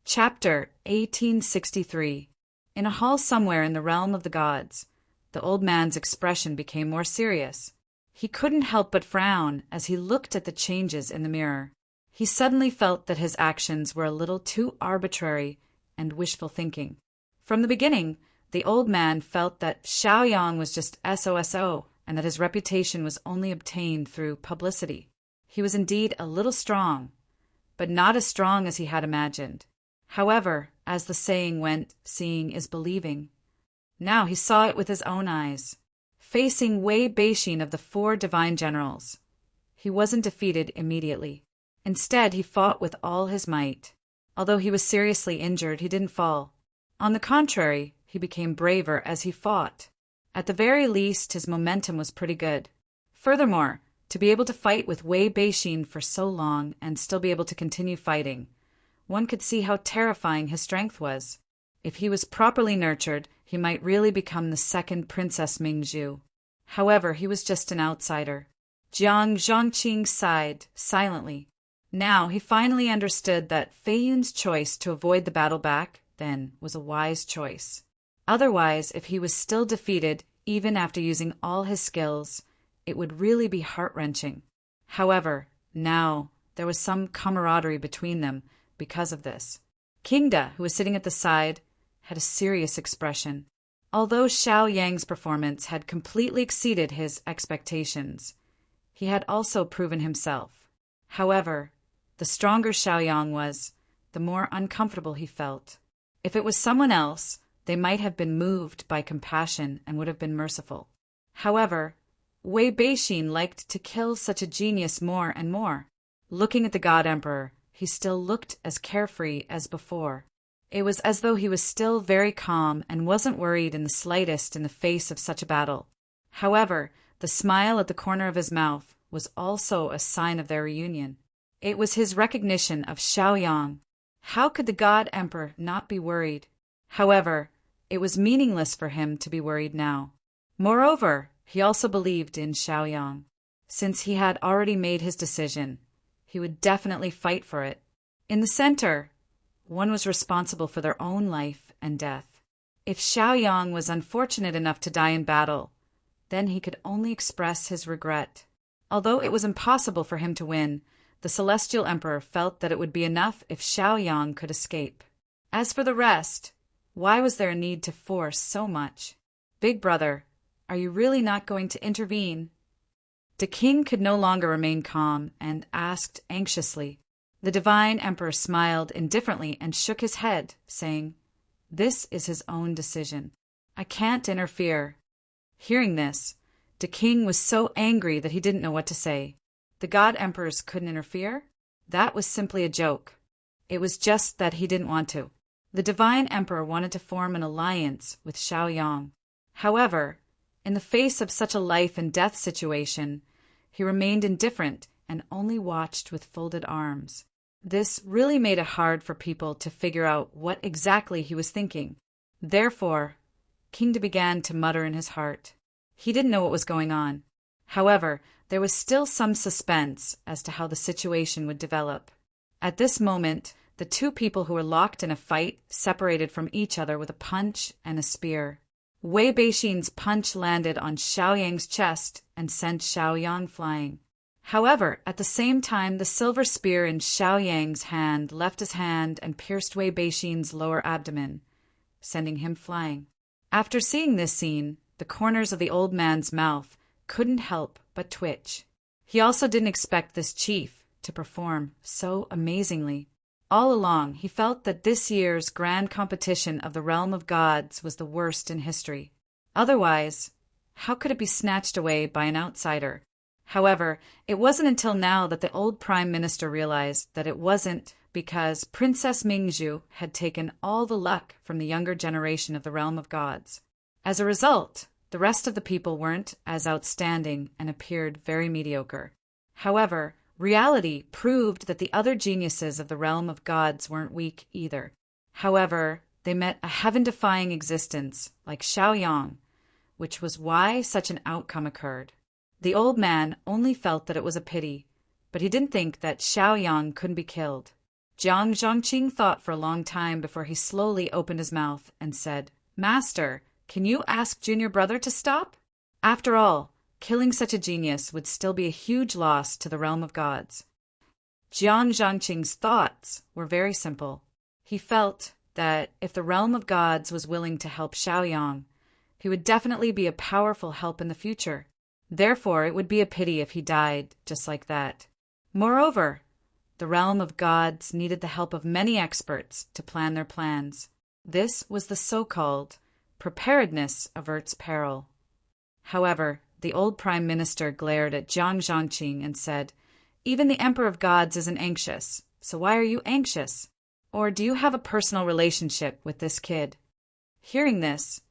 Chapter 1863. In a hall somewhere in the realm of the gods, the old man's expression became more serious. He couldn't help but frown as he looked at the changes in the mirror. He suddenly felt that his actions were a little too arbitrary and wishful thinking. From the beginning, the old man felt that Xiaoyang was just SOSO and that his reputation was only obtained through publicity. He was indeed a little strong, but not as strong as he had imagined. However, as the saying went, seeing is believing. Now he saw it with his own eyes. Facing Wei Beixin of the 4 divine generals, he wasn't defeated immediately. Instead, he fought with all his might. Although he was seriously injured, he didn't fall. On the contrary, he became braver as he fought. At the very least, his momentum was pretty good. Furthermore, to be able to fight with Wei Beixin for so long and still be able to continue fighting, one could see how terrifying his strength was. If he was properly nurtured, he might really become the second Princess Mingzhu. However, he was just an outsider. Jiang Zhongqing sighed silently. Now he finally understood that Fei Yun's choice to avoid the battle back then was a wise choice. Otherwise, if he was still defeated, even after using all his skills, it would really be heart-wrenching. However, now there was some camaraderie between them because of this. King Da, who was sitting at the side, had a serious expression. Although Xiao Yang's performance had completely exceeded his expectations, he had also proven himself. However, the stronger Xiao Yang was, the more uncomfortable he felt. If it was someone else, they might have been moved by compassion and would have been merciful. However, Wei Beixin liked to kill such a genius more and more. Looking at the God Emperor, he still looked as carefree as before. It was as though he was still very calm and wasn't worried in the slightest in the face of such a battle. However, the smile at the corner of his mouth was also a sign of their reunion. It was his recognition of Xiaoyang. How could the God Emperor not be worried? However, it was meaningless for him to be worried now. Moreover, he also believed in Xiaoyang. Since he had already made his decision, he would definitely fight for it. In the center, one was responsible for their own life and death. If Xiaoyang was unfortunate enough to die in battle, then he could only express his regret. Although it was impossible for him to win, the Celestial Emperor felt that it would be enough if Xiaoyang could escape. As for the rest, why was there a need to force so much? Big brother, are you really not going to intervene? The king could no longer remain calm and asked anxiously. The divine emperor smiled indifferently and shook his head, saying, "This is his own decision. I can't interfere." Hearing this, the king was so angry that he didn't know what to say. The god emperors couldn't interfere? That was simply a joke. It was just that he didn't want to. The divine emperor wanted to form an alliance with Xiaoyang. However, in the face of such a life and death situation, he remained indifferent and only watched with folded arms. This really made it hard for people to figure out what exactly he was thinking. Therefore, King Da began to mutter in his heart. He didn't know what was going on. However, there was still some suspense as to how the situation would develop. At this moment, the 2 people who were locked in a fight separated from each other with a punch and a spear. Wei Beixin's punch landed on Xiaoyang's chest and sent Xiaoyang flying. However, at the same time, the silver spear in Xiaoyang's hand left his hand and pierced Wei Beixin's lower abdomen, sending him flying. After seeing this scene, the corners of the old man's mouth couldn't help but twitch. He also didn't expect this chief to perform so amazingly. All along, he felt that this year's grand competition of the realm of gods was the worst in history. Otherwise, how could it be snatched away by an outsider? However, it wasn't until now that the old prime minister realized that it wasn't because Princess Mingzhu had taken all the luck from the younger generation of the realm of gods. As a result, the rest of the people weren't as outstanding and appeared very mediocre. However, reality proved that the other geniuses of the realm of gods weren't weak either. However, they met a heaven-defying existence like Xiaoyang, which was why such an outcome occurred. The old man only felt that it was a pity, but he didn't think that Xiaoyang couldn't be killed. Jiang Zhongqing thought for a long time before he slowly opened his mouth and said, "Master, can you ask junior brother to stop?" After all, killing such a genius would still be a huge loss to the realm of gods. Jiang Zhongqing's thoughts were very simple. He felt that if the realm of gods was willing to help Xiaoyang, he would definitely be a powerful help in the future. Therefore, it would be a pity if he died just like that. Moreover, the realm of gods needed the help of many experts to plan their plans. This was the so-called preparedness averts peril. However, the old prime minister glared at Jiang Zhongqing and said, "Even the emperor of gods isn't anxious, so why are you anxious? Or do you have a personal relationship with this kid?" Hearing this,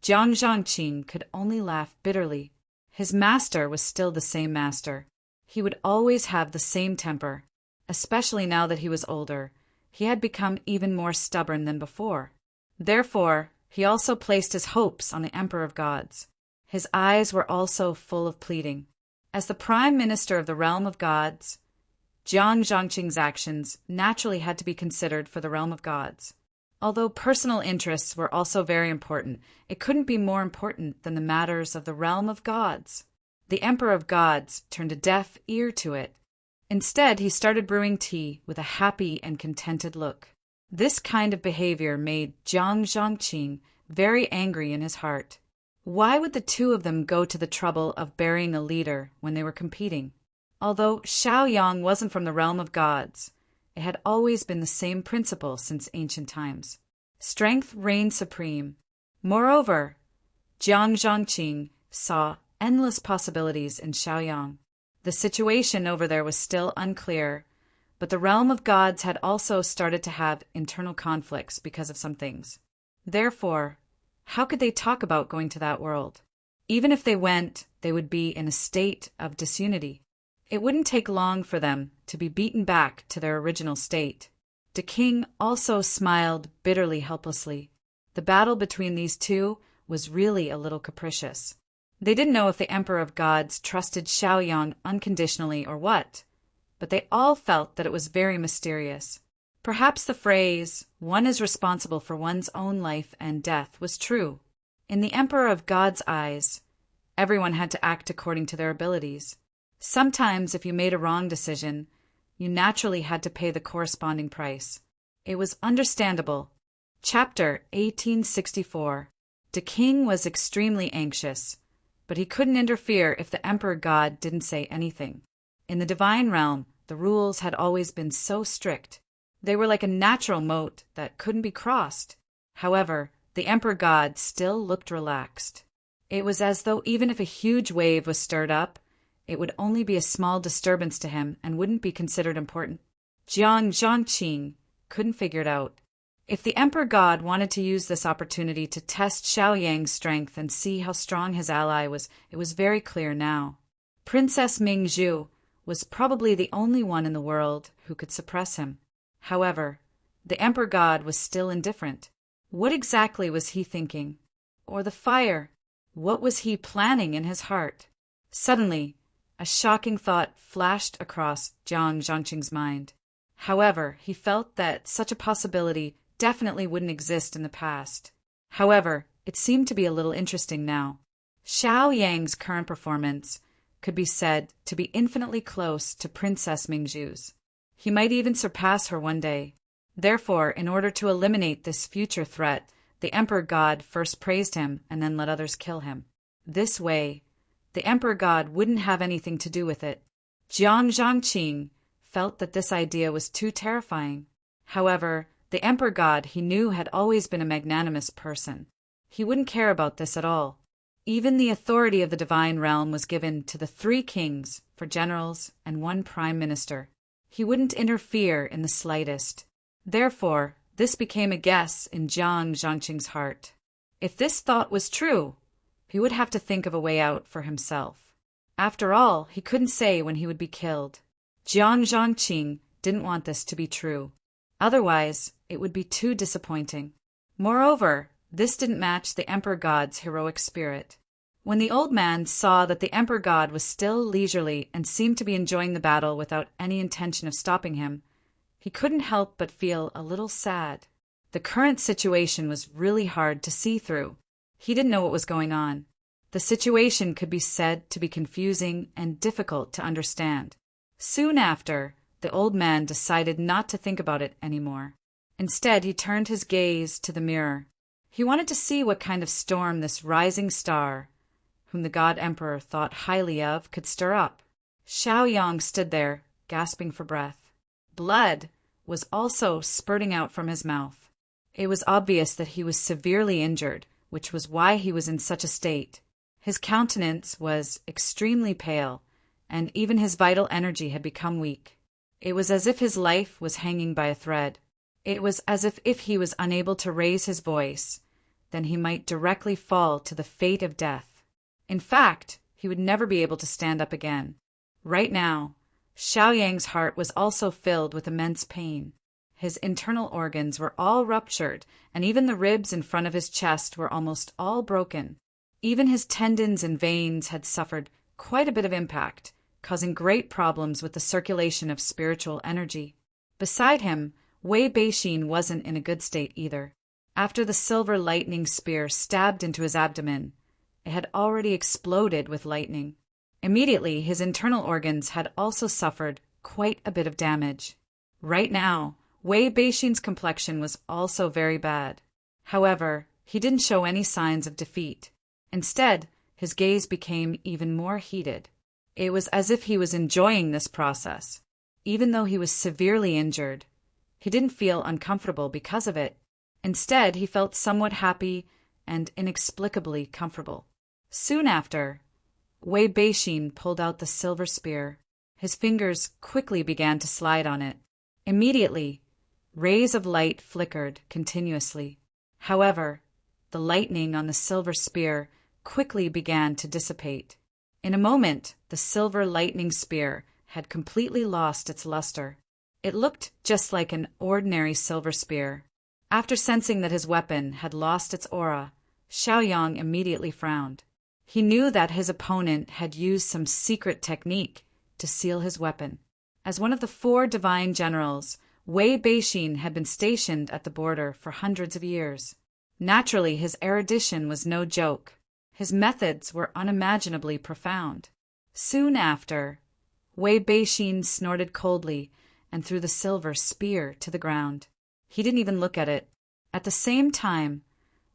Jiang Zhongqing could only laugh bitterly. His master was still the same master. He would always have the same temper. Especially now that he was older, he had become even more stubborn than before. Therefore, he also placed his hopes on the Emperor of Gods. His eyes were also full of pleading. As the Prime Minister of the Realm of Gods, Jiang Zhongqing's actions naturally had to be considered for the Realm of Gods. Although personal interests were also very important, it couldn't be more important than the matters of the Realm of Gods. The Emperor of Gods turned a deaf ear to it. Instead, he started brewing tea with a happy and contented look. This kind of behavior made Jiang Zhongqing very angry in his heart. Why would the two of them go to the trouble of burying a leader when they were competing? Although Xiaoyang wasn't from the realm of gods, it had always been the same principle since ancient times. Strength reigned supreme. Moreover, Jiang Zhongqing saw endless possibilities in Xiaoyang. The situation over there was still unclear, but the realm of gods had also started to have internal conflicts because of some things. Therefore, how could they talk about going to that world? Even if they went, they would be in a state of disunity. It wouldn't take long for them to be beaten back to their original state. The king also smiled bitterly helplessly. The battle between these two was really a little capricious. They didn't know if the Emperor of Gods trusted Xiaoyang unconditionally or what, but they all felt that it was very mysterious. Perhaps the phrase, "one is responsible for one's own life and death," was true. In the Emperor of God's eyes, everyone had to act according to their abilities. Sometimes, if you made a wrong decision, you naturally had to pay the corresponding price. It was understandable. Chapter 1864. The king was extremely anxious, but he couldn't interfere if the Emperor God didn't say anything. In the divine realm, the rules had always been so strict. They were like a natural moat that couldn't be crossed. However, the Emperor God still looked relaxed. It was as though even if a huge wave was stirred up, it would only be a small disturbance to him and wouldn't be considered important. Jiang Zhongqing couldn't figure it out. If the Emperor God wanted to use this opportunity to test Xiaoyang's strength and see how strong his ally was, it was very clear now. Princess Mingzhu was probably the only one in the world who could suppress him. However, the Emperor God was still indifferent. What exactly was he thinking? Or the fire? What was he planning in his heart? Suddenly, a shocking thought flashed across Jiang Zhongqing's mind. However, he felt that such a possibility definitely wouldn't exist in the past. However, it seemed to be a little interesting now. Xiaoyang's current performance could be said to be infinitely close to Princess Mingzhu's. He might even surpass her one day. Therefore, in order to eliminate this future threat, the Emperor God first praised him and then let others kill him. This way, the Emperor God wouldn't have anything to do with it. Jiang Zhongqing felt that this idea was too terrifying. However, the Emperor God he knew had always been a magnanimous person. He wouldn't care about this at all. Even the authority of the divine realm was given to the 3 kings, 4 generals, and 1 prime minister. He wouldn't interfere in the slightest. Therefore, this became a guess in Jiang Zhongqing's heart. If this thought was true, he would have to think of a way out for himself. After all, he couldn't say when he would be killed. Jiang Zhongqing didn't want this to be true. Otherwise, it would be too disappointing. Moreover, this didn't match the Emperor God's heroic spirit. When the old man saw that the Emperor God was still leisurely and seemed to be enjoying the battle without any intention of stopping him, He couldn't help but feel a little sad. The current situation was really hard to see through. He didn't know what was going on. The situation could be said to be confusing and difficult to understand. Soon after, the old man decided not to think about it anymore. Instead, he turned his gaze to the mirror. He wanted to see what kind of storm this rising star, whom the god emperor thought highly of, could stir up. Xiaoyang stood there, gasping for breath. Blood was also spurting out from his mouth. It was obvious that he was severely injured, which was why he was in such a state. His countenance was extremely pale, and even his vital energy had become weak. It was as if his life was hanging by a thread. It was as if he was unable to raise his voice, then he might directly fall to the fate of death. In fact, he would never be able to stand up again. Right now, Xiaoyang's heart was also filled with immense pain. His internal organs were all ruptured, and even the ribs in front of his chest were almost all broken. Even his tendons and veins had suffered quite a bit of impact, causing great problems with the circulation of spiritual energy. Beside him, Wei Beixin wasn't in a good state either. After the silver lightning spear stabbed into his abdomen, it had already exploded with lightning. Immediately, his internal organs had also suffered quite a bit of damage. Right now, Wei Beixin's complexion was also very bad. However, he didn't show any signs of defeat. Instead, his gaze became even more heated. It was as if he was enjoying this process. Even though he was severely injured, he didn't feel uncomfortable because of it. Instead, he felt somewhat happy and inexplicably comfortable. Soon after, Wei Beixin pulled out the silver spear. His fingers quickly began to slide on it. Immediately, rays of light flickered continuously. However, the lightning on the silver spear quickly began to dissipate. In a moment, the silver lightning spear had completely lost its luster. It looked just like an ordinary silver spear. After sensing that his weapon had lost its aura, Xiaoyang immediately frowned. He knew that his opponent had used some secret technique to seal his weapon. As one of the 4 divine generals, Wei Beixin had been stationed at the border for hundreds of years. Naturally, his erudition was no joke. His methods were unimaginably profound. Soon after, Wei Beixin snorted coldly and threw the silver spear to the ground. He didn't even look at it. At the same time,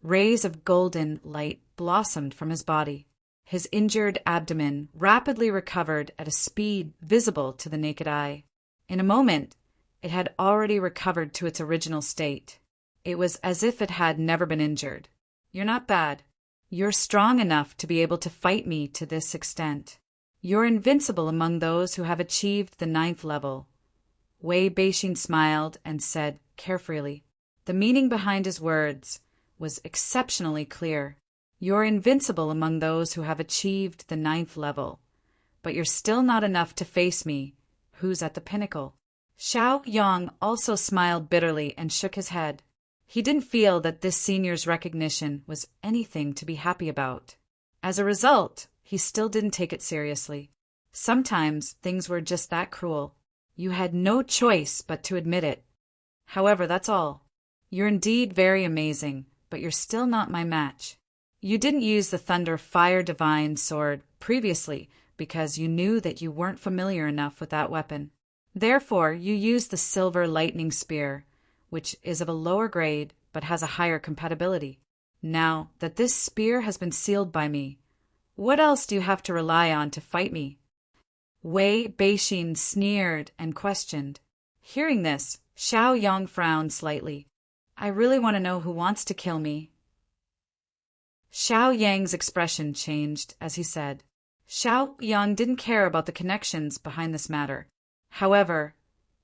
rays of golden light blossomed from his body. His injured abdomen rapidly recovered at a speed visible to the naked eye. In a moment, it had already recovered to its original state. It was as if it had never been injured. You're not bad. You're strong enough to be able to fight me to this extent. You're invincible among those who have achieved the 9th level. Wei Beixin smiled and said carefully. The meaning behind his words was exceptionally clear. You're invincible among those who have achieved the 9th level, but you're still not enough to face me, who's at the pinnacle. Xiaoyang also smiled bitterly and shook his head. He didn't feel that this senior's recognition was anything to be happy about. As a result, he still didn't take it seriously. Sometimes things were just that cruel. You had no choice but to admit it. However, that's all. You're indeed very amazing, but you're still not my match. You didn't use the Thunder Fire Divine sword previously because you knew that you weren't familiar enough with that weapon. Therefore, you used the Silver Lightning Spear, which is of a lower grade but has a higher compatibility. Now that this spear has been sealed by me, what else do you have to rely on to fight me? Wei Beixin sneered and questioned. Hearing this, Xiaoyang frowned slightly. I really want to know who wants to kill me. Xiaoyang's expression changed as he said. Xiaoyang didn't care about the connections behind this matter. However,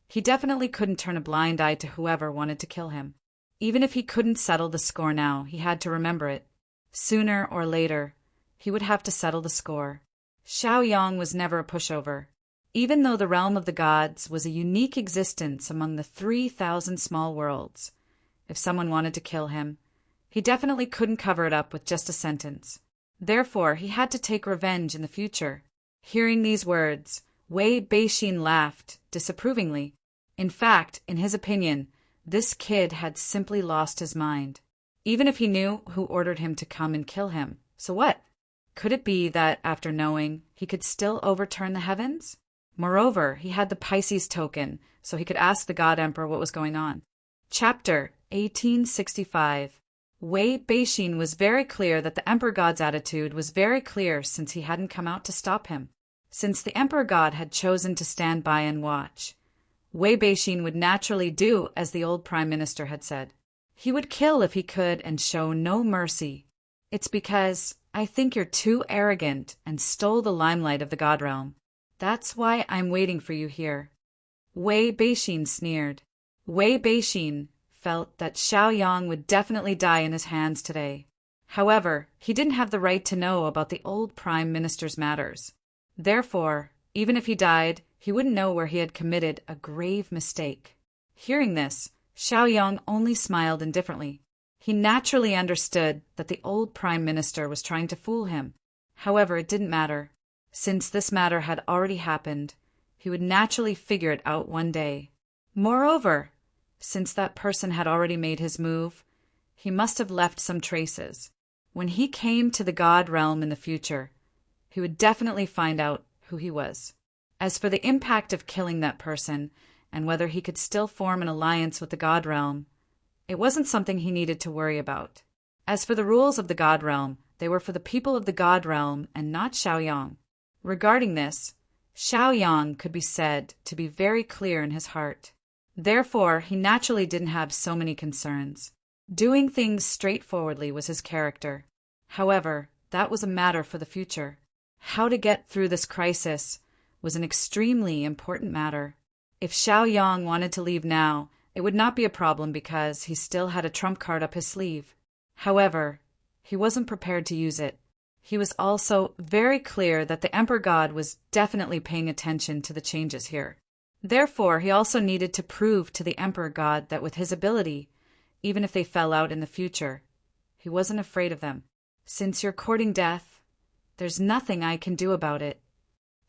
he definitely couldn't turn a blind eye to whoever wanted to kill him. Even if he couldn't settle the score now, he had to remember it. Sooner or later, he would have to settle the score. Xiaoyang was never a pushover. Even though the realm of the gods was a unique existence among the 3,000 small worlds, if someone wanted to kill him, he definitely couldn't cover it up with just a sentence. Therefore, he had to take revenge in the future. Hearing these words, Wei Beixin laughed disapprovingly. In fact, in his opinion, this kid had simply lost his mind. Even if he knew who ordered him to come and kill him, so what? Could it be that, after knowing, he could still overturn the heavens? Moreover, he had the Pisces token, so he could ask the God Emperor what was going on. Chapter 1865. Wei Beixin was very clear that the Emperor God's attitude was very clear since he hadn't come out to stop him. Since the Emperor God had chosen to stand by and watch, Wei Beixin would naturally do as the old Prime Minister had said. He would kill if he could and show no mercy. It's because I think you're too arrogant and stole the limelight of the God realm. That's why I'm waiting for you here. Wei Beixin sneered. Wei Beixin felt that Xiaoyang would definitely die in his hands today. However, he didn't have the right to know about the old Prime Minister's matters. Therefore, even if he died, he wouldn't know where he had committed a grave mistake. Hearing this, Xiaoyang only smiled indifferently. He naturally understood that the old Prime Minister was trying to fool him. However, it didn't matter. Since this matter had already happened, he would naturally figure it out one day. Moreover, since that person had already made his move, he must have left some traces. When he came to the God realm in the future, he would definitely find out who he was. As for the impact of killing that person, and whether he could still form an alliance with the God realm, it wasn't something he needed to worry about. As for the rules of the God realm, they were for the people of the God realm and not Xiaoyang. Regarding this, Xiaoyang could be said to be very clear in his heart. Therefore, he naturally didn't have so many concerns. Doing things straightforwardly was his character. However, that was a matter for the future. How to get through this crisis was an extremely important matter. If Xiaoyang wanted to leave now, it would not be a problem because he still had a trump card up his sleeve. However, he wasn't prepared to use it. He was also very clear that the Emperor God was definitely paying attention to the changes here. Therefore, he also needed to prove to the Emperor God that with his ability, even if they fell out in the future, he wasn't afraid of them. Since you're courting death, there's nothing I can do about it.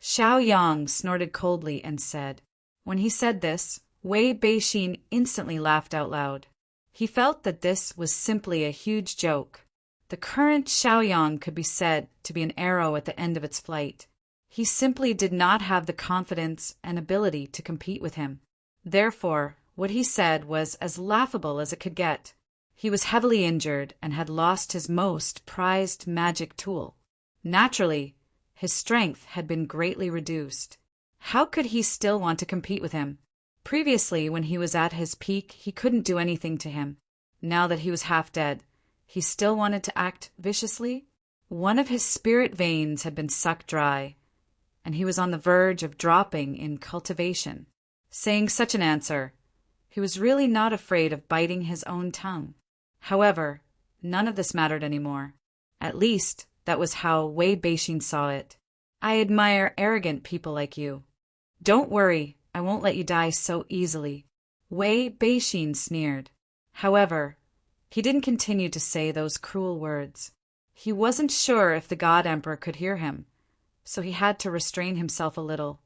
Xiaoyang snorted coldly and said. When he said this, Wei Beixin instantly laughed out loud. He felt that this was simply a huge joke. The current Xiaoyang could be said to be an arrow at the end of its flight. He simply did not have the confidence and ability to compete with him. Therefore, what he said was as laughable as it could get. He was heavily injured and had lost his most prized magic tool. Naturally, his strength had been greatly reduced. How could he still want to compete with him? Previously, when he was at his peak, he couldn't do anything to him. Now that he was half dead, he still wanted to act viciously? One of his spirit veins had been sucked dry, and he was on the verge of dropping in cultivation. Saying such an answer, he was really not afraid of biting his own tongue. However, none of this mattered anymore. At least, that was how Wei Beixin saw it. I admire arrogant people like you. Don't worry, I won't let you die so easily. Wei Beixin sneered. However, he didn't continue to say those cruel words. He wasn't sure if the God Emperor could hear him, so he had to restrain himself a little.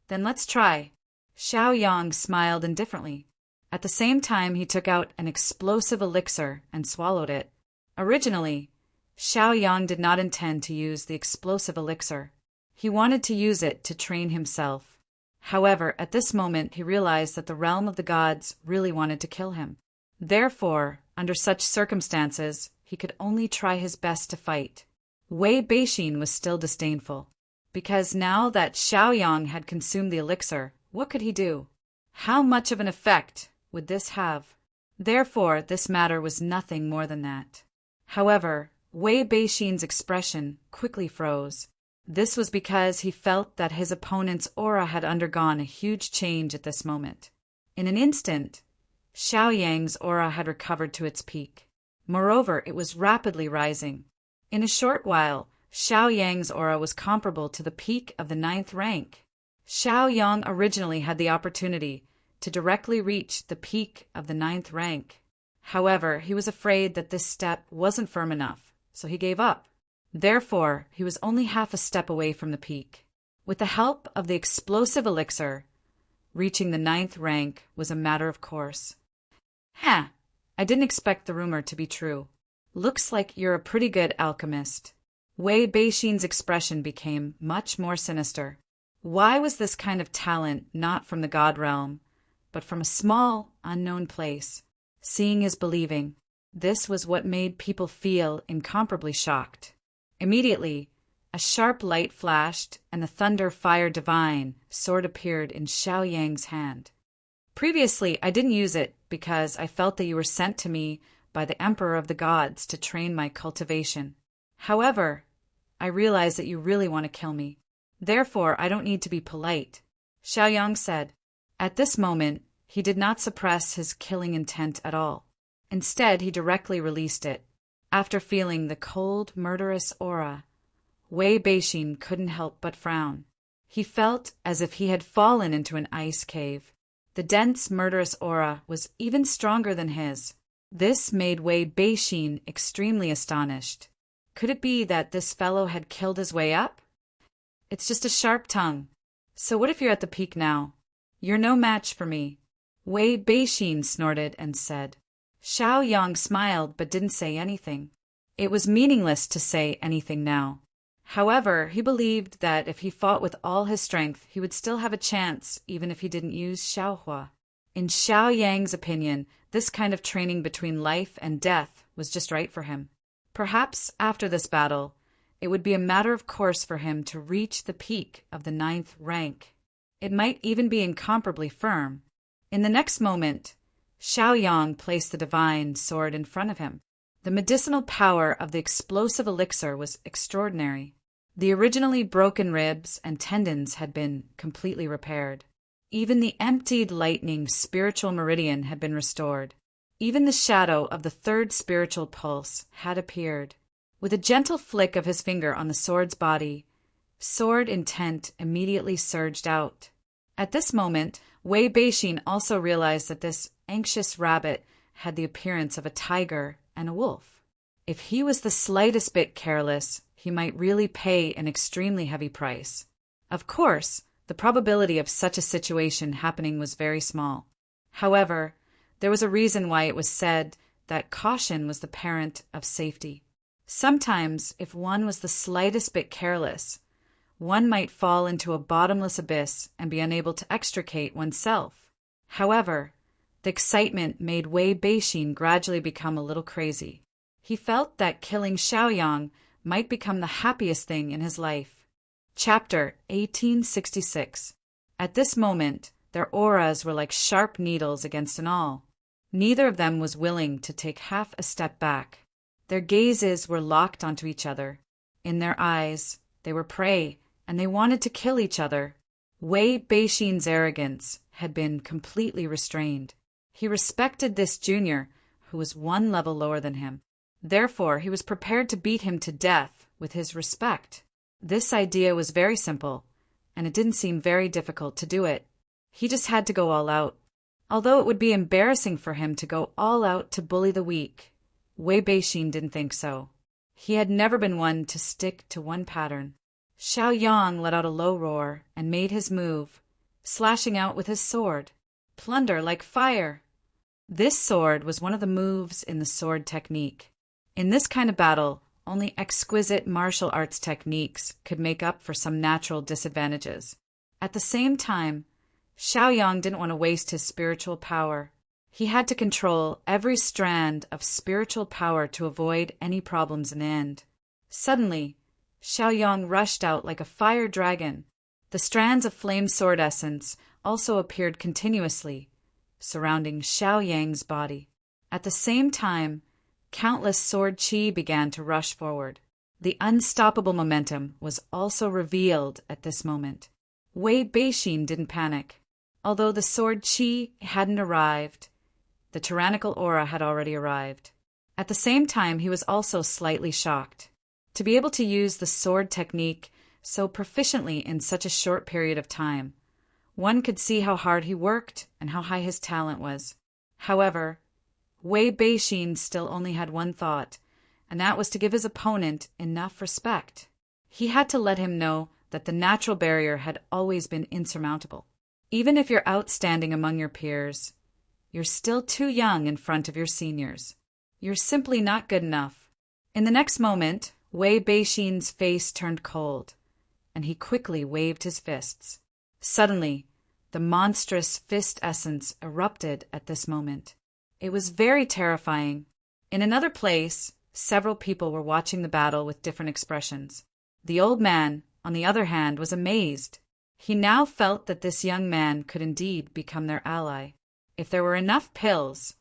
Then let's try. Xiaoyang smiled indifferently. At the same time, he took out an explosive elixir and swallowed it. Originally, Xiaoyang did not intend to use the explosive elixir. He wanted to use it to train himself. However, at this moment, he realized that the realm of the gods really wanted to kill him. Therefore, under such circumstances, he could only try his best to fight. Wei Beixin was still disdainful, because now that Xiaoyang had consumed the elixir, what could he do? How much of an effect would this have? Therefore, this matter was nothing more than that. However, Wei Beixin's expression quickly froze. This was because he felt that his opponent's aura had undergone a huge change at this moment. In an instant, Xiaoyang's aura had recovered to its peak. Moreover, it was rapidly rising. In a short while, Xiaoyang's aura was comparable to the peak of the 9th rank. Xiaoyang originally had the opportunity to directly reach the peak of the 9th rank. However, he was afraid that this step wasn't firm enough, so he gave up. Therefore, he was only half a step away from the peak. With the help of the explosive elixir, reaching the 9th rank was a matter of course. "Ha! I didn't expect the rumor to be true. Looks like you're a pretty good alchemist." Wei Beixin's expression became much more sinister. Why was this kind of talent not from the god realm, but from a small, unknown place? Seeing is believing. This was what made people feel incomparably shocked. Immediately, a sharp light flashed, and the Thunder Fire Divine sword appeared in Xiao Yang's hand. "Previously, I didn't use it because I felt that you were sent to me by the Emperor of the Gods to train my cultivation. However, I realize that you really want to kill me. Therefore, I don't need to be polite," Xiao Yang said. At this moment, he did not suppress his killing intent at all. Instead, he directly released it. After feeling the cold, murderous aura, Wei Beixin couldn't help but frown. He felt as if he had fallen into an ice cave. The dense, murderous aura was even stronger than his. This made Wei Beixin extremely astonished. Could it be that this fellow had killed his way up? "It's just a sharp tongue. So what if you're at the peak now? You're no match for me," Wei Beixin snorted and said. Xiao Yang smiled but didn't say anything. It was meaningless to say anything now. However, he believed that if he fought with all his strength, he would still have a chance even if he didn't use Xiaohua. In Xiao Yang's opinion, this kind of training between life and death was just right for him. Perhaps after this battle, it would be a matter of course for him to reach the peak of the 9th rank. It might even be incomparably firm. In the next moment, Xiao Yang placed the divine sword in front of him. The medicinal power of the explosive elixir was extraordinary. The originally broken ribs and tendons had been completely repaired. Even the emptied lightning spiritual meridian had been restored. Even the shadow of the 3rd spiritual pulse had appeared. With a gentle flick of his finger on the sword's body, sword intent immediately surged out. At this moment, Wei Beixin also realized that this anxious rabbit had the appearance of a tiger and a wolf. If he was the slightest bit careless, he might really pay an extremely heavy price. Of course, the probability of such a situation happening was very small. However, there was a reason why it was said that caution was the parent of safety. Sometimes, if one was the slightest bit careless, one might fall into a bottomless abyss and be unable to extricate oneself. However, the excitement made Wei Beixin gradually become a little crazy. He felt that killing Xiao Yang might become the happiest thing in his life. Chapter 1866. At this moment, their auras were like sharp needles against an awl. Neither of them was willing to take half a step back. Their gazes were locked onto each other. In their eyes, they were prey, and they wanted to kill each other. Wei Beixin's arrogance had been completely restrained. He respected this junior, who was one level lower than him. Therefore, he was prepared to beat him to death with his respect. This idea was very simple, and it didn't seem very difficult to do it. He just had to go all out. Although it would be embarrassing for him to go all out to bully the weak, Wei Beixin didn't think so. He had never been one to stick to one pattern. Xiao Yang let out a low roar and made his move, slashing out with his sword. Plunder like fire! This sword was one of the moves in the sword technique. In this kind of battle, only exquisite martial arts techniques could make up for some natural disadvantages. At the same time, Xiao Yang didn't want to waste his spiritual power. He had to control every strand of spiritual power to avoid any problems in the end. Suddenly, Xiao Yang rushed out like a fire dragon. The strands of flame sword essence also appeared continuously, surrounding Xiao Yang's body. At the same time, countless sword qi began to rush forward. The unstoppable momentum was also revealed at this moment. Wei Beixin didn't panic. Although the sword qi hadn't arrived, the tyrannical aura had already arrived. At the same time, he was also slightly shocked. To be able to use the sword technique so proficiently in such a short period of time, one could see how hard he worked and how high his talent was. However, Wei Beixin still only had one thought, and that was to give his opponent enough respect. He had to let him know that the natural barrier had always been insurmountable. Even if you're outstanding among your peers, you're still too young in front of your seniors. You're simply not good enough. In the next moment, Wei Beixin's face turned cold, and he quickly waved his fists. Suddenly, the monstrous fist essence erupted at this moment. It was very terrifying. In another place, several people were watching the battle with different expressions. The old man, on the other hand, was amazed. He now felt that this young man could indeed become their ally. If there were enough pills,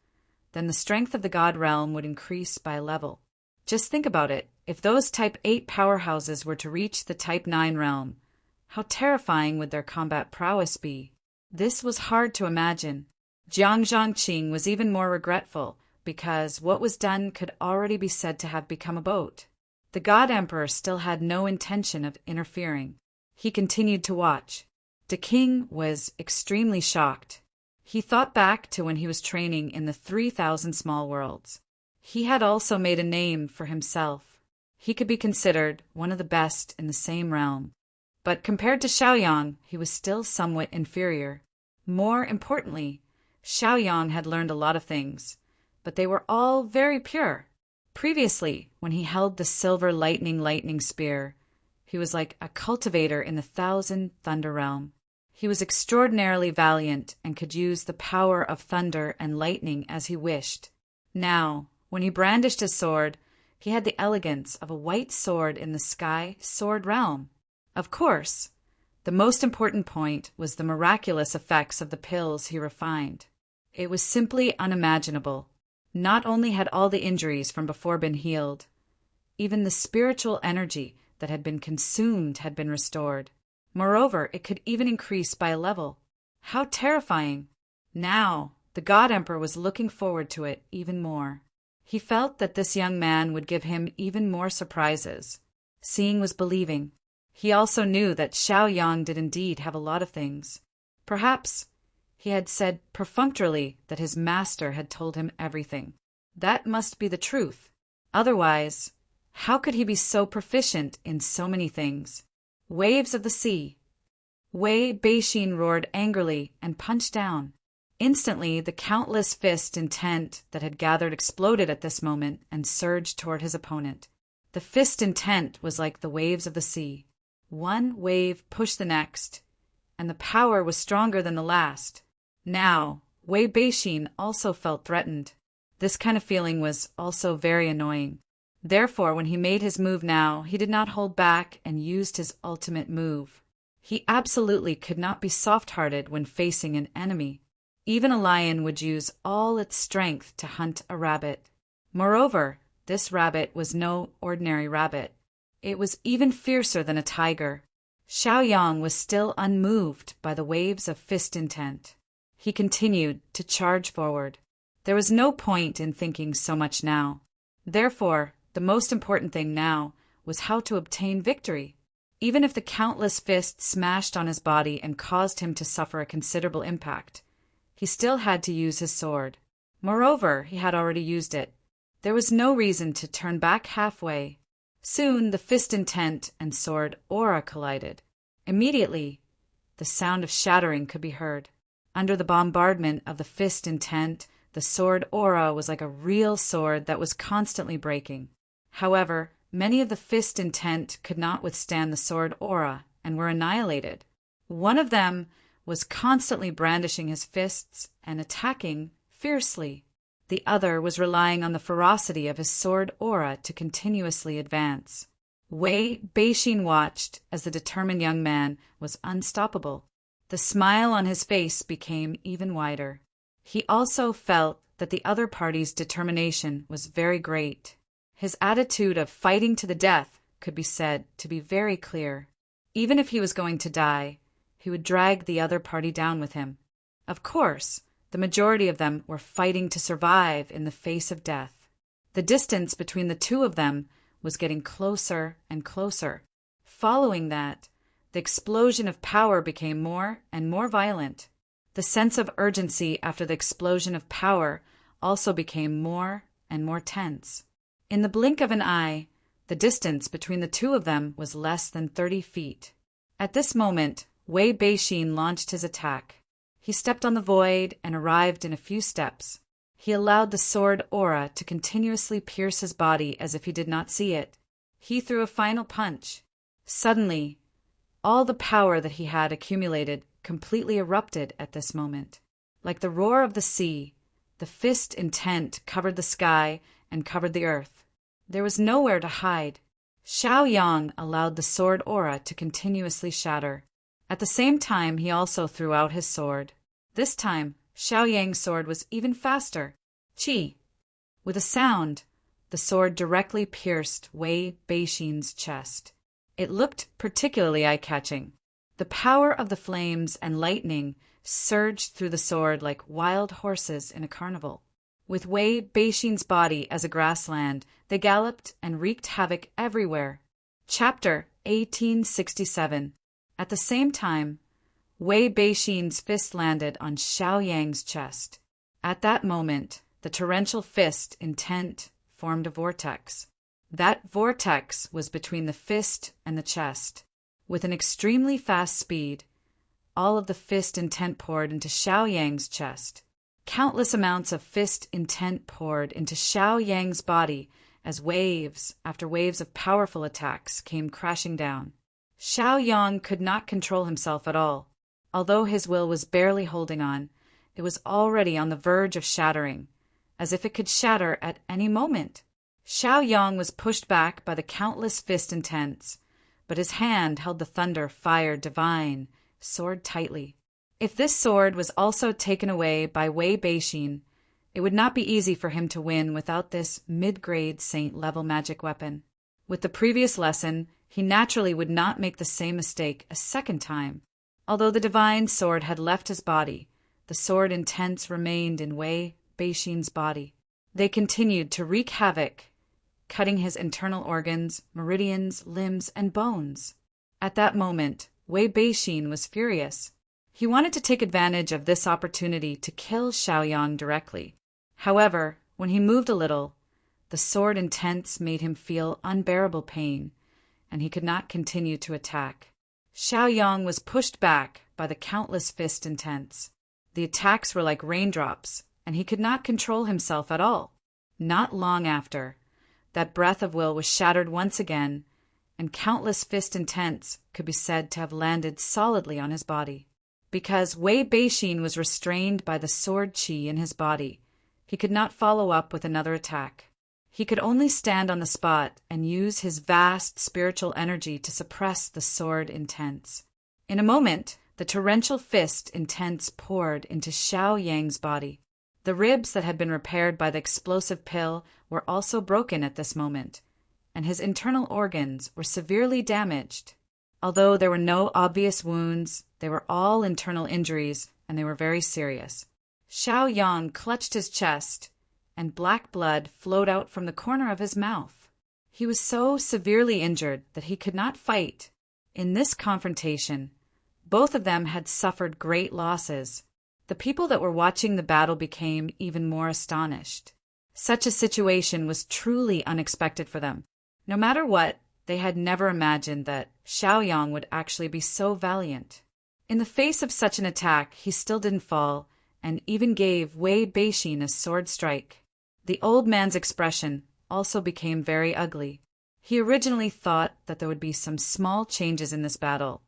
then the strength of the God realm would increase by a level. Just think about it. If those Type 8 powerhouses were to reach the Type 9 realm, how terrifying would their combat prowess be? This was hard to imagine. Jiang Zhangqing was even more regretful, because what was done could already be said to have become a boat. The God Emperor still had no intention of interfering. He continued to watch. The king was extremely shocked. He thought back to when he was training in the 3,000 small worlds. He had also made a name for himself. He could be considered one of the best in the same realm. But compared to Xiaoyang, he was still somewhat inferior. More importantly, Xiaoyang had learned a lot of things, but they were all very pure. Previously, when he held the silver lightning spear, he was like a cultivator in the 1,000 thunder realm. He was extraordinarily valiant and could use the power of thunder and lightning as he wished. Now, when he brandished his sword, he had the elegance of a white sword in the sky sword realm. Of course, the most important point was the miraculous effects of the pills he refined. It was simply unimaginable. Not only had all the injuries from before been healed, even the spiritual energy that had been consumed had been restored. Moreover, it could even increase by a level. How terrifying! Now, the God Emperor was looking forward to it even more. He felt that this young man would give him even more surprises. Seeing was believing. He also knew that Xiaoyang did indeed have a lot of things. Perhaps he had said perfunctorily that his master had told him everything. That must be the truth. Otherwise, how could he be so proficient in so many things? Waves of the sea. Wei Beixin roared angrily and punched down. Instantly, the countless fist intent that had gathered exploded at this moment and surged toward his opponent. The fist intent was like the waves of the sea. One wave pushed the next, and the power was stronger than the last. Now, Wei Beixin also felt threatened. This kind of feeling was also very annoying. Therefore, when he made his move now, he did not hold back and used his ultimate move. He absolutely could not be soft-hearted when facing an enemy. Even a lion would use all its strength to hunt a rabbit. Moreover, this rabbit was no ordinary rabbit. It was even fiercer than a tiger. Xiaoyang was still unmoved by the waves of fist intent. He continued to charge forward. There was no point in thinking so much now. Therefore, the most important thing now was how to obtain victory. Even if the countless fists smashed on his body and caused him to suffer a considerable impact, he still had to use his sword. Moreover, he had already used it. There was no reason to turn back halfway. Soon the fist intent and sword aura collided. Immediately, the sound of shattering could be heard. Under the bombardment of the fist intent, the sword aura was like a real sword that was constantly breaking. However, many of the fist intent could not withstand the sword aura and were annihilated. One of them was constantly brandishing his fists and attacking fiercely. The other was relying on the ferocity of his sword aura to continuously advance. Wei Beixin watched as the determined young man was unstoppable. The smile on his face became even wider. He also felt that the other party's determination was very great. His attitude of fighting to the death could be said to be very clear. Even if he was going to die, he would drag the other party down with him. Of course, the majority of them were fighting to survive in the face of death. The distance between the two of them was getting closer and closer. Following that, the explosion of power became more and more violent. The sense of urgency after the explosion of power also became more and more tense. In the blink of an eye, the distance between the two of them was less than 30 feet. At this moment, Wei Beixin launched his attack. He stepped on the void and arrived in a few steps. He allowed the sword aura to continuously pierce his body as if he did not see it. He threw a final punch. Suddenly, all the power that he had accumulated completely erupted at this moment. Like the roar of the sea, the fist intent covered the sky and covered the earth. There was nowhere to hide. Xiaoyang allowed the sword aura to continuously shatter. At the same time, he also threw out his sword. This time, Xiaoyang's sword was even faster. Qi. With a sound, the sword directly pierced Wei Beixin's chest. It looked particularly eye-catching. The power of the flames and lightning surged through the sword like wild horses in a carnival. With Wei Beixin's body as a grassland, they galloped and wreaked havoc everywhere. Chapter 1867. At the same time, Wei Beixin's fist landed on Xiaoyang's chest. At that moment, the torrential fist intent formed a vortex. That vortex was between the fist and the chest. With an extremely fast speed, all of the fist intent poured into Xiaoyang's chest. Countless amounts of fist intent poured into Xiaoyang's body as waves after waves of powerful attacks came crashing down. Xiaoyang could not control himself at all. Although his will was barely holding on, it was already on the verge of shattering, as if it could shatter at any moment. Xiaoyang was pushed back by the countless fist intents, but his hand held the thunder fire divine sword tightly. If this sword was also taken away by Wei Beixin, it would not be easy for him to win without this mid-grade saint-level magic weapon. With the previous lesson, he naturally would not make the same mistake a second time. Although the divine sword had left his body, the sword intents remained in Wei Beixin's body. They continued to wreak havoc, cutting his internal organs, meridians, limbs, and bones. At that moment, Wei Beixin was furious. He wanted to take advantage of this opportunity to kill Xiaoyang directly. However, when he moved a little, the sword intents made him feel unbearable pain, and he could not continue to attack. Xiaoyang was pushed back by the countless fist intents. The attacks were like raindrops, and he could not control himself at all. Not long after, that breath of will was shattered once again, and countless fist intents could be said to have landed solidly on his body. Because Wei Beixin was restrained by the sword qi in his body, he could not follow up with another attack. He could only stand on the spot and use his vast spiritual energy to suppress the sword intents. In a moment, the torrential fist intents poured into Xiaoyang's body. The ribs that had been repaired by the explosive pill were also broken at this moment, and his internal organs were severely damaged. Although there were no obvious wounds, they were all internal injuries, and they were very serious. Xiaoyang clutched his chest, and black blood flowed out from the corner of his mouth. He was so severely injured that he could not fight. In this confrontation, both of them had suffered great losses. The people that were watching the battle became even more astonished. Such a situation was truly unexpected for them. No matter what, they had never imagined that Xiaoyang would actually be so valiant. In the face of such an attack, he still didn't fall, and even gave Wei Beixin a sword strike. The old man's expression also became very ugly. He originally thought that there would be some small changes in this battle,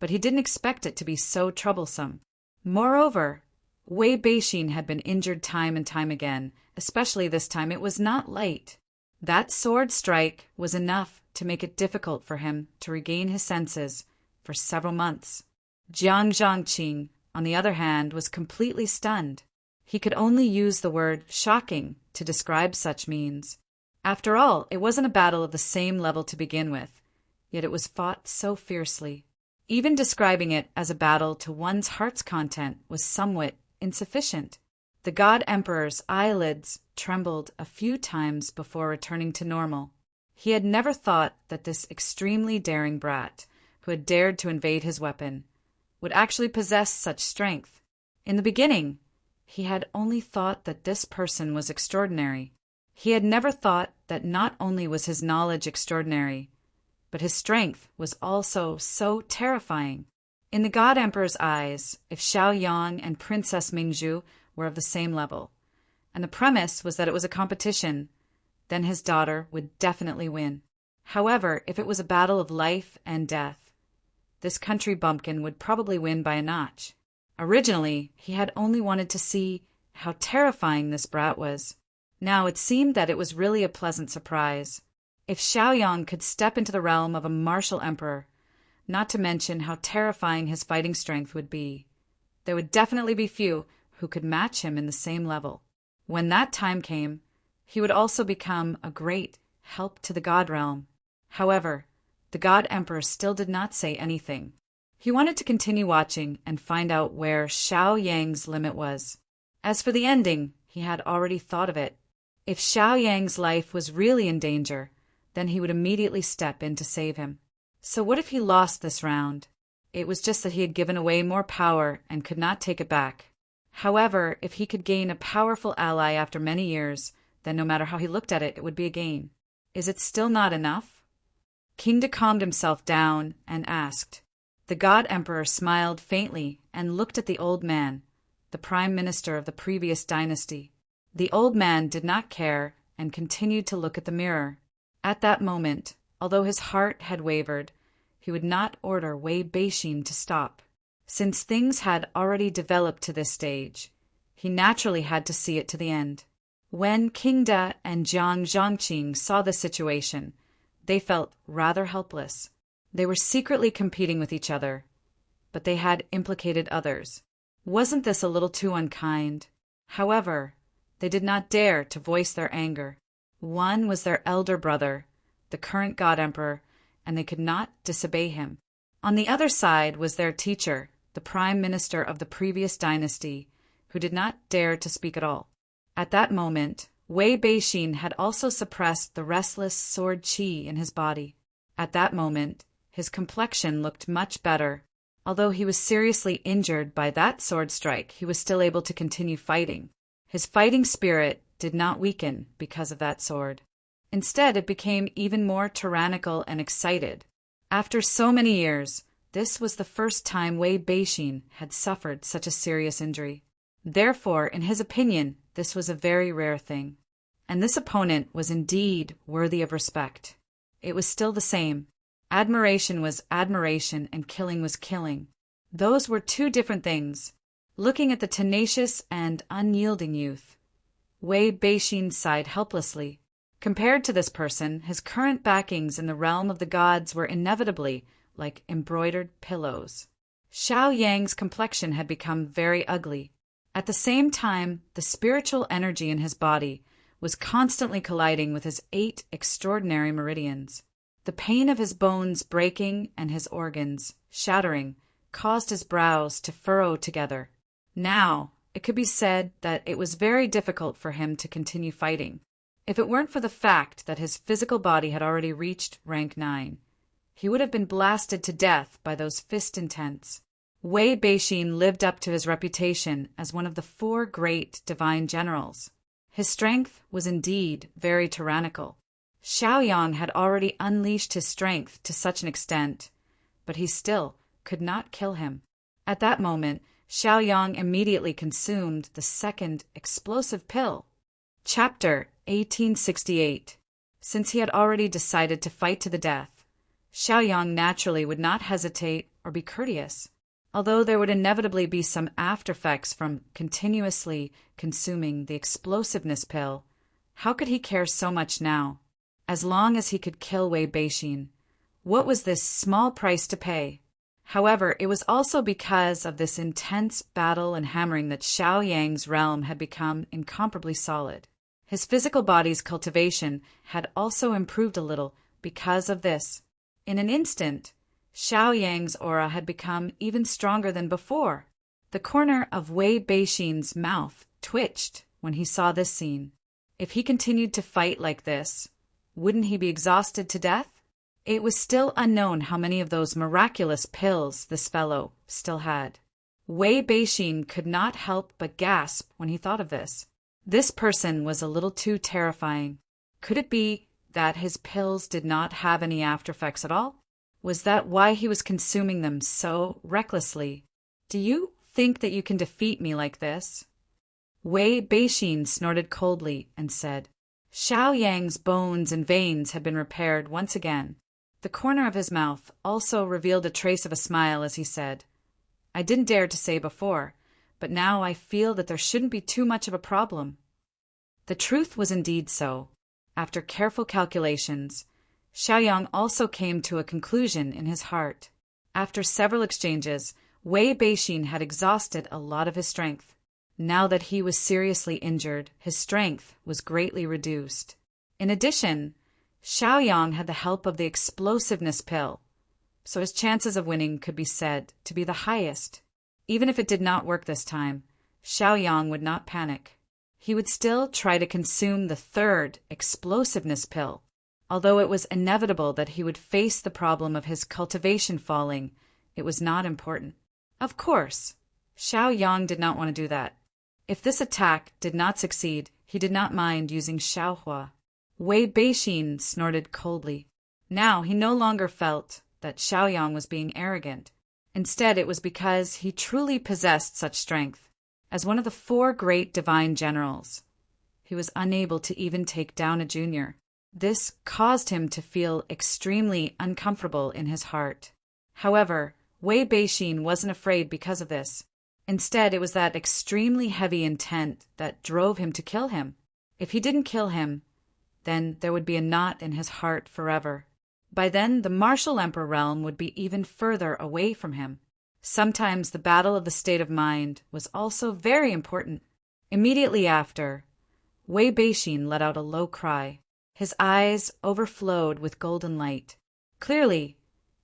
but he didn't expect it to be so troublesome. Moreover, Wei Beixin had been injured time and time again, especially this time it was not light. That sword strike was enough to make it difficult for him to regain his senses for several months. Jiang Zhangqing, on the other hand, was completely stunned. He could only use the word shocking to describe such means. After all, it wasn't a battle of the same level to begin with, yet it was fought so fiercely. Even describing it as a battle to one's heart's content was somewhat insufficient. The God Emperor's eyelids trembled a few times before returning to normal. He had never thought that this extremely daring brat, who had dared to invade his weapon, would actually possess such strength. In the beginning, he had only thought that this person was extraordinary. He had never thought that not only was his knowledge extraordinary, but his strength was also so terrifying. In the God Emperor's eyes, if Xiaoyang and Princess Mingzhu were of the same level, and the premise was that it was a competition, then his daughter would definitely win. However, if it was a battle of life and death, this country bumpkin would probably win by a notch. Originally, he had only wanted to see how terrifying this brat was. Now it seemed that it was really a pleasant surprise. If Xiaoyang could step into the realm of a martial emperor, not to mention how terrifying his fighting strength would be, there would definitely be few who could match him in the same level. When that time came, he would also become a great help to the God realm. However, the God Emperor still did not say anything. He wanted to continue watching and find out where Xiaoyang's limit was. As for the ending, he had already thought of it. If Xiaoyang's life was really in danger, then he would immediately step in to save him. So what if he lost this round? It was just that he had given away more power and could not take it back. However, if he could gain a powerful ally after many years, then no matter how he looked at it, it would be a gain. Is it still not enough? King Da calmed himself down and asked. The God Emperor smiled faintly and looked at the old man, the prime minister of the previous dynasty. The old man did not care and continued to look at the mirror. At that moment, although his heart had wavered, he would not order Wei Beixin to stop. Since things had already developed to this stage, he naturally had to see it to the end. When King Da and Jiang Zhongqing saw the situation, they felt rather helpless. They were secretly competing with each other, but they had implicated others. Wasn't this a little too unkind? However, they did not dare to voice their anger. One was their elder brother, the current God Emperor, and they could not disobey him. On the other side was their teacher, the prime minister of the previous dynasty, who did not dare to speak at all. At that moment, Wei Beixin had also suppressed the restless sword qi in his body. At that moment, his complexion looked much better. Although he was seriously injured by that sword strike, he was still able to continue fighting. His fighting spirit did not weaken because of that sword. Instead, it became even more tyrannical and excited. After so many years, this was the first time Wei Beixin had suffered such a serious injury. Therefore, in his opinion, this was a very rare thing. And this opponent was indeed worthy of respect. It was still the same. Admiration was admiration and killing was killing. Those were two different things. Looking at the tenacious and unyielding youth, Wei Beixin sighed helplessly. Compared to this person, his current backings in the realm of the gods were inevitably like embroidered pillows. Xiaoyang's complexion had become very ugly. At the same time, the spiritual energy in his body was constantly colliding with his 8 extraordinary meridians. The pain of his bones breaking and his organs shattering caused his brows to furrow together. Now, it could be said that it was very difficult for him to continue fighting. If it weren't for the fact that his physical body had already reached rank 9, he would have been blasted to death by those fist intents. Wei Beixin lived up to his reputation as one of the 4 great divine generals. His strength was indeed very tyrannical. Xiaoyang had already unleashed his strength to such an extent, but he still could not kill him. At that moment, Xiaoyang immediately consumed the second explosive pill. Chapter 1868. Since he had already decided to fight to the death, Xiaoyang naturally would not hesitate or be courteous. Although there would inevitably be some after-effects from continuously consuming the explosiveness pill, how could he care so much now? As long as he could kill Wei Beixin, what was this small price to pay? However, it was also because of this intense battle and hammering that Xiaoyang's realm had become incomparably solid. His physical body's cultivation had also improved a little because of this. In an instant, Xiaoyang's aura had become even stronger than before. The corner of Wei Beixin's mouth twitched when he saw this scene. If he continued to fight like this, wouldn't he be exhausted to death? It was still unknown how many of those miraculous pills this fellow still had. Wei Beixin could not help but gasp when he thought of this. This person was a little too terrifying. Could it be that his pills did not have any after effects at all? Was that why he was consuming them so recklessly? Do you think that you can defeat me like this? Wei Beixin snorted coldly and said, Xiao Yang's bones and veins had been repaired once again. The corner of his mouth also revealed a trace of a smile as he said, I didn't dare to say before, but now I feel that there shouldn't be too much of a problem. The truth was indeed so. After careful calculations, Xiaoyang also came to a conclusion in his heart. After several exchanges, Wei Beixin had exhausted a lot of his strength. Now that he was seriously injured, his strength was greatly reduced. In addition, Xiaoyang had the help of the explosiveness pill, so his chances of winning could be said to be the highest. Even if it did not work this time, Xiaoyang would not panic. He would still try to consume the third explosiveness pill. Although it was inevitable that he would face the problem of his cultivation falling, it was not important. Of course, Xiaoyang did not want to do that. If this attack did not succeed, he did not mind using Xiaohua. Wei Beixin snorted coldly. Now he no longer felt that Xiaoyang was being arrogant. Instead, it was because he truly possessed such strength. As one of the 4 great divine generals, he was unable to even take down a junior. This caused him to feel extremely uncomfortable in his heart. However, Wei Beixin wasn't afraid because of this. Instead, it was that extremely heavy intent that drove him to kill him. If he didn't kill him, then there would be a knot in his heart forever. By then, the martial emperor realm would be even further away from him. Sometimes the battle of the state of mind was also very important. Immediately after, Wei Beixin let out a low cry. His eyes overflowed with golden light. Clearly,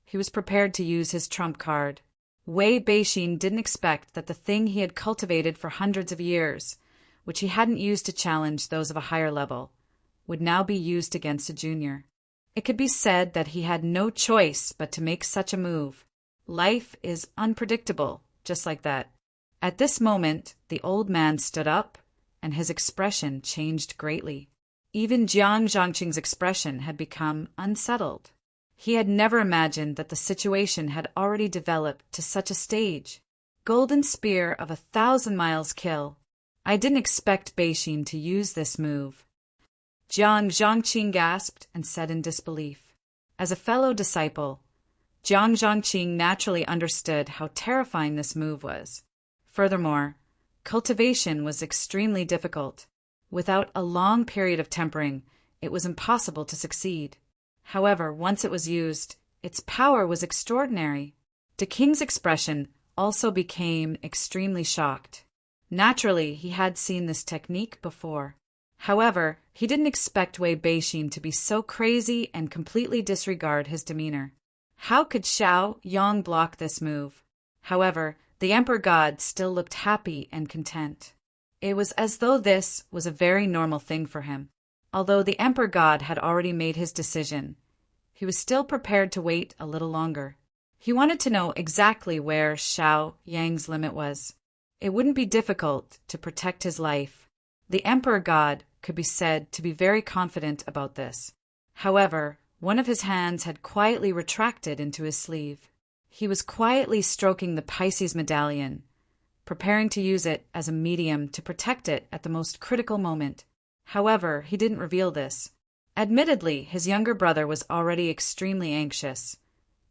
he was prepared to use his trump card. Wei Beixin didn't expect that the thing he had cultivated for hundreds of years, which he hadn't used to challenge those of a higher level, would now be used against a junior. It could be said that he had no choice but to make such a move. Life is unpredictable, just like that. At this moment, the old man stood up, and his expression changed greatly. Even Jiang Zhangqing's expression had become unsettled. He had never imagined that the situation had already developed to such a stage. Golden spear of 1,000 miles kill. I didn't expect Beixin to use this move. Jiang Zhangqing gasped and said in disbelief. As a fellow disciple, Jiang Zhangqing naturally understood how terrifying this move was. Furthermore, cultivation was extremely difficult. Without a long period of tempering, it was impossible to succeed. However, once it was used, its power was extraordinary. The king's expression also became extremely shocked. Naturally, he had seen this technique before. However, he didn't expect Wei Beixin to be so crazy and completely disregard his demeanor. How could Xiaoyang block this move? However, the Emperor God still looked happy and content. It was as though this was a very normal thing for him. Although the Emperor God had already made his decision, he was still prepared to wait a little longer. He wanted to know exactly where Xiaoyang's limit was. It wouldn't be difficult to protect his life. The Emperor God could be said to be very confident about this. However, one of his hands had quietly retracted into his sleeve. He was quietly stroking the Pisces medallion, preparing to use it as a medium to protect it at the most critical moment. However, he didn't reveal this. Admittedly, his younger brother was already extremely anxious,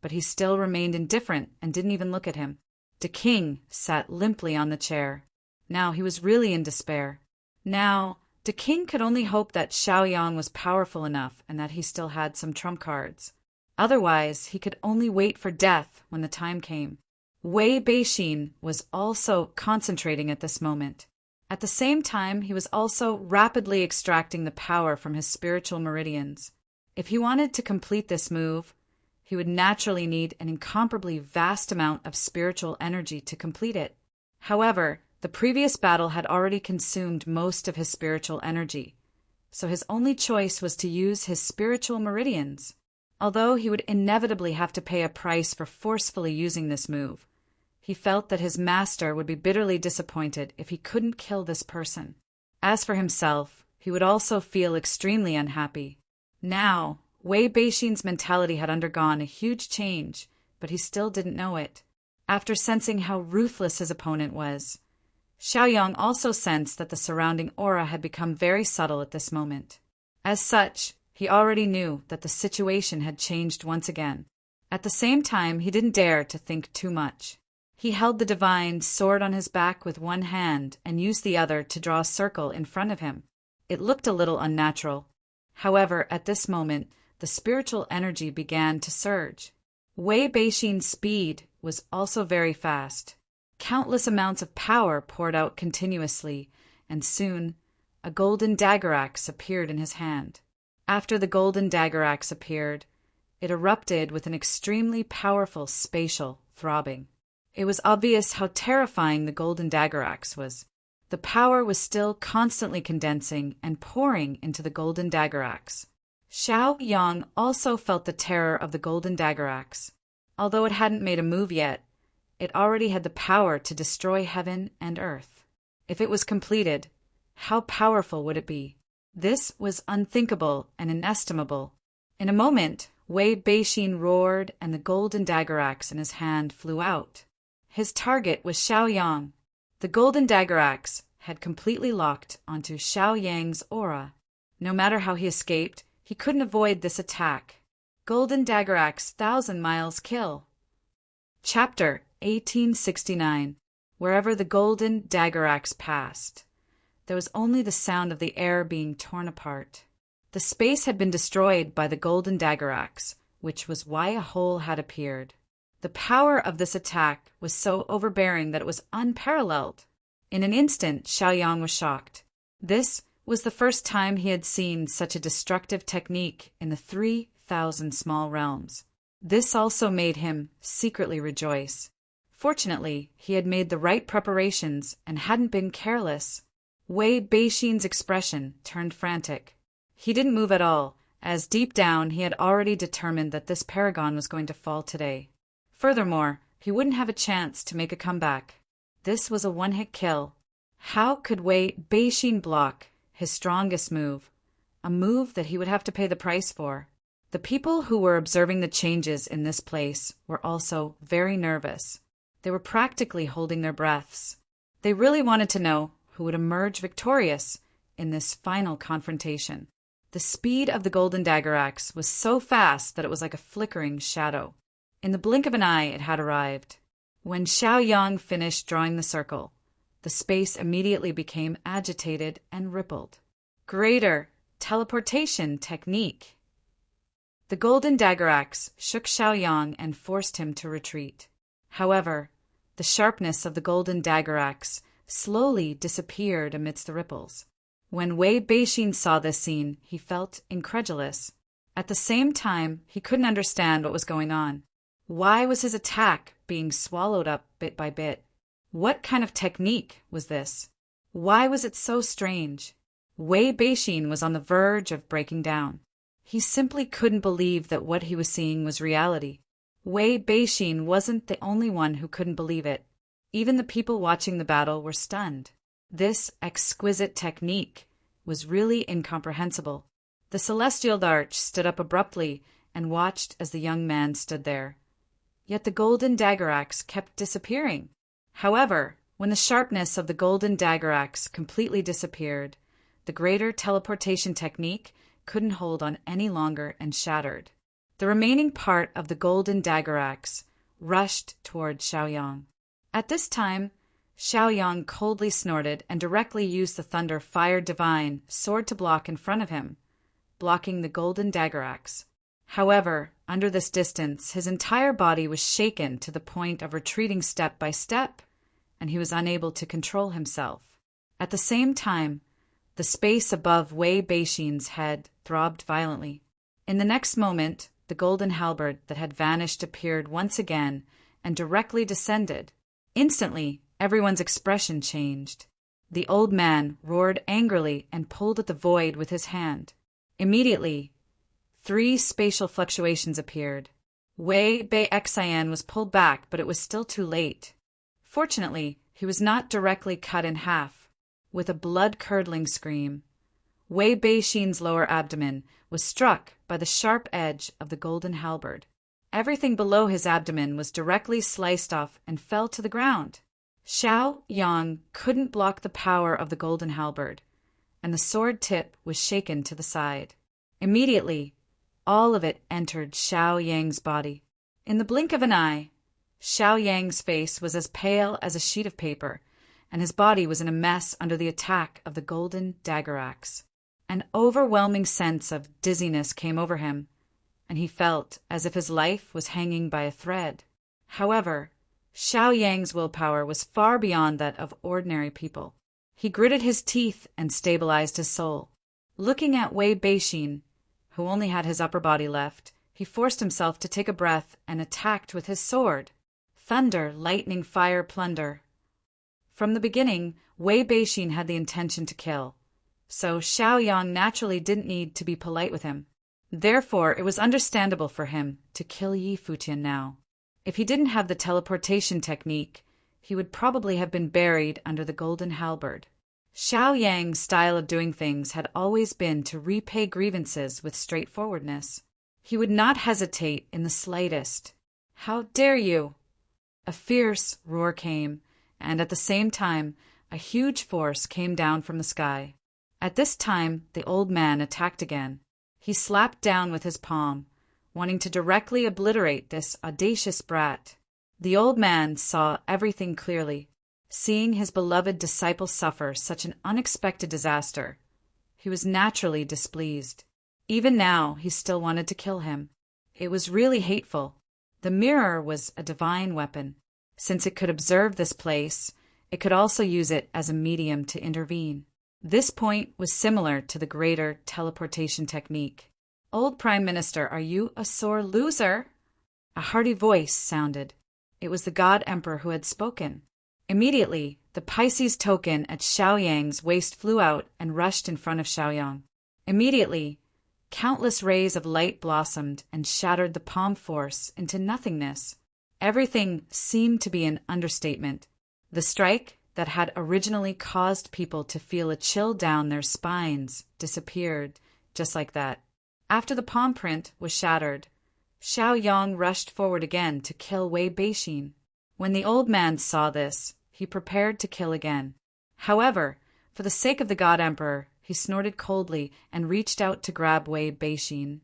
but he still remained indifferent and didn't even look at him. The king sat limply on the chair. Now he was really in despair. Now, the king could only hope that Xiaoyang was powerful enough and that he still had some trump cards. Otherwise, he could only wait for death when the time came. Wei Beixin was also concentrating at this moment. At the same time, he was also rapidly extracting the power from his spiritual meridians. If he wanted to complete this move, he would naturally need an incomparably vast amount of spiritual energy to complete it. However, the previous battle had already consumed most of his spiritual energy, so his only choice was to use his spiritual meridians. Although he would inevitably have to pay a price for forcefully using this move, he felt that his master would be bitterly disappointed if he couldn't kill this person. As for himself, he would also feel extremely unhappy. Now, Wei Beixin's mentality had undergone a huge change, but he still didn't know it. After sensing how ruthless his opponent was, Xiaoyang also sensed that the surrounding aura had become very subtle at this moment. As such, he already knew that the situation had changed once again. At the same time, he didn't dare to think too much. He held the divine sword on his back with one hand and used the other to draw a circle in front of him. It looked a little unnatural. However, at this moment, the spiritual energy began to surge. Wei Beixin's speed was also very fast. Countless amounts of power poured out continuously, and soon a golden dagger axe appeared in his hand. After the golden dagger axe appeared, it erupted with an extremely powerful spatial throbbing. It was obvious how terrifying the golden dagger axe was. The power was still constantly condensing and pouring into the golden dagger axe. Xiaoyang also felt the terror of the golden dagger axe. Although it hadn't made a move yet, it already had the power to destroy heaven and earth. If it was completed, how powerful would it be? This was unthinkable and inestimable. In a moment, Wei Beixin roared and the golden dagger axe in his hand flew out. His target was Xiaoyang. The golden dagger axe had completely locked onto Xiaoyang's aura. No matter how he escaped, he couldn't avoid this attack. Golden dagger axe 1,000 miles kill. Chapter 1869. Wherever the golden dagger axe passed, there was only the sound of the air being torn apart. The space had been destroyed by the golden dagger axe, which was why a hole had appeared. The power of this attack was so overbearing that it was unparalleled. In an instant, Xiaoyang was shocked. This was the first time he had seen such a destructive technique in the 3,000 small realms. This also made him secretly rejoice. Fortunately, he had made the right preparations and hadn't been careless. Wei Beixin's expression turned frantic. He didn't move at all, as deep down he had already determined that this paragon was going to fall today. Furthermore, he wouldn't have a chance to make a comeback. This was a one-hit kill. How could Wei Beixin block his strongest move, a move that he would have to pay the price for? The people who were observing the changes in this place were also very nervous. They were practically holding their breaths. They really wanted to know who would emerge victorious in this final confrontation. The speed of the golden dagger axe was so fast that it was like a flickering shadow. In the blink of an eye, it had arrived. When Xiaoyang finished drawing the circle, the space immediately became agitated and rippled. Greater teleportation technique. The golden dagger axe shook Xiaoyang and forced him to retreat. However, the sharpness of the golden dagger axe slowly disappeared amidst the ripples. When Wei Beixin saw this scene, he felt incredulous. At the same time, he couldn't understand what was going on. Why was his attack being swallowed up bit by bit? What kind of technique was this? Why was it so strange? Wei Beixin was on the verge of breaking down. He simply couldn't believe that what he was seeing was reality. Wei Beixin wasn't the only one who couldn't believe it. Even the people watching the battle were stunned. This exquisite technique was really incomprehensible. The celestial arch stood up abruptly and watched as the young man stood there. Yet the golden dagger axe kept disappearing. However, when the sharpness of the golden dagger axe completely disappeared, the greater teleportation technique couldn't hold on any longer and shattered. The remaining part of the golden dagger axe rushed toward Xiaoyang. At this time, Xiaoyang coldly snorted and directly used the thunder fire divine sword to block in front of him, blocking the golden dagger axe. However, under this distance, his entire body was shaken to the point of retreating step by step, and he was unable to control himself. At the same time, the space above Wei Beixin's head throbbed violently. In the next moment, the golden halberd that had vanished appeared once again and directly descended. Instantly, everyone's expression changed. The old man roared angrily and pulled at the void with his hand. Immediately, 3 spatial fluctuations appeared. Wei Beixian was pulled back, but it was still too late. Fortunately, he was not directly cut in half. With a blood-curdling scream, Wei Beixin's lower abdomen was struck by the sharp edge of the golden halberd. Everything below his abdomen was directly sliced off and fell to the ground. Xiao Yang couldn't block the power of the golden halberd, and the sword tip was shaken to the side. Immediately, all of it entered Xiao Yang's body. In the blink of an eye, Xiao Yang's face was as pale as a sheet of paper, and his body was in a mess under the attack of the golden dagger axe. An overwhelming sense of dizziness came over him, and he felt as if his life was hanging by a thread. However, Xiao Yang's willpower was far beyond that of ordinary people. He gritted his teeth and stabilized his soul. Looking at Wei Beixin, who only had his upper body left, he forced himself to take a breath and attacked with his sword. Thunder, lightning, fire, plunder. From the beginning, Wei Beixin had the intention to kill, so Xiao Yang naturally didn't need to be polite with him. Therefore, it was understandable for him to kill Yi Futian now. If he didn't have the teleportation technique, he would probably have been buried under the golden halberd. Xiao Yang's style of doing things had always been to repay grievances with straightforwardness. He would not hesitate in the slightest. "How dare you!" A fierce roar came, and at the same time, a huge force came down from the sky. At this time, the old man attacked again. He slapped down with his palm, wanting to directly obliterate this audacious brat. The old man saw everything clearly. Seeing his beloved disciple suffer such an unexpected disaster, he was naturally displeased. Even now, he still wanted to kill him. It was really hateful. The mirror was a divine weapon. Since it could observe this place, it could also use it as a medium to intervene. This point was similar to the greater teleportation technique. "Old Prime Minister, are you a sore loser?" A hearty voice sounded. It was the God Emperor who had spoken. Immediately, the Pisces token at Xiao Yang's waist flew out and rushed in front of Xiao Yang. Immediately, countless rays of light blossomed and shattered the palm force into nothingness. Everything seemed to be an understatement. The strike that had originally caused people to feel a chill down their spines disappeared, just like that. After the palm print was shattered, Xiao Yang rushed forward again to kill Wei Beixin. When the old man saw this, he prepared to kill again. However, for the sake of the God Emperor, he snorted coldly and reached out to grab Wei Beixin,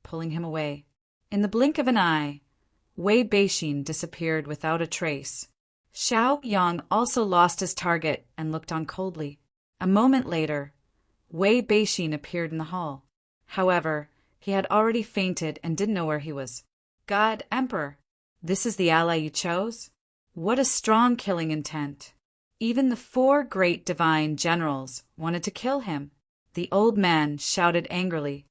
pulling him away. In the blink of an eye, Wei Beixin disappeared without a trace. Xiao Yang also lost his target and looked on coldly. A moment later, Wei Beixin appeared in the hall. However, he had already fainted and didn't know where he was. "God Emperor, this is the ally you chose? What a strong killing intent." Even the 4 great divine generals wanted to kill him. The old man shouted angrily.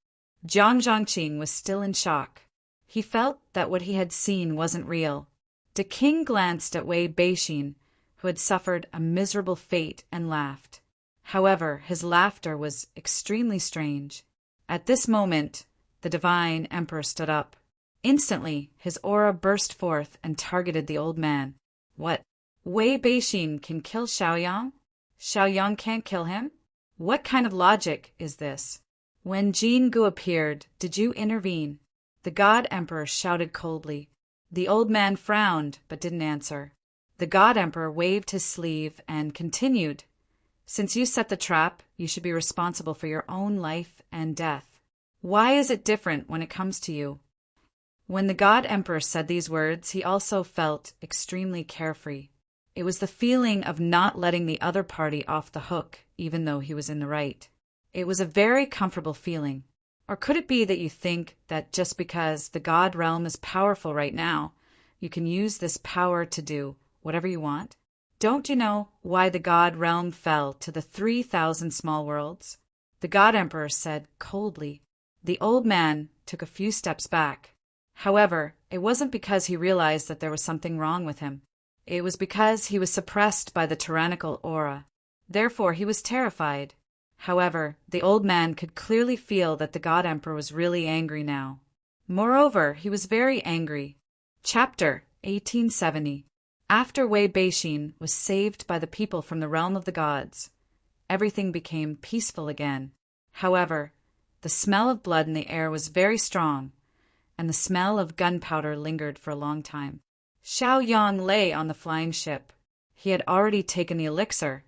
Jiang Zhongqing was still in shock. He felt that what he had seen wasn't real. The king glanced at Wei Beixin, who had suffered a miserable fate, and laughed. However, his laughter was extremely strange. At this moment, the divine emperor stood up. Instantly, his aura burst forth and targeted the old man. "What? Wei Beixin can kill Xiao Yang? Xiao Yang can't kill him? What kind of logic is this? When Jin Gu appeared, did you intervene?" The God Emperor shouted coldly. The old man frowned, but didn't answer. The God Emperor waved his sleeve and continued. "Since you set the trap, you should be responsible for your own life and death. Why is it different when it comes to you?" When the God Emperor said these words, he also felt extremely carefree. It was the feeling of not letting the other party off the hook, even though he was in the right. It was a very comfortable feeling. Or could it be that you think that just because the God realm is powerful right now, you can use this power to do whatever you want? Don't you know why the God realm fell to the 3,000 small worlds? The God Emperor said coldly. The old man took a few steps back. However, it wasn't because he realized that there was something wrong with him. It was because he was suppressed by the tyrannical aura. Therefore, he was terrified. However, the old man could clearly feel that the God Emperor was really angry now. Moreover, he was very angry. Chapter 1870. After Wei Beixin was saved by the people from the realm of the gods, everything became peaceful again. However, the smell of blood in the air was very strong, and the smell of gunpowder lingered for a long time. Xiao Yang lay on the flying ship. He had already taken the elixir,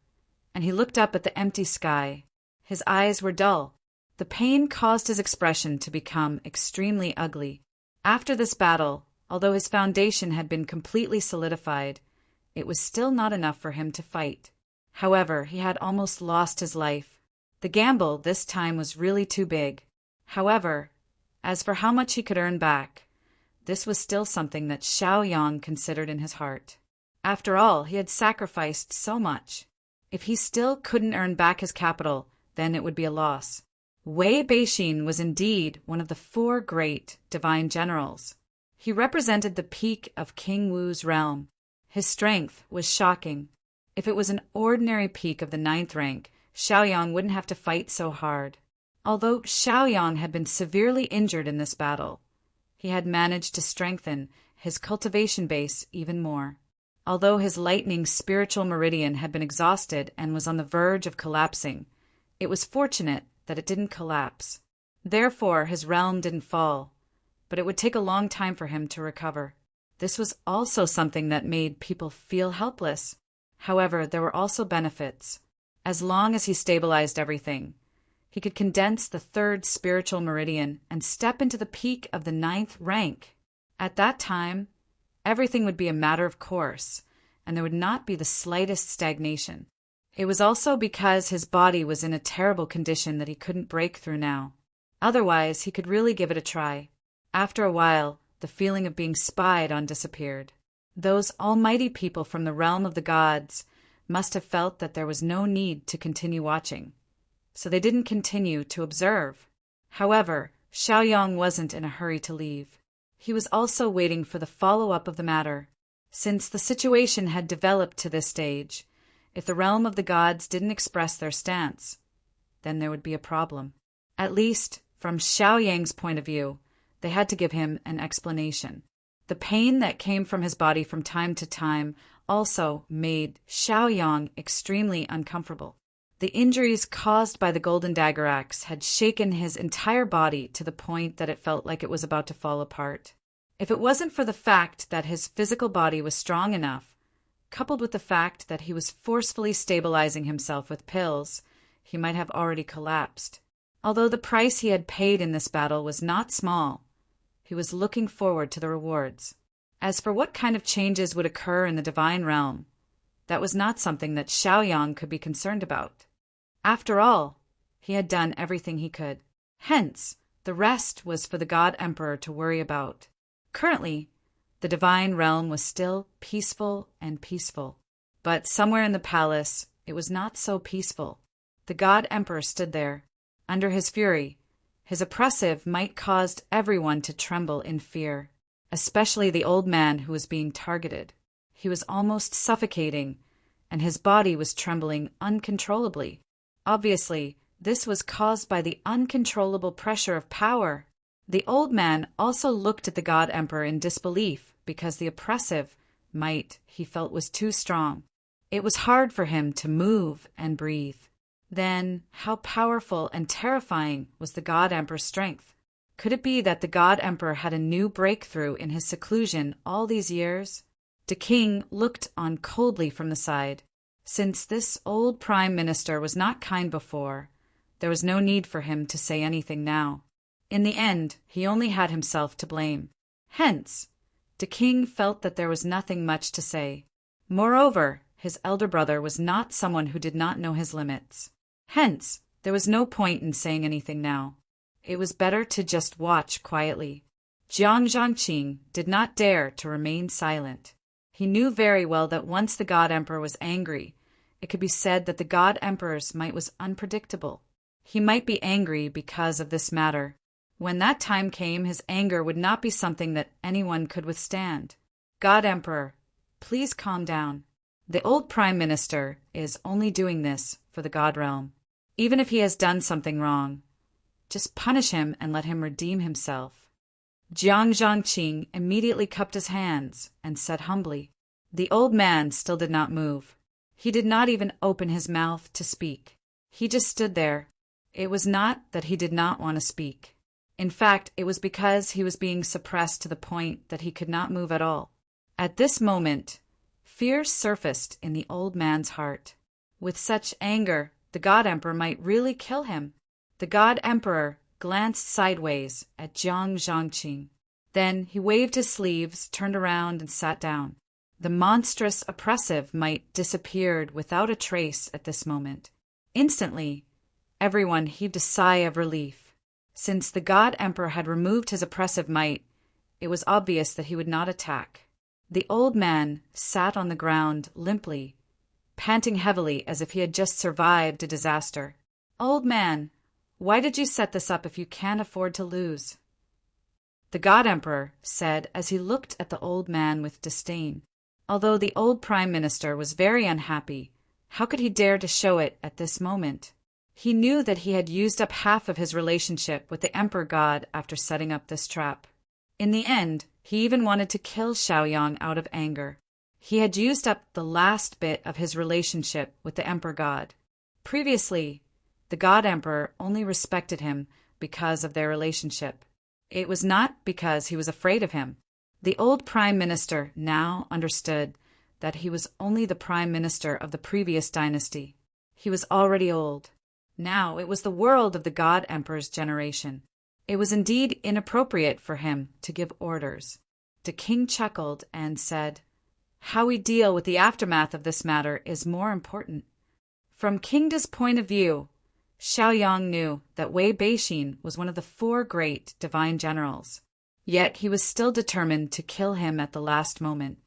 and he looked up at the empty sky. His eyes were dull. The pain caused his expression to become extremely ugly. After this battle, although his foundation had been completely solidified, it was still not enough for him to fight. However, he had almost lost his life. The gamble this time was really too big. However, as for how much he could earn back, this was still something that Xiao Yang considered in his heart. After all, he had sacrificed so much. If he still couldn't earn back his capital, then it would be a loss. Wei Beixin was indeed one of the 4 great divine generals. He represented the peak of King Wu's realm. His strength was shocking. If it was an ordinary peak of the 9th rank, Xiaoyang wouldn't have to fight so hard. Although Xiaoyang had been severely injured in this battle, he had managed to strengthen his cultivation base even more. Although his lightning spiritual meridian had been exhausted and was on the verge of collapsing, it was fortunate that it didn't collapse. Therefore, his realm didn't fall, but it would take a long time for him to recover. This was also something that made people feel helpless. However, there were also benefits. As long as he stabilized everything, he could condense the 3rd spiritual meridian and step into the peak of the 9th rank. At that time, everything would be a matter of course, and there would not be the slightest stagnation. It was also because his body was in a terrible condition that he couldn't break through now. Otherwise, he could really give it a try. After a while, the feeling of being spied on disappeared. Those almighty people from the realm of the gods must have felt that there was no need to continue watching, so they didn't continue to observe. However, Xiaoyang wasn't in a hurry to leave. He was also waiting for the follow-up of the matter. Since the situation had developed to this stage, if the realm of the gods didn't express their stance, then there would be a problem. At least, from Xiaoyang's point of view, they had to give him an explanation. The pain that came from his body from time to time also made Xiaoyang extremely uncomfortable. The injuries caused by the golden dagger axe had shaken his entire body to the point that it felt like it was about to fall apart. If it wasn't for the fact that his physical body was strong enough, coupled with the fact that he was forcefully stabilizing himself with pills, he might have already collapsed. Although the price he had paid in this battle was not small, he was looking forward to the rewards. As for what kind of changes would occur in the divine realm, that was not something that Xiaoyang could be concerned about. After all, he had done everything he could. Hence, the rest was for the God Emperor to worry about. Currently, the divine realm was still peaceful and peaceful. But somewhere in the palace, it was not so peaceful. The God Emperor stood there. Under his fury, his oppressive might caused everyone to tremble in fear, especially the old man who was being targeted. He was almost suffocating, and his body was trembling uncontrollably. Obviously, this was caused by the uncontrollable pressure of power. The old man also looked at the God Emperor in disbelief because the oppressive might he felt was too strong. It was hard for him to move and breathe. Then, how powerful and terrifying was the God Emperor's strength? Could it be that the God Emperor had a new breakthrough in his seclusion all these years? The king looked on coldly from the side. Since this old prime minister was not kind before, there was no need for him to say anything now. In the end, he only had himself to blame. Hence, the king felt that there was nothing much to say. Moreover, his elder brother was not someone who did not know his limits. Hence, there was no point in saying anything now. It was better to just watch quietly. Jiang Zhangqing did not dare to remain silent. He knew very well that once the God Emperor was angry, it could be said that the God Emperor's might was unpredictable. He might be angry because of this matter. When that time came, his anger would not be something that anyone could withstand. God Emperor, please calm down. The old Prime Minister is only doing this for the God realm. Even if he has done something wrong, just punish him and let him redeem himself. Jiang Zhangqing immediately cupped his hands and said humbly. The old man still did not move. He did not even open his mouth to speak. He just stood there. It was not that he did not want to speak. In fact, it was because he was being suppressed to the point that he could not move at all. At this moment, fear surfaced in the old man's heart. With such anger, the God Emperor might really kill him. The God Emperor glanced sideways at Jiang Zhangqing. Then he waved his sleeves, turned around, and sat down. The monstrous oppressive might disappeared without a trace at this moment. Instantly, everyone heaved a sigh of relief. Since the God Emperor had removed his oppressive might, it was obvious that he would not attack. The old man sat on the ground limply, panting heavily as if he had just survived a disaster. "Old man, why did you set this up if you can't afford to lose?" The God Emperor said as he looked at the old man with disdain. Although the old Prime Minister was very unhappy, how could he dare to show it at this moment? He knew that he had used up half of his relationship with the Emperor God after setting up this trap. In the end, he even wanted to kill Xiaoyang out of anger. He had used up the last bit of his relationship with the Emperor God. Previously, the God Emperor only respected him because of their relationship. It was not because he was afraid of him. The old Prime Minister now understood that he was only the Prime Minister of the previous dynasty. He was already old. Now it was the world of the God Emperor's generation. It was indeed inappropriate for him to give orders. The king chuckled and said, "How we deal with the aftermath of this matter is more important." From King Da's point of view, Xiaoyang knew that Wei Beixin was one of the 4 great divine generals. Yet he was still determined to kill him at the last moment.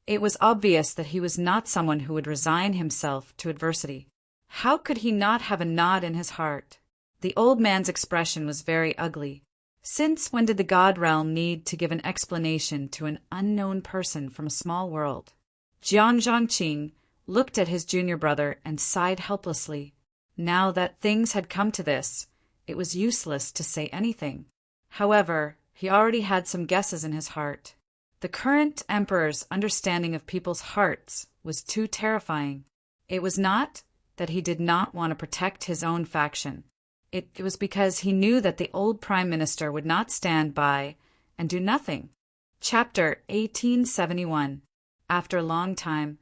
It was obvious that he was not someone who would resign himself to adversity. How could he not have a nod in his heart? The old man's expression was very ugly. Since when did the God realm need to give an explanation to an unknown person from a small world? Jiang Zhangqing looked at his junior brother and sighed helplessly. Now that things had come to this, it was useless to say anything. However, he already had some guesses in his heart. The current emperor's understanding of people's hearts was too terrifying. It was not that he did not want to protect his own faction. It was because he knew that the old prime minister would not stand by and do nothing. Chapter 1871. After a long time,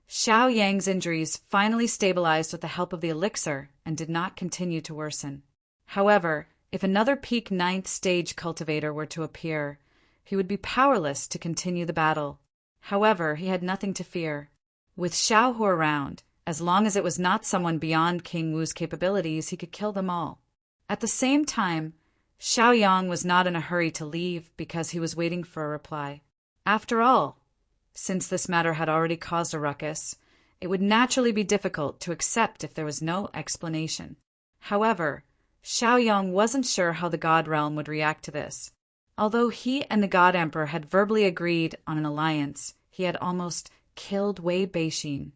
Xiao Yang's injuries finally stabilized with the help of the elixir and did not continue to worsen. However, if another peak 9th stage cultivator were to appear, he would be powerless to continue the battle. However, he had nothing to fear. With Xiaohu around, as long as it was not someone beyond King Wu's capabilities, he could kill them all. At the same time, Xiaoyang was not in a hurry to leave because he was waiting for a reply. After all, since this matter had already caused a ruckus, it would naturally be difficult to accept if there was no explanation. However, Xiaoyang wasn't sure how the God realm would react to this. Although he and the God Emperor had verbally agreed on an alliance, he had almost killed Wei Beixin,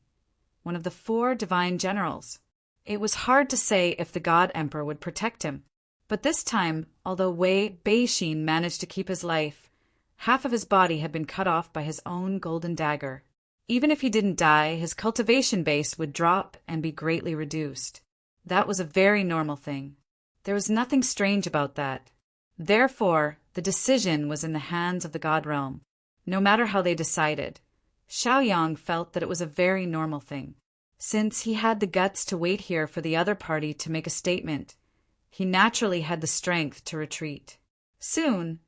one of the 4 divine generals. It was hard to say if the God Emperor would protect him. But this time, although Wei Beixin managed to keep his life, half of his body had been cut off by his own golden dagger. Even if he didn't die, his cultivation base would drop and be greatly reduced. That was a very normal thing. There was nothing strange about that. Therefore, the decision was in the hands of the God realm. No matter how they decided, Xiaoyang felt that it was a very normal thing. Since he had the guts to wait here for the other party to make a statement, he naturally had the strength to retreat. Soon,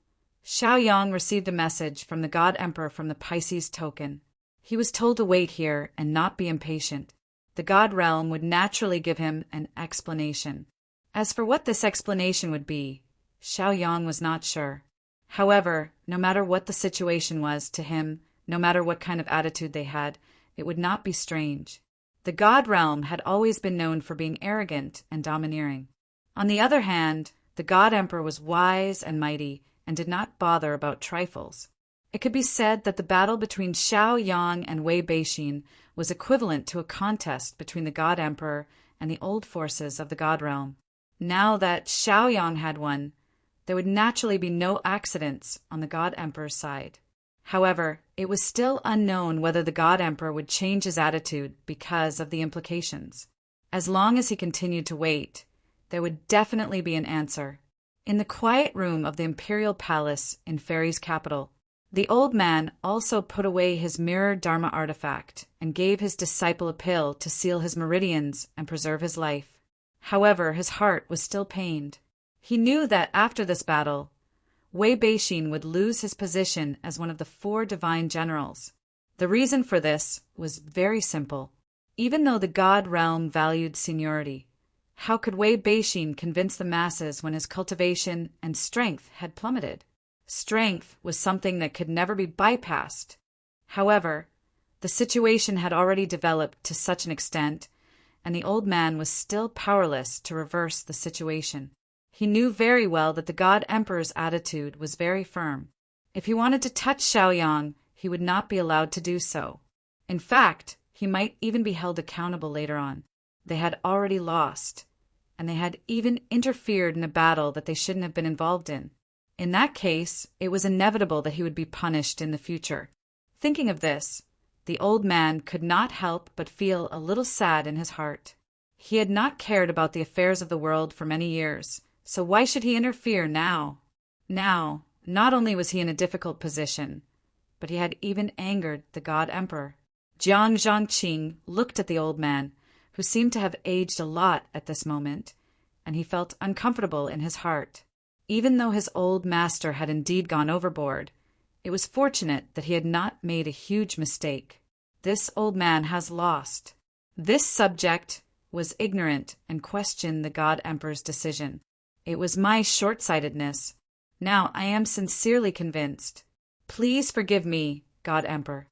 Xiaoyang received a message from the God Emperor from the Pisces token. He was told to wait here and not be impatient. The God realm would naturally give him an explanation. As for what this explanation would be, Xiaoyang was not sure. However, no matter what the situation was to him, no matter what kind of attitude they had, it would not be strange. The God realm had always been known for being arrogant and domineering. On the other hand, the God Emperor was wise and mighty and did not bother about trifles. It could be said that the battle between Xiaoyang and Wei Beixin was equivalent to a contest between the God Emperor and the old forces of the God realm. Now that Xiaoyang had won, there would naturally be no accidents on the God Emperor's side. However, it was still unknown whether the God Emperor would change his attitude because of the implications. As long as he continued to wait, There would definitely be an answer. In the quiet room of the imperial palace in Fairy's capital, the old man also put away his mirror Dharma artifact and gave his disciple a pill to seal his meridians and preserve his life. However, his heart was still pained. He knew that after this battle, Wei Beixin would lose his position as one of the 4 divine generals. The reason for this was very simple. Even though the God realm valued seniority, how could Wei Beixin convince the masses when his cultivation and strength had plummeted? Strength was something that could never be bypassed. However, the situation had already developed to such an extent, and the old man was still powerless to reverse the situation. He knew very well that the God Emperor's attitude was very firm. If he wanted to touch Xiaoyang, he would not be allowed to do so. In fact, he might even be held accountable later on. They had already lost, and they had even interfered in a battle that they shouldn't have been involved in. In that case, it was inevitable that he would be punished in the future. Thinking of this, the old man could not help but feel a little sad in his heart. He had not cared about the affairs of the world for many years, so why should he interfere now? Now, not only was he in a difficult position, but he had even angered the God Emperor. Jiang Zhangqing looked at the old man, who seemed to have aged a lot at this moment, and he felt uncomfortable in his heart. Even though his old master had indeed gone overboard, it was fortunate that he had not made a huge mistake. This old man has lost. This subject was ignorant and questioned the God Emperor's decision. It was my short-sightedness. Now I am sincerely convinced. Please forgive me, God Emperor.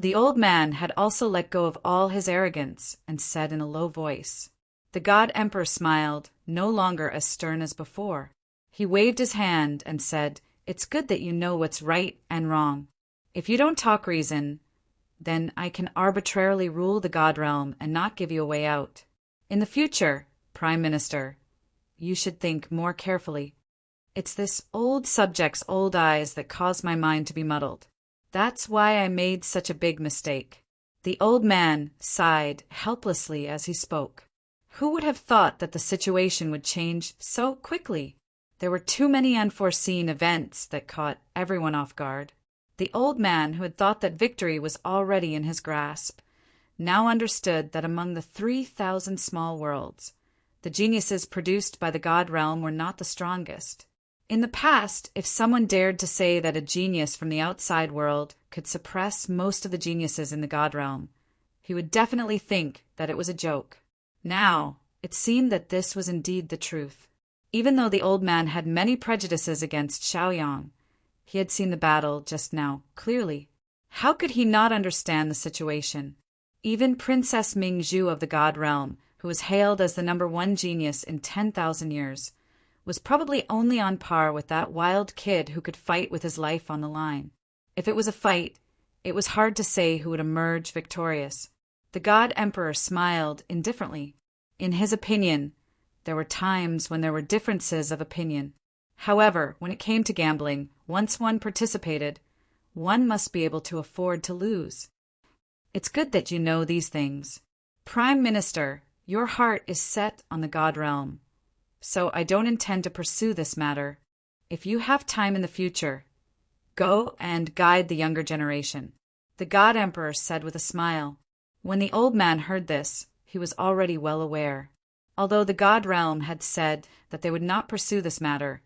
The old man had also let go of all his arrogance and said in a low voice. The God Emperor smiled, no longer as stern as before. He waved his hand and said, "It's good that you know what's right and wrong. If you don't talk reason, then I can arbitrarily rule the God realm and not give you a way out. In the future, Prime Minister, you should think more carefully. It's this old subject's old eyes that cause my mind to be muddled. That's why I made such a big mistake." The old man sighed helplessly as he spoke. Who would have thought that the situation would change so quickly? There were too many unforeseen events that caught everyone off guard. The old man, who had thought that victory was already in his grasp, now understood that among the 3,000 small worlds, the geniuses produced by the God realm were not the strongest. In the past, if someone dared to say that a genius from the outside world could suppress most of the geniuses in the God realm, he would definitely think that it was a joke. Now, it seemed that this was indeed the truth. Even though the old man had many prejudices against Xiaoyang, he had seen the battle just now clearly. How could he not understand the situation? Even Princess Mingzhu of the God realm, who was hailed as the #1 genius in 10,000 years, was probably only on par with that wild kid who could fight with his life on the line. If it was a fight, it was hard to say who would emerge victorious. The God Emperor smiled indifferently. In his opinion, there were times when there were differences of opinion. However, when it came to gambling, once one participated, one must be able to afford to lose. It's good that you know these things. Prime Minister, your heart is set on the God realm, so I don't intend to pursue this matter. If you have time in the future, go and guide the younger generation, the God Emperor said with a smile. When the old man heard this, he was already well aware. Although the God realm had said that they would not pursue this matter,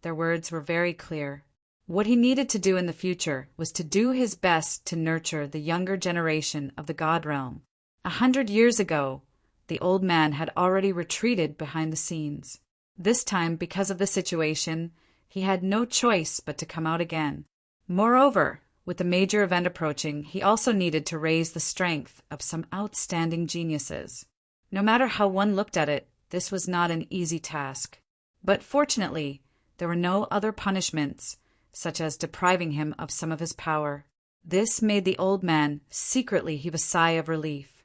their words were very clear. What he needed to do in the future was to do his best to nurture the younger generation of the God realm. 100 years ago, the old man had already retreated behind the scenes. This time, because of the situation, he had no choice but to come out again. Moreover, with the major event approaching, he also needed to raise the strength of some outstanding geniuses. No matter how one looked at it, this was not an easy task. But fortunately, there were no other punishments, such as depriving him of some of his power. This made the old man secretly heave a sigh of relief.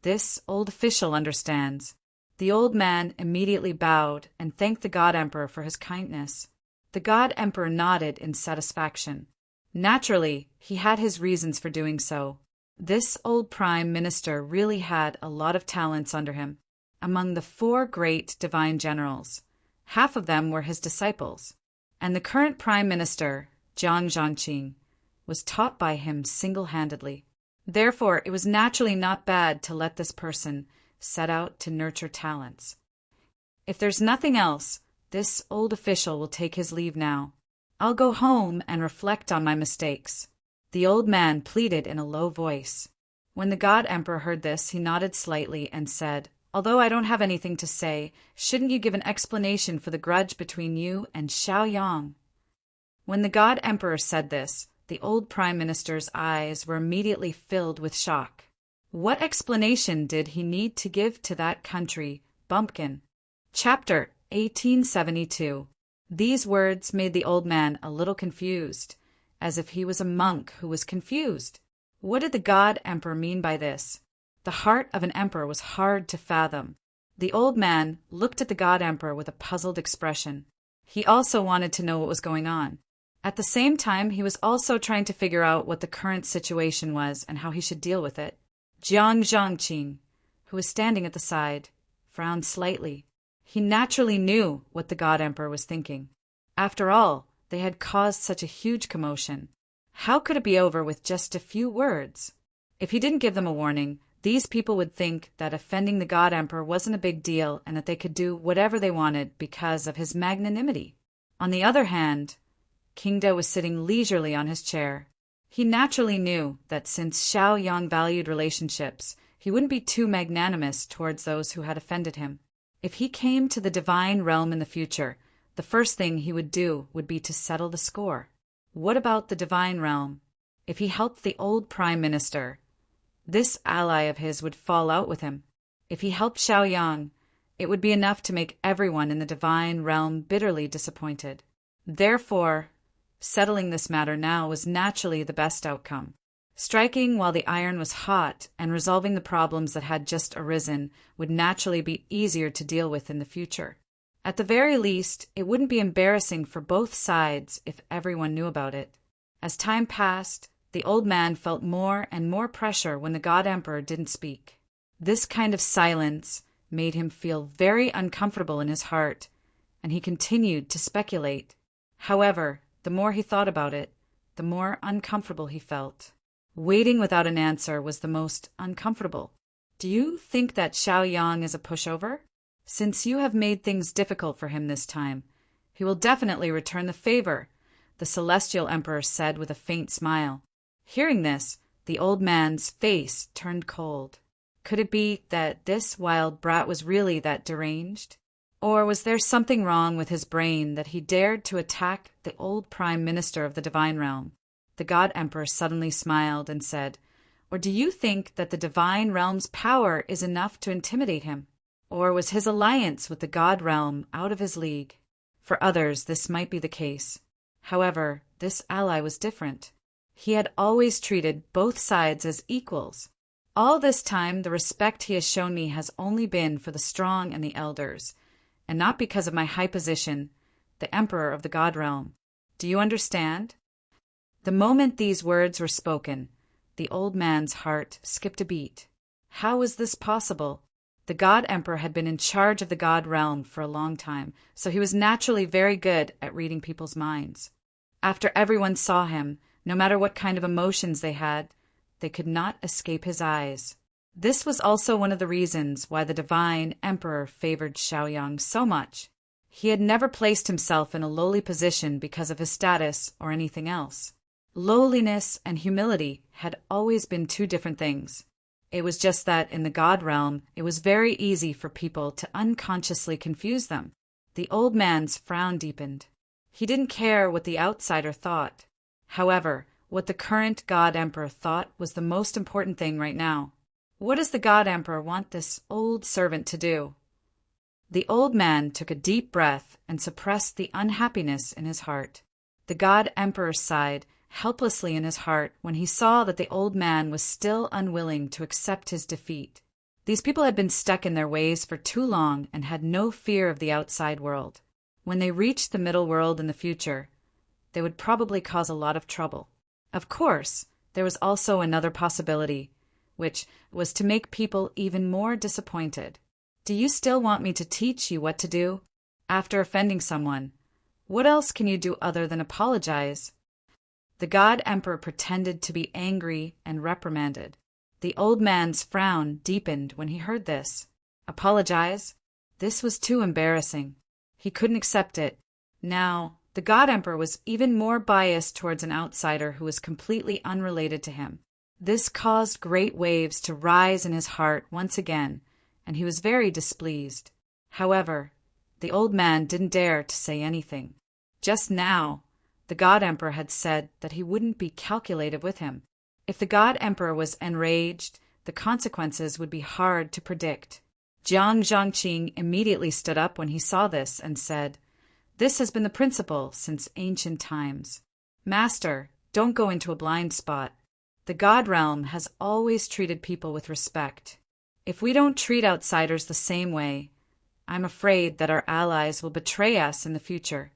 This old official understands. The old man immediately bowed and thanked the God Emperor for his kindness. The God Emperor nodded in satisfaction. Naturally, he had his reasons for doing so. This old Prime Minister really had a lot of talents under him. among the 4 great divine generals. Half of them were his disciples, and the current prime minister, Jiang Zhangqing, was taught by him single-handedly. Therefore, it was naturally not bad to let this person set out to nurture talents. If there's nothing else, this old official will take his leave now. I'll go home and reflect on my mistakes, the old man pleaded in a low voice. When the God Emperor heard this, he nodded slightly and said, "Although I don't have anything to say, shouldn't you give an explanation for the grudge between you and Xiaoyang?" When the God Emperor said this, the old Prime Minister's eyes were immediately filled with shock. What explanation did he need to give to that country bumpkin? Chapter 1872. These words made the old man a little confused, as if he was a monk who was confused. What did the God Emperor mean by this? The heart of an emperor was hard to fathom. The old man looked at the God Emperor with a puzzled expression. He also wanted to know what was going on. At the same time, he was also trying to figure out what the current situation was and how he should deal with it. Jiang Zhangqing, who was standing at the side, frowned slightly. He naturally knew what the God Emperor was thinking. After all, they had caused such a huge commotion. How could it be over with just a few words? If he didn't give them a warning, these people would think that offending the God Emperor wasn't a big deal and that they could do whatever they wanted because of his magnanimity. On the other hand, King De was sitting leisurely on his chair. He naturally knew that since Xiaoyang valued relationships, he wouldn't be too magnanimous towards those who had offended him. If he came to the divine realm in the future, the first thing he would do would be to settle the score. What about the divine realm? If he helped the old prime minister, this ally of his would fall out with him. If he helped Xiaoyang, it would be enough to make everyone in the divine realm bitterly disappointed. Therefore, settling this matter now was naturally the best outcome. Striking while the iron was hot and resolving the problems that had just arisen would naturally be easier to deal with in the future. At the very least, it wouldn't be embarrassing for both sides if everyone knew about it. As time passed, the old man felt more and more pressure when the God Emperor didn't speak. This kind of silence made him feel very uncomfortable in his heart, and he continued to speculate. However, the more he thought about it, the more uncomfortable he felt. Waiting without an answer was the most uncomfortable. Do you think that Xiaoyang is a pushover? Since you have made things difficult for him this time, he will definitely return the favor, the celestial emperor said with a faint smile. Hearing this, the old man's face turned cold. Could it be that this wild brat was really that deranged? Or was there something wrong with his brain that he dared to attack the old prime minister of the divine realm? The God Emperor suddenly smiled and said, "Or do you think that the divine realm's power is enough to intimidate him? Or was his alliance with the God realm out of his league?" For others, this might be the case. However, this ally was different. He had always treated both sides as equals. All this time, the respect he has shown me has only been for the strong and the elders, and not because of my high position, the emperor of the God realm. Do you understand? The moment these words were spoken, the old man's heart skipped a beat. How was this possible? The God Emperor had been in charge of the God realm for a long time, so he was naturally very good at reading people's minds. After everyone saw him, no matter what kind of emotions they had, they could not escape his eyes. This was also one of the reasons why the divine emperor favored Xiaoyang so much. He had never placed himself in a lowly position because of his status or anything else. Lowliness and humility had always been two different things. It was just that in the God realm, it was very easy for people to unconsciously confuse them. The old man's frown deepened. He didn't care what the outsider thought. However, what the current God Emperor thought was the most important thing right now. What does the God Emperor want this old servant to do? The old man took a deep breath and suppressed the unhappiness in his heart. The God Emperor sighed helplessly in his heart when he saw that the old man was still unwilling to accept his defeat. These people had been stuck in their ways for too long and had no fear of the outside world. When they reached the middle world in the future, they would probably cause a lot of trouble. Of course, there was also another possibility, which was to make people even more disappointed. Do you still want me to teach you what to do? After offending someone, what else can you do other than apologize? The God Emperor pretended to be angry and reprimanded. The old man's frown deepened when he heard this. Apologize? This was too embarrassing. He couldn't accept it. Now, the God Emperor was even more biased towards an outsider who was completely unrelated to him. This caused great waves to rise in his heart once again, and he was very displeased. However, the old man didn't dare to say anything. Just now, the God Emperor had said that he wouldn't be calculative with him. If the God Emperor was enraged, the consequences would be hard to predict. Jiang Zhangqing immediately stood up when he saw this and said, "This has been the principle since ancient times. Master, don't go into a blind spot. The God realm has always treated people with respect. If we don't treat outsiders the same way, I'm afraid that our allies will betray us in the future."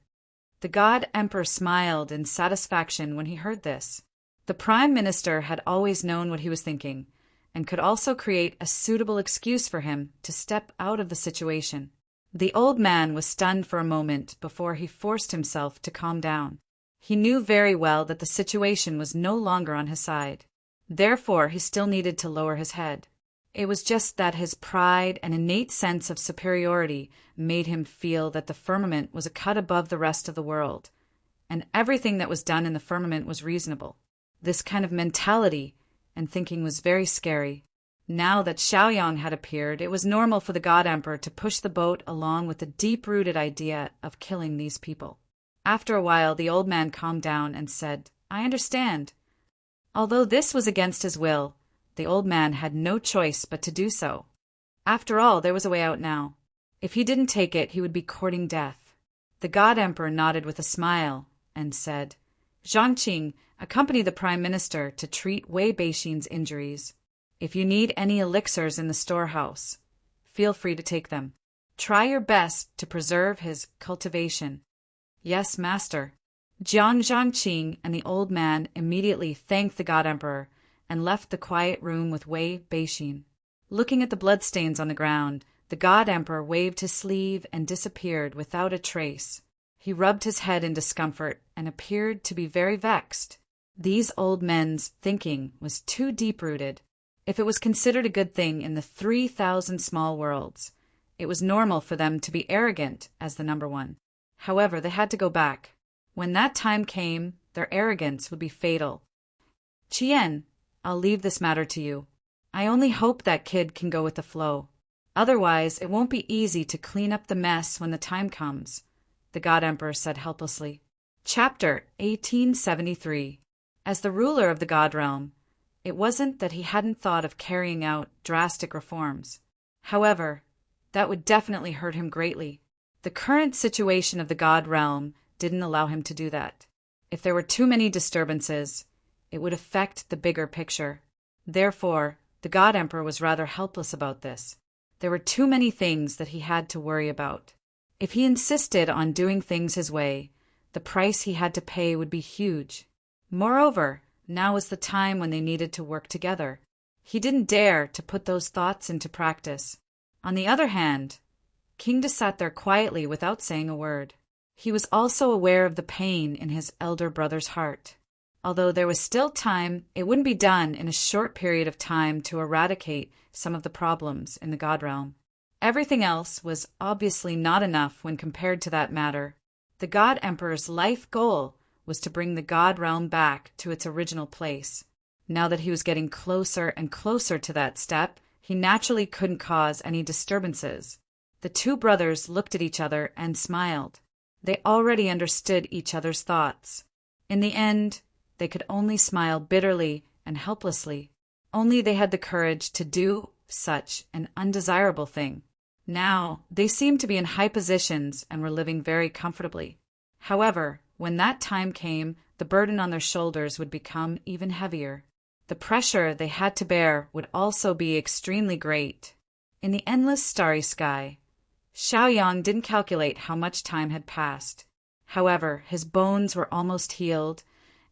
The God Emperor smiled in satisfaction when he heard this. The Prime Minister had always known what he was thinking, and could also create a suitable excuse for him to step out of the situation. The old man was stunned for a moment before he forced himself to calm down. He knew very well that the situation was no longer on his side. Therefore, he still needed to lower his head. It was just that his pride and innate sense of superiority made him feel that the firmament was a cut above the rest of the world, and everything that was done in the firmament was reasonable. This kind of mentality and thinking was very scary. Now that Xiaoyang had appeared, it was normal for the God Emperor to push the boat along with the deep-rooted idea of killing these people. After a while, the old man calmed down and said, "I understand." Although this was against his will, the old man had no choice but to do so. After all, there was a way out now. If he didn't take it, he would be courting death. The God Emperor nodded with a smile and said, "Zhangqing, accompany the Prime Minister to treat Wei Beixin's injuries. If you need any elixirs in the storehouse, feel free to take them. Try your best to preserve his cultivation." "Yes, master." Jiang Zhangqing and the old man immediately thanked the God Emperor and left the quiet room with Wei Beixin. Looking at the bloodstains on the ground, the God Emperor waved his sleeve and disappeared without a trace. He rubbed his head in discomfort and appeared to be very vexed. These old men's thinking was too deep-rooted. If it was considered a good thing in the 3,000 small worlds, it was normal for them to be arrogant as the number one. However, they had to go back. When that time came, their arrogance would be fatal. "Qian, I'll leave this matter to you. I only hope that kid can go with the flow. Otherwise, it won't be easy to clean up the mess when the time comes," the God Emperor said helplessly. Chapter 1873. As the ruler of the God realm, it wasn't that he hadn't thought of carrying out drastic reforms. However, that would definitely hurt him greatly. The current situation of the God realm didn't allow him to do that. If there were too many disturbances, it would affect the bigger picture. Therefore, the God Emperor was rather helpless about this. There were too many things that he had to worry about. If he insisted on doing things his way, the price he had to pay would be huge. Moreover, now was the time when they needed to work together. He didn't dare to put those thoughts into practice. On the other hand, King sat there quietly without saying a word. He was also aware of the pain in his elder brother's heart. Although there was still time, it wouldn't be done in a short period of time to eradicate some of the problems in the God realm. Everything else was obviously not enough when compared to that matter. The God Emperor's life goal was to bring the God realm back to its original place. Now that he was getting closer and closer to that step, he naturally couldn't cause any disturbances. The two brothers looked at each other and smiled. They already understood each other's thoughts. In the end, they could only smile bitterly and helplessly. Only they had the courage to do such an undesirable thing. Now, they seemed to be in high positions and were living very comfortably. However, when that time came, the burden on their shoulders would become even heavier. The pressure they had to bear would also be extremely great. In the endless starry sky, Xiaoyang didn't calculate how much time had passed. However, his bones were almost healed,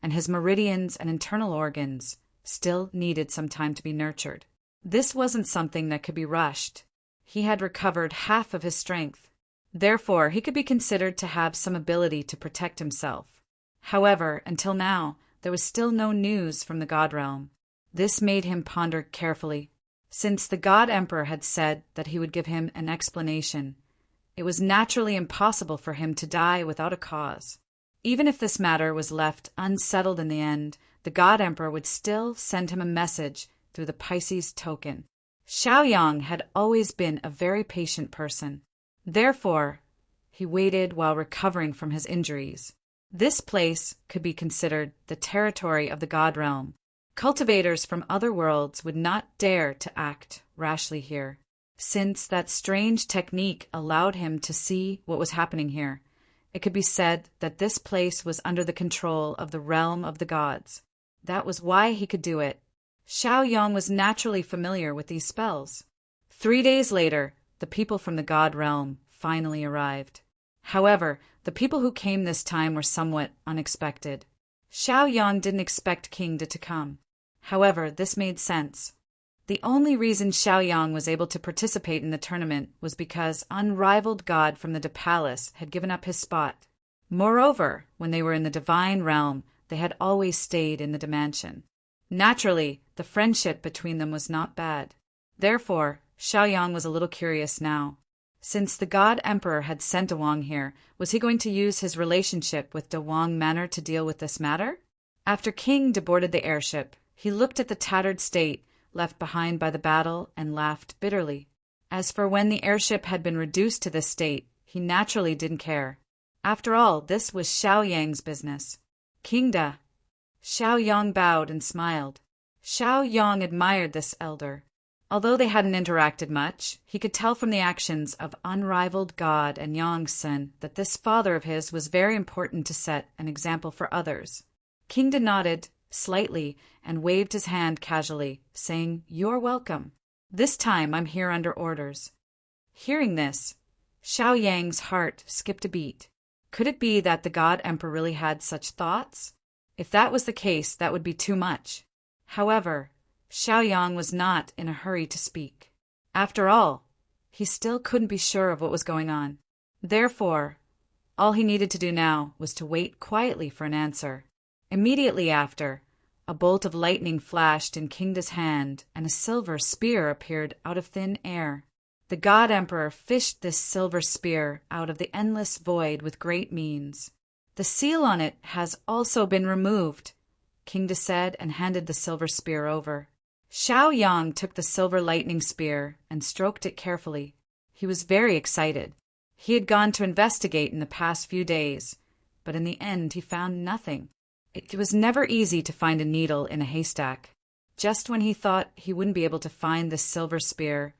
and his meridians and internal organs still needed some time to be nurtured. This wasn't something that could be rushed. He had recovered half of his strength. Therefore, he could be considered to have some ability to protect himself. However, until now, there was still no news from the God realm. This made him ponder carefully. Since the God Emperor had said that he would give him an explanation, it was naturally impossible for him to die without a cause. Even if this matter was left unsettled in the end, the God Emperor would still send him a message through the Pisces token. Xiaoyang had always been a very patient person. Therefore, he waited while recovering from his injuries. This place could be considered the territory of the God realm. Cultivators from other worlds would not dare to act rashly here, since that strange technique allowed him to see what was happening here. It could be said that this place was under the control of the realm of the gods. That was why he could do it. Xiaoyang was naturally familiar with these spells. 3 days later, the people from the God realm finally arrived. However, the people who came this time were somewhat unexpected. Xiaoyang didn't expect Kingda to come. However, this made sense. The only reason Xiaoyang was able to participate in the tournament was because unrivaled God from the Palace had given up his spot. Moreover, when they were in the divine realm, they had always stayed in the dimension. Naturally, the friendship between them was not bad. Therefore, Xiaoyang was a little curious now. Since the God Emperor had sent Dawang here, was he going to use his relationship with Dawang Manor to deal with this matter? After King deboarded the airship, he looked at the tattered state left behind by the battle and laughed bitterly. As for when the airship had been reduced to this state, he naturally didn't care. After all, this was Xiaoyang's business. Kingda. Xiaoyang bowed and smiled. Xiaoyang admired this elder. Although they hadn't interacted much, he could tell from the actions of unrivaled God and Yangtze that this father of his was very important to set an example for others. Kingda nodded slightly and waved his hand casually, saying, "You're welcome. This time I'm here under orders." Hearing this, Xiaoyang's heart skipped a beat. Could it be that the God Emperor really had such thoughts? If that was the case, that would be too much. However, Xiaoyang was not in a hurry to speak. After all, he still couldn't be sure of what was going on. Therefore, all he needed to do now was to wait quietly for an answer. Immediately after, a bolt of lightning flashed in Kingda's hand, and a silver spear appeared out of thin air. The God Emperor fished this silver spear out of the endless void with great means. "The seal on it has also been removed," Kingda said and handed the silver spear over. Xiaoyang took the silver lightning spear and stroked it carefully. He was very excited. He had gone to investigate in the past few days, but in the end he found nothing. It was never easy to find a needle in a haystack. Just when he thought he wouldn't be able to find this silver spear,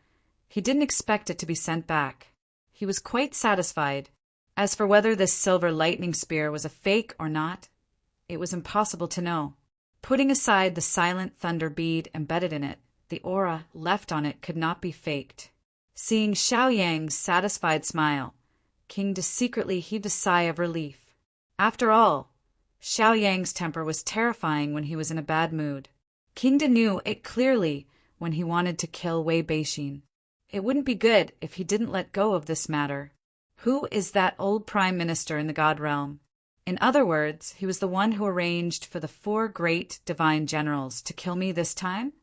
he didn't expect it to be sent back. He was quite satisfied. As for whether this silver lightning spear was a fake or not, it was impossible to know. Putting aside the silent thunder bead embedded in it, the aura left on it could not be faked. Seeing Xiaoyang's satisfied smile, Kingda secretly heaved a sigh of relief. After all, Xiaoyang's temper was terrifying when he was in a bad mood. Kingda knew it clearly when he wanted to kill Wei Beixin. It wouldn't be good if he didn't let go of this matter. Who is that old prime minister in the God realm? In other words, he was the one who arranged for the 4 great divine generals to kill me this time?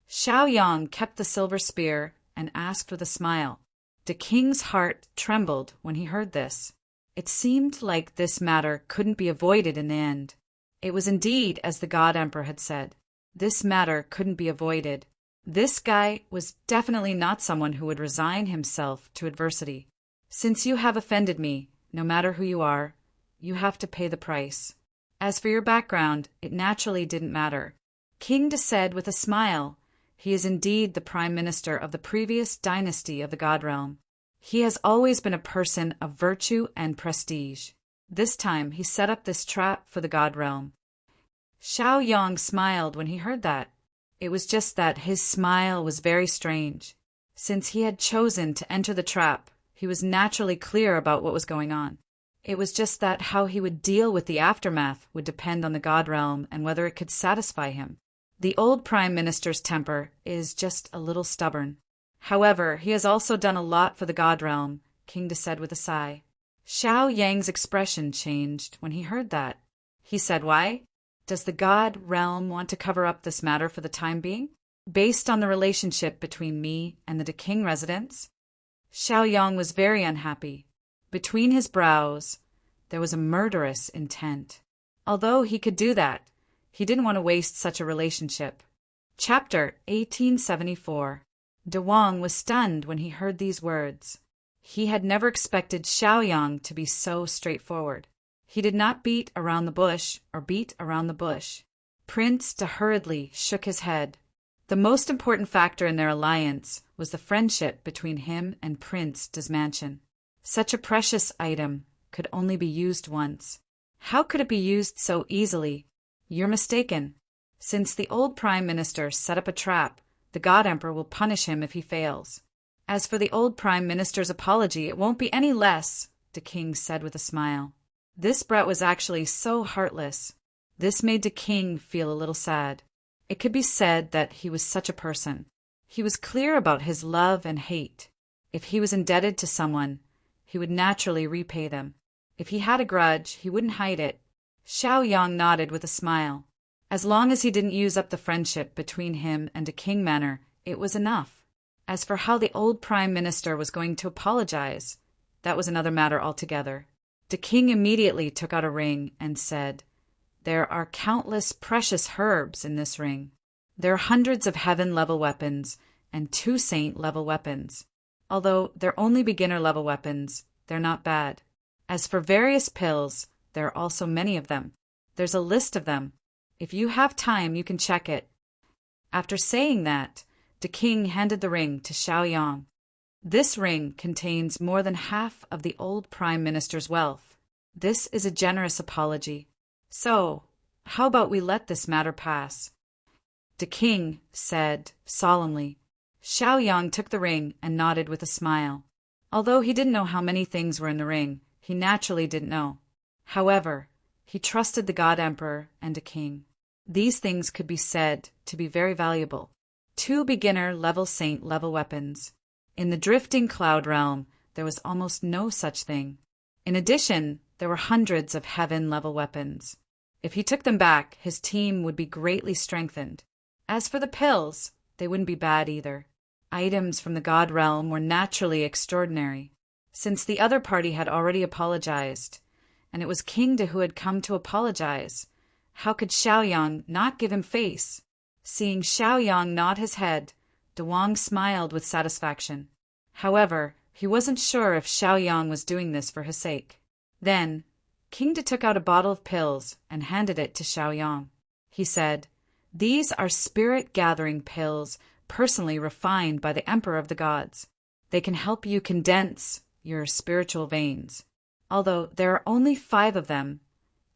Xiaoyang kept the silver spear and asked with a smile. The king's heart trembled when he heard this. It seemed like this matter couldn't be avoided in the end. It was indeed as the God Emperor had said. This matter couldn't be avoided. This guy was definitely not someone who would resign himself to adversity. Since you have offended me, no matter who you are, you have to pay the price. As for your background, it naturally didn't matter. Kingda said with a smile, he is indeed the prime minister of the previous dynasty of the God realm. He has always been a person of virtue and prestige. This time he set up this trap for the God realm. Xiaoyang smiled when he heard that. It was just that his smile was very strange. Since he had chosen to enter the trap, he was naturally clear about what was going on. It was just that how he would deal with the aftermath would depend on the God realm and whether it could satisfy him. The old prime minister's temper is just a little stubborn. However, he has also done a lot for the god realm, King De said with a sigh. Xiao Yang's expression changed when he heard that. He said, "Why? Does the god realm want to cover up this matter for the time being? Based on the relationship between me and the King residents?" Xiao Yang was very unhappy. Between his brows, there was a murderous intent. Although he could do that, he didn't want to waste such a relationship. Chapter 1874. De Wang was stunned when he heard these words. He had never expected Xiao Yang to be so straightforward. He did not beat around the bush or beat around the bush. Prince De hurriedly shook his head. The most important factor in their alliance was the friendship between him and Prince De's mansion. Such a precious item could only be used once. How could it be used so easily? You're mistaken. Since the old Prime Minister set up a trap, the God Emperor will punish him if he fails. As for the old Prime Minister's apology, it won't be any less, the King said with a smile. This brat was actually so heartless. This made the King feel a little sad. It could be said that he was such a person. He was clear about his love and hate. If he was indebted to someone, he would naturally repay them. If he had a grudge, he wouldn't hide it. Xiao Yang nodded with a smile. As long as he didn't use up the friendship between him and a King Manor, it was enough. As for how the old Prime Minister was going to apologize, that was another matter altogether. The King immediately took out a ring and said, "There are countless precious herbs in this ring. There are hundreds of heaven-level weapons and 2 saint-level weapons. Although they're only beginner-level weapons, they're not bad. As for various pills, there are also many of them. There's a list of them. If you have time, you can check it." After saying that, the King handed the ring to Xiao Yang. This ring contains more than half of the old Prime Minister's wealth. This is a generous apology. So, how about we let this matter pass? The King said solemnly. Xiao Yang took the ring and nodded with a smile. Although he didn't know how many things were in the ring, he naturally didn't know. However, he trusted the God Emperor and the King. These things could be said to be very valuable. 2 beginner-level saint-level weapons. In the drifting cloud realm, there was almost no such thing. In addition, there were hundreds of heaven-level weapons. If he took them back, his team would be greatly strengthened. As for the pills, they wouldn't be bad either. Items from the God realm were naturally extraordinary. Since the other party had already apologized, and it was King De who had come to apologize, how could Xiao Yang not give him face? Seeing Xiao Yang nod his head, De Wang smiled with satisfaction. However, he wasn't sure if Xiao Yang was doing this for his sake. Then, King De took out a bottle of pills and handed it to Xiao Yang. He said, "These are spirit-gathering pills personally refined by the Emperor of the Gods. They can help you condense your spiritual veins. Although there are only 5 of them,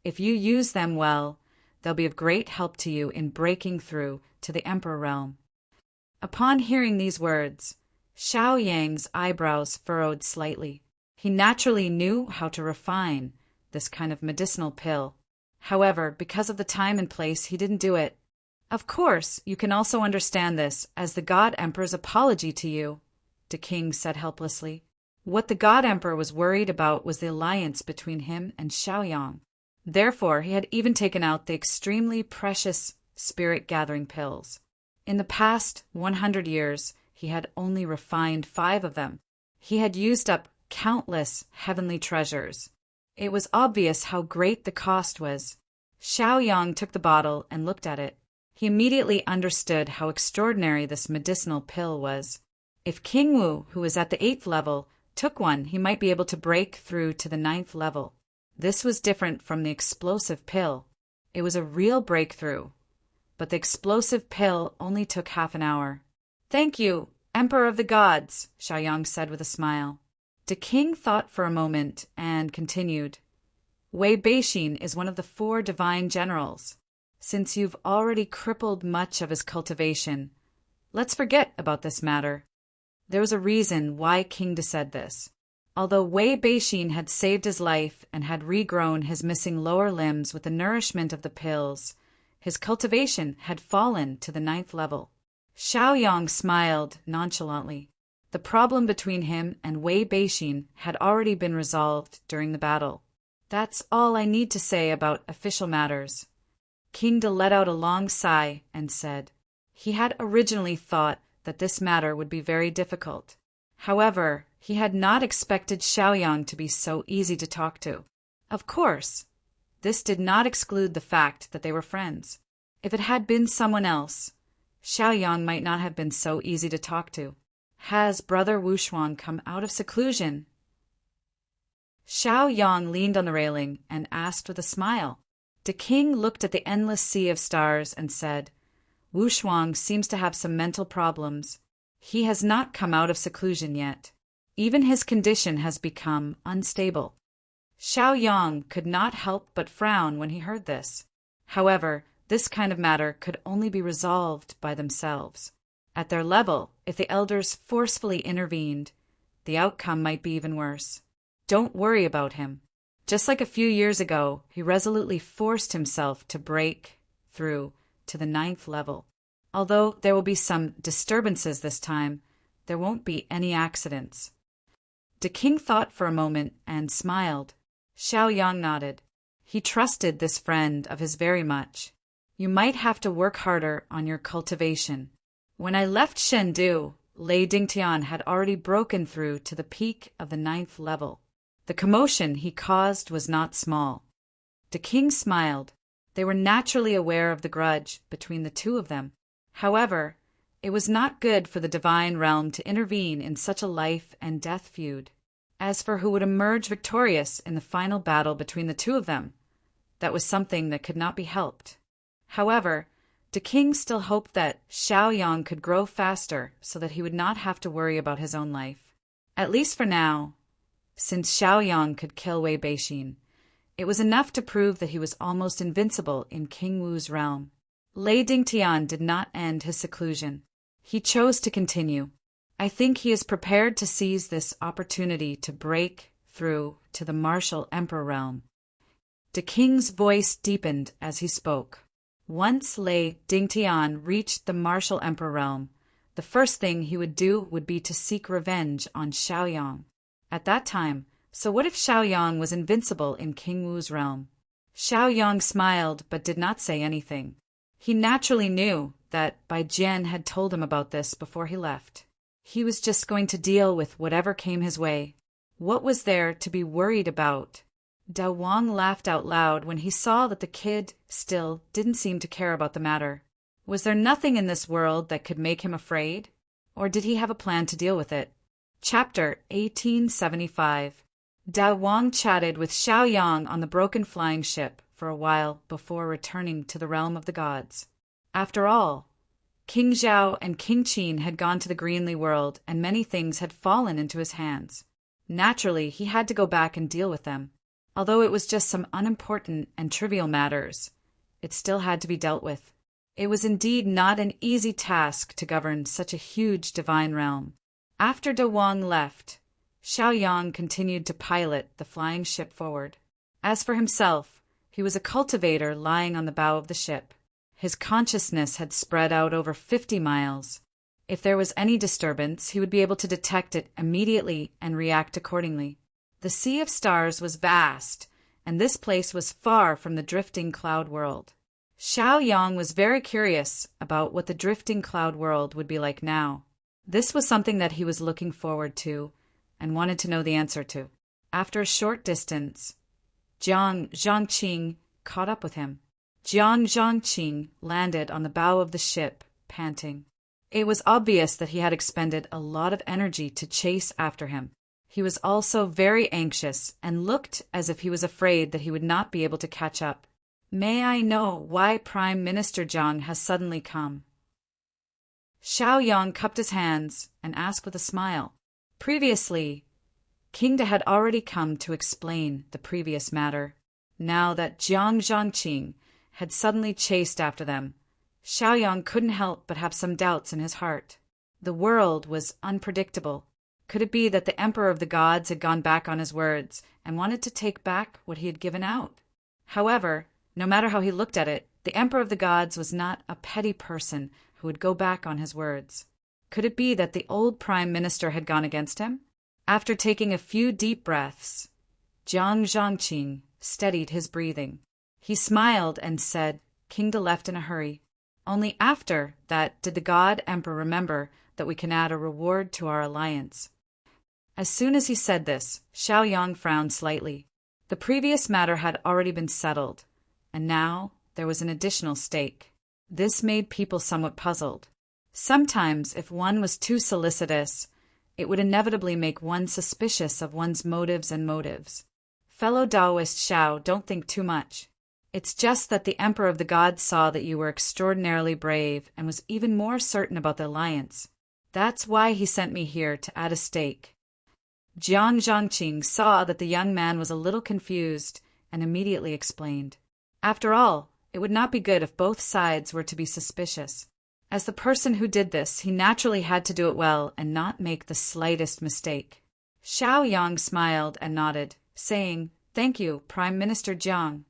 if you use them well, they'll be of great help to you in breaking through to the Emperor realm." Upon hearing these words, Xiao Yang's eyebrows furrowed slightly. He naturally knew how to refine this kind of medicinal pill. However, because of the time and place, he didn't do it. Of course, you can also understand this as the God Emperor's apology to you, the King said helplessly. What the God Emperor was worried about was the alliance between him and Xiao Yang. Therefore, he had even taken out the extremely precious spirit-gathering pills. In the past 100 years, he had only refined 5 of them. He had used up countless heavenly treasures. It was obvious how great the cost was. Xiao Yang took the bottle and looked at it. He immediately understood how extraordinary this medicinal pill was. If King Wu, who was at the 8th level, took one, he might be able to break through to the 9th level. This was different from the explosive pill. It was a real breakthrough. But the explosive pill only took half an hour. "Thank you, Emperor of the Gods," Xiao Yang said with a smile. The King thought for a moment and continued. "Wei Beixin is one of the 4 divine generals. Since you've already crippled much of his cultivation, let's forget about this matter." There was a reason why King De said this. Although Wei Beixin had saved his life and had regrown his missing lower limbs with the nourishment of the pills, his cultivation had fallen to the 9th level. Xiao Yang smiled nonchalantly. The problem between him and Wei Beixin had already been resolved during the battle. That's all I need to say about official matters. King De let out a long sigh and said, he had originally thought that this matter would be very difficult. However, he had not expected Xiaoyang to be so easy to talk to. Of course, this did not exclude the fact that they were friends. If it had been someone else, Xiaoyang might not have been so easy to talk to. Has Brother Wushuang come out of seclusion? Xiaoyang leaned on the railing and asked with a smile. The king looked at the endless sea of stars and said, Wushuang seems to have some mental problems. He has not come out of seclusion yet. Even his condition has become unstable. Xiaoyang could not help but frown when he heard this. However, this kind of matter could only be resolved by themselves. At their level, if the elders forcefully intervened, the outcome might be even worse. Don't worry about him. Just like a few years ago, he resolutely forced himself to break through to the 9th level. Although there will be some disturbances this time, there won't be any accidents. The king thought for a moment and smiled. Xiaoyang nodded. He trusted this friend of his very much. You might have to work harder on your cultivation. When I left Chengdu, Lei Dingtian had already broken through to the peak of the 9th level. The commotion he caused was not small. The king smiled. They were naturally aware of the grudge between the two of them. However, it was not good for the divine realm to intervene in such a life and death feud. As for who would emerge victorious in the final battle between the two of them, that was something that could not be helped. However, the king still hoped that Xiaoyang could grow faster so that he would not have to worry about his own life. At least for now, since Xiaoyang could kill Wei Beixin, it was enough to prove that he was almost invincible in King Wu's realm. Lei Dingtian did not end his seclusion. He chose to continue. I think he is prepared to seize this opportunity to break through to the martial emperor realm. The king's voice deepened as he spoke. Once Lei Dingtian reached the martial emperor realm, the first thing he would do would be to seek revenge on Xiaoyang. At that time, so what if Xiaoyang was invincible in King Wu's realm? Xiaoyang smiled but did not say anything. He naturally knew that Bai Jian had told him about this before he left. He was just going to deal with whatever came his way. What was there to be worried about? Da Wang laughed out loud when he saw that the kid still didn't seem to care about the matter. Was there nothing in this world that could make him afraid? Or did he have a plan to deal with it? Chapter 1875. Da Wang chatted with Xiaoyang on the broken flying ship for a while before returning to the realm of the gods. After all, King Zhao and King Qin had gone to the Greenly world and many things had fallen into his hands. Naturally, he had to go back and deal with them. Although it was just some unimportant and trivial matters, it still had to be dealt with. It was indeed not an easy task to govern such a huge divine realm. After Da Wang left, Xiaoyang continued to pilot the flying ship forward. As for himself, he was a cultivator lying on the bow of the ship. His consciousness had spread out over 50 miles. If there was any disturbance, he would be able to detect it immediately and react accordingly. The sea of stars was vast, and this place was far from the drifting cloud world. Xiaoyang was very curious about what the drifting cloud world would be like now. This was something that he was looking forward to and wanted to know the answer to. After a short distance, Jiang Zhangqing caught up with him. Jiang Zhangqing landed on the bow of the ship, panting. It was obvious that he had expended a lot of energy to chase after him. He was also very anxious and looked as if he was afraid that he would not be able to catch up. May I know why Prime Minister Jiang has suddenly come? Xiaoyang cupped his hands and asked with a smile. Previously, King De had already come to explain the previous matter. Now that Jiang Zhangqing had suddenly chased after them, Xiaoyang couldn't help but have some doubts in his heart. The world was unpredictable. Could it be that the Emperor of the Gods had gone back on his words and wanted to take back what he had given out? However, no matter how he looked at it, the Emperor of the Gods was not a petty person who would go back on his words. Could it be that the old prime minister had gone against him? After taking a few deep breaths, Jiang Zhangqing steadied his breathing. He smiled and said, "King to left in a hurry." Only after that did the God Emperor remember that we can add a reward to our alliance. As soon as he said this, Xiaoyang frowned slightly. The previous matter had already been settled, and now there was an additional stake. This made people somewhat puzzled. Sometimes, if one was too solicitous, it would inevitably make one suspicious of one's motives and motives. Fellow Taoist Xiao, don't think too much. It's just that the Emperor of the Gods saw that you were extraordinarily brave and was even more certain about the alliance. That's why he sent me here to add a stake. Jiang Zhangqing saw that the young man was a little confused and immediately explained. After all, it would not be good if both sides were to be suspicious. As the person who did this, he naturally had to do it well and not make the slightest mistake. Xiaoyang smiled and nodded, saying, "Thank you, Prime Minister Jiang."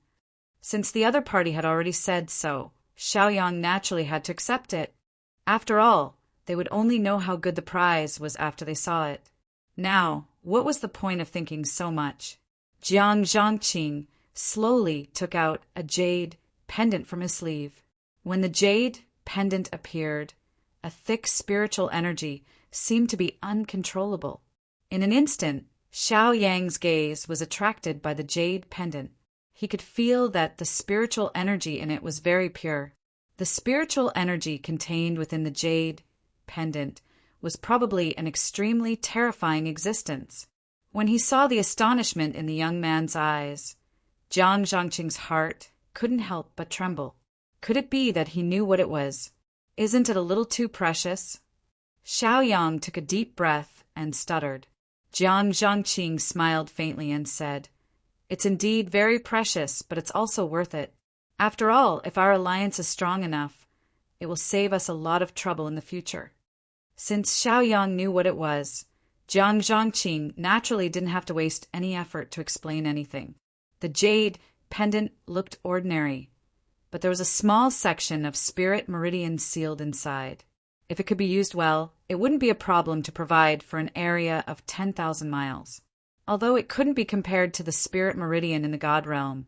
Since the other party had already said so, Xiaoyang naturally had to accept it. After all, they would only know how good the prize was after they saw it. Now, what was the point of thinking so much? Jiang Zhangqing slowly took out a jade pendant from his sleeve. When the jade pendant appeared, a thick spiritual energy seemed to be uncontrollable. In an instant, Xiaoyang's gaze was attracted by the jade pendant. He could feel that the spiritual energy in it was very pure. The spiritual energy contained within the jade pendant was probably an extremely terrifying existence. When he saw the astonishment in the young man's eyes, Jiang Zhangqing's heart couldn't help but tremble. Could it be that he knew what it was? Isn't it a little too precious? Xiaoyang took a deep breath and stuttered. Jiang Zhangqing smiled faintly and said, "It's indeed very precious, but it's also worth it. After all, if our alliance is strong enough, it will save us a lot of trouble in the future." Since Xiaoyang knew what it was, Jiang Zhangqing naturally didn't have to waste any effort to explain anything. The jade pendant looked ordinary, but there was a small section of spirit meridian sealed inside. If it could be used well, it wouldn't be a problem to provide for an area of 10,000 miles. Although it couldn't be compared to the spirit meridian in the God realm,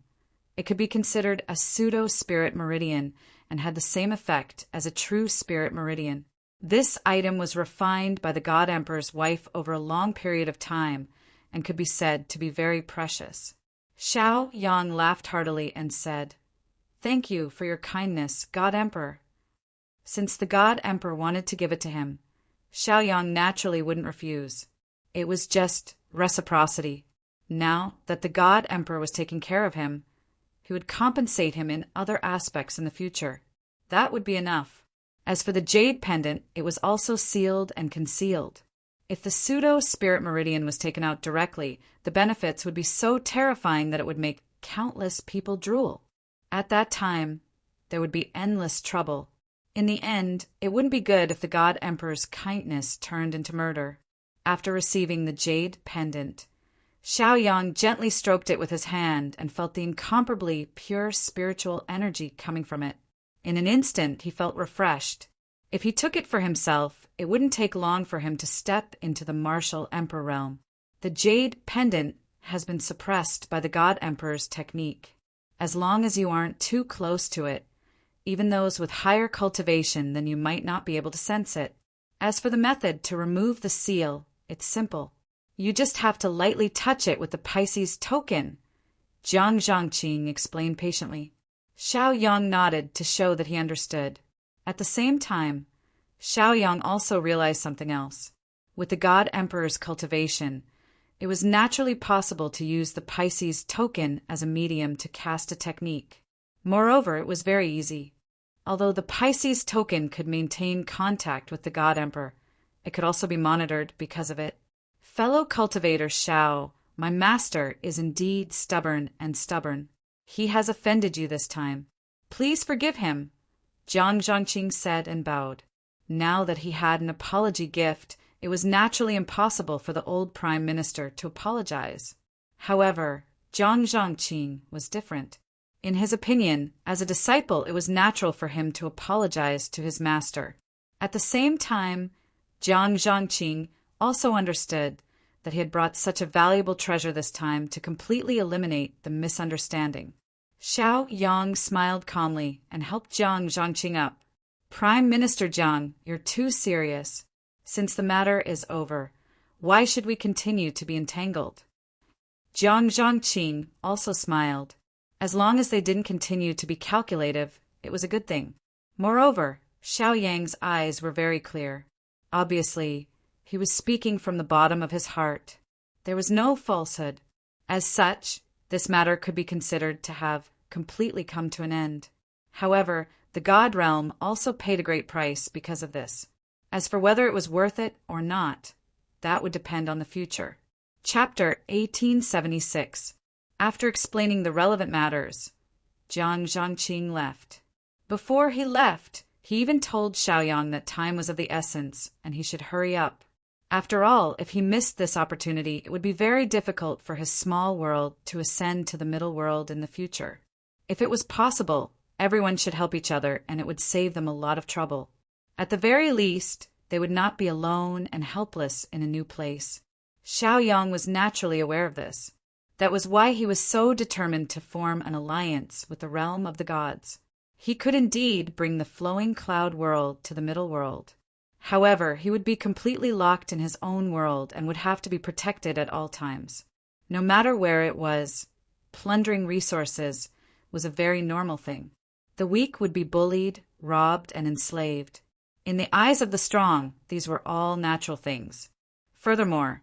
it could be considered a pseudo-spirit meridian and had the same effect as a true spirit meridian. This item was refined by the God Emperor's wife over a long period of time and could be said to be very precious. Xiaoyang laughed heartily and said, "Thank you for your kindness, God Emperor." Since the God Emperor wanted to give it to him, Xiaoyang naturally wouldn't refuse. It was just reciprocity. Now that the God Emperor was taking care of him, he would compensate him in other aspects in the future. That would be enough. As for the jade pendant, it was also sealed and concealed. If the pseudo-spirit meridian was taken out directly, the benefits would be so terrifying that it would make countless people drool. At that time, there would be endless trouble. In the end, it wouldn't be good if the God Emperor's kindness turned into murder. After receiving the jade pendant, Xiaoyang gently stroked it with his hand and felt the incomparably pure spiritual energy coming from it. In an instant, he felt refreshed. If he took it for himself, it wouldn't take long for him to step into the martial emperor realm. The jade pendant has been suppressed by the God Emperor's technique. As long as you aren't too close to it, even those with higher cultivation than you might not be able to sense it. As for the method to remove the seal, it's simple. You just have to lightly touch it with the Pisces token, Jiang Zhangqing explained patiently. Xiaoyang nodded to show that he understood. At the same time, Xiaoyang also realized something else. With the God Emperor's cultivation, it was naturally possible to use the Pisces token as a medium to cast a technique. Moreover, it was very easy. Although the Pisces token could maintain contact with the God Emperor, it could also be monitored because of it. Fellow cultivator Xiao, my master is indeed stubborn and stubborn. He has offended you this time. Please forgive him, Jiang Zhangqing said and bowed. Now that he had an apology gift, it was naturally impossible for the old prime minister to apologize. However, Jiang Zhangqing was different. In his opinion, as a disciple, it was natural for him to apologize to his master. At the same time, Jiang Zhangqing also understood that he had brought such a valuable treasure this time to completely eliminate the misunderstanding. Xiao Yang smiled calmly and helped Jiang Zhangqing up. Prime Minister Jiang, you're too serious. Since the matter is over, why should we continue to be entangled? Jiang Zhangqing also smiled. As long as they didn't continue to be calculative, it was a good thing. Moreover, Xiao Yang's eyes were very clear. Obviously, he was speaking from the bottom of his heart. There was no falsehood. As such, this matter could be considered to have completely come to an end. However, the God realm also paid a great price because of this. As for whether it was worth it or not, that would depend on the future. Chapter 1876. After explaining the relevant matters, Jiang Zhangqing left. Before he left, he even told Xiaoyang that time was of the essence and he should hurry up. After all, if he missed this opportunity, it would be very difficult for his small world to ascend to the middle world in the future. If it was possible, everyone should help each other and it would save them a lot of trouble. At the very least, they would not be alone and helpless in a new place. Xiaoyang was naturally aware of this. That was why he was so determined to form an alliance with the realm of the gods. He could indeed bring the flowing cloud world to the middle world. However, he would be completely locked in his own world and would have to be protected at all times. No matter where it was, plundering resources was a very normal thing. The weak would be bullied, robbed, and enslaved. In the eyes of the strong, these were all natural things. Furthermore,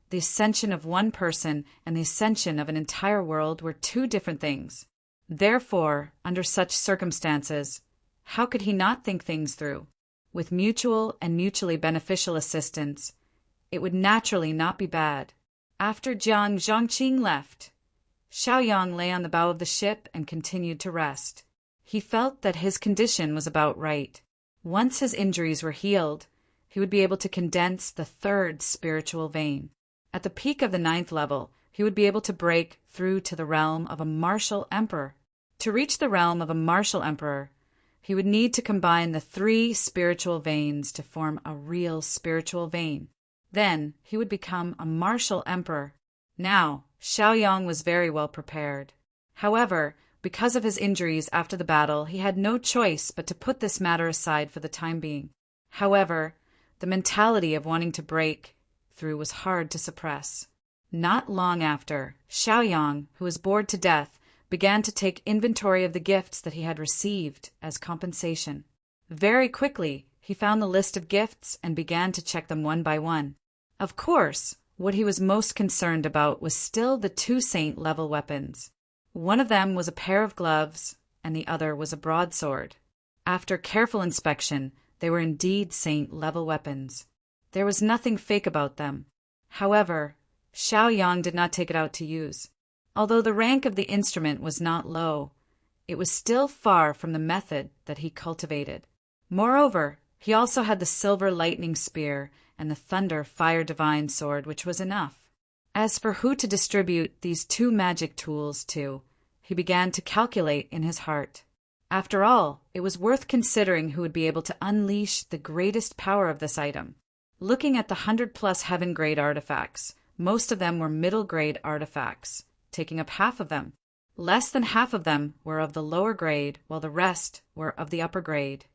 the ascension of one person and the ascension of an entire world were two different things. Therefore, under such circumstances, how could he not think things through? With mutual and mutually beneficial assistance, it would naturally not be bad. After Jiang Zhangqing left, Xiaoyang lay on the bow of the ship and continued to rest. He felt that his condition was about right. Once his injuries were healed, he would be able to condense the third spiritual vein. At the peak of the 9th level, he would be able to break through to the realm of a martial emperor. To reach the realm of a martial emperor, he would need to combine the 3 spiritual veins to form a real spiritual vein. Then he would become a martial emperor. Now, Xiaoyang was very well prepared. However, because of his injuries after the battle, he had no choice but to put this matter aside for the time being. However, the mentality of wanting to break through was hard to suppress. Not long after, Xiaoyang, who was bored to death, began to take inventory of the gifts that he had received as compensation. Very quickly, he found the list of gifts and began to check them one by one. Of course, what he was most concerned about was still the 2 saint-level weapons. One of them was a pair of gloves, and the other was a broadsword. After careful inspection, they were indeed saint-level weapons. There was nothing fake about them. However, Xiaoyang did not take it out to use. Although the rank of the instrument was not low, it was still far from the method that he cultivated. Moreover, he also had the silver lightning spear and the thunder fire divine sword, which was enough. As for who to distribute these 2 magic tools to, he began to calculate in his heart. After all, it was worth considering who would be able to unleash the greatest power of this item. Looking at the 100+ heaven-grade artifacts, most of them were middle-grade artifacts, taking up half of them. Less than half of them were of the lower grade, while the rest were of the upper grade.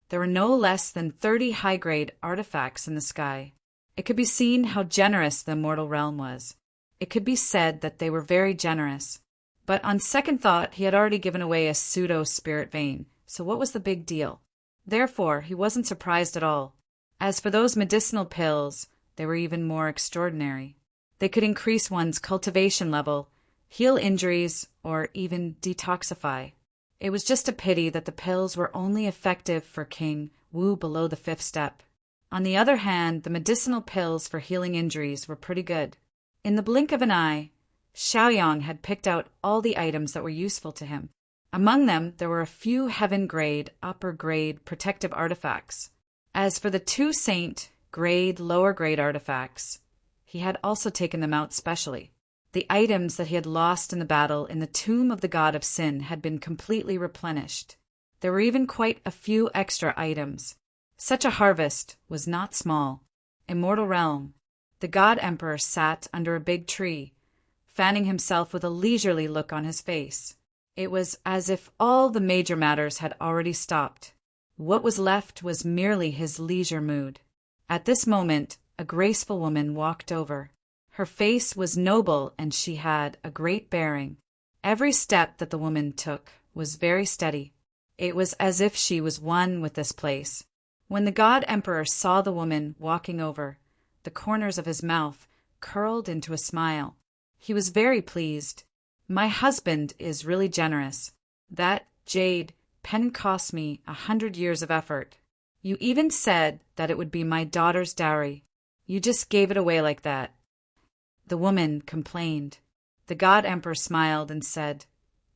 There were no less than 30 high-grade artifacts in the sky. It could be seen how generous the immortal realm was. It could be said that they were very generous. But on second thought, he had already given away a pseudo-spirit vein, so what was the big deal? Therefore, he wasn't surprised at all. As for those medicinal pills, they were even more extraordinary. They could increase one's cultivation level, heal injuries, or even detoxify. It was just a pity that the pills were only effective for King Wu below the 5th step. On the other hand, the medicinal pills for healing injuries were pretty good. In the blink of an eye, Xiaoyang had picked out all the items that were useful to him. Among them, there were a few heaven-grade, upper-grade protective artifacts. As for the 2 saint-grade, lower-grade artifacts, he had also taken them out specially. The items that he had lost in the battle in the tomb of the god of sin had been completely replenished. There were even quite a few extra items. Such a harvest was not small. Immortal Realm. The God Emperor sat under a big tree, fanning himself with a leisurely look on his face. It was as if all the major matters had already stopped. What was left was merely his leisure mood. At this moment, a graceful woman walked over. Her face was noble and she had a great bearing. Every step that the woman took was very steady. It was as if she was one with this place. When the God Emperor saw the woman walking over, the corners of his mouth curled into a smile. He was very pleased. My husband is really generous. That jade pen cost me 100 years of effort. You even said that it would be my daughter's dowry. You just gave it away like that. The woman complained. The God Emperor smiled and said,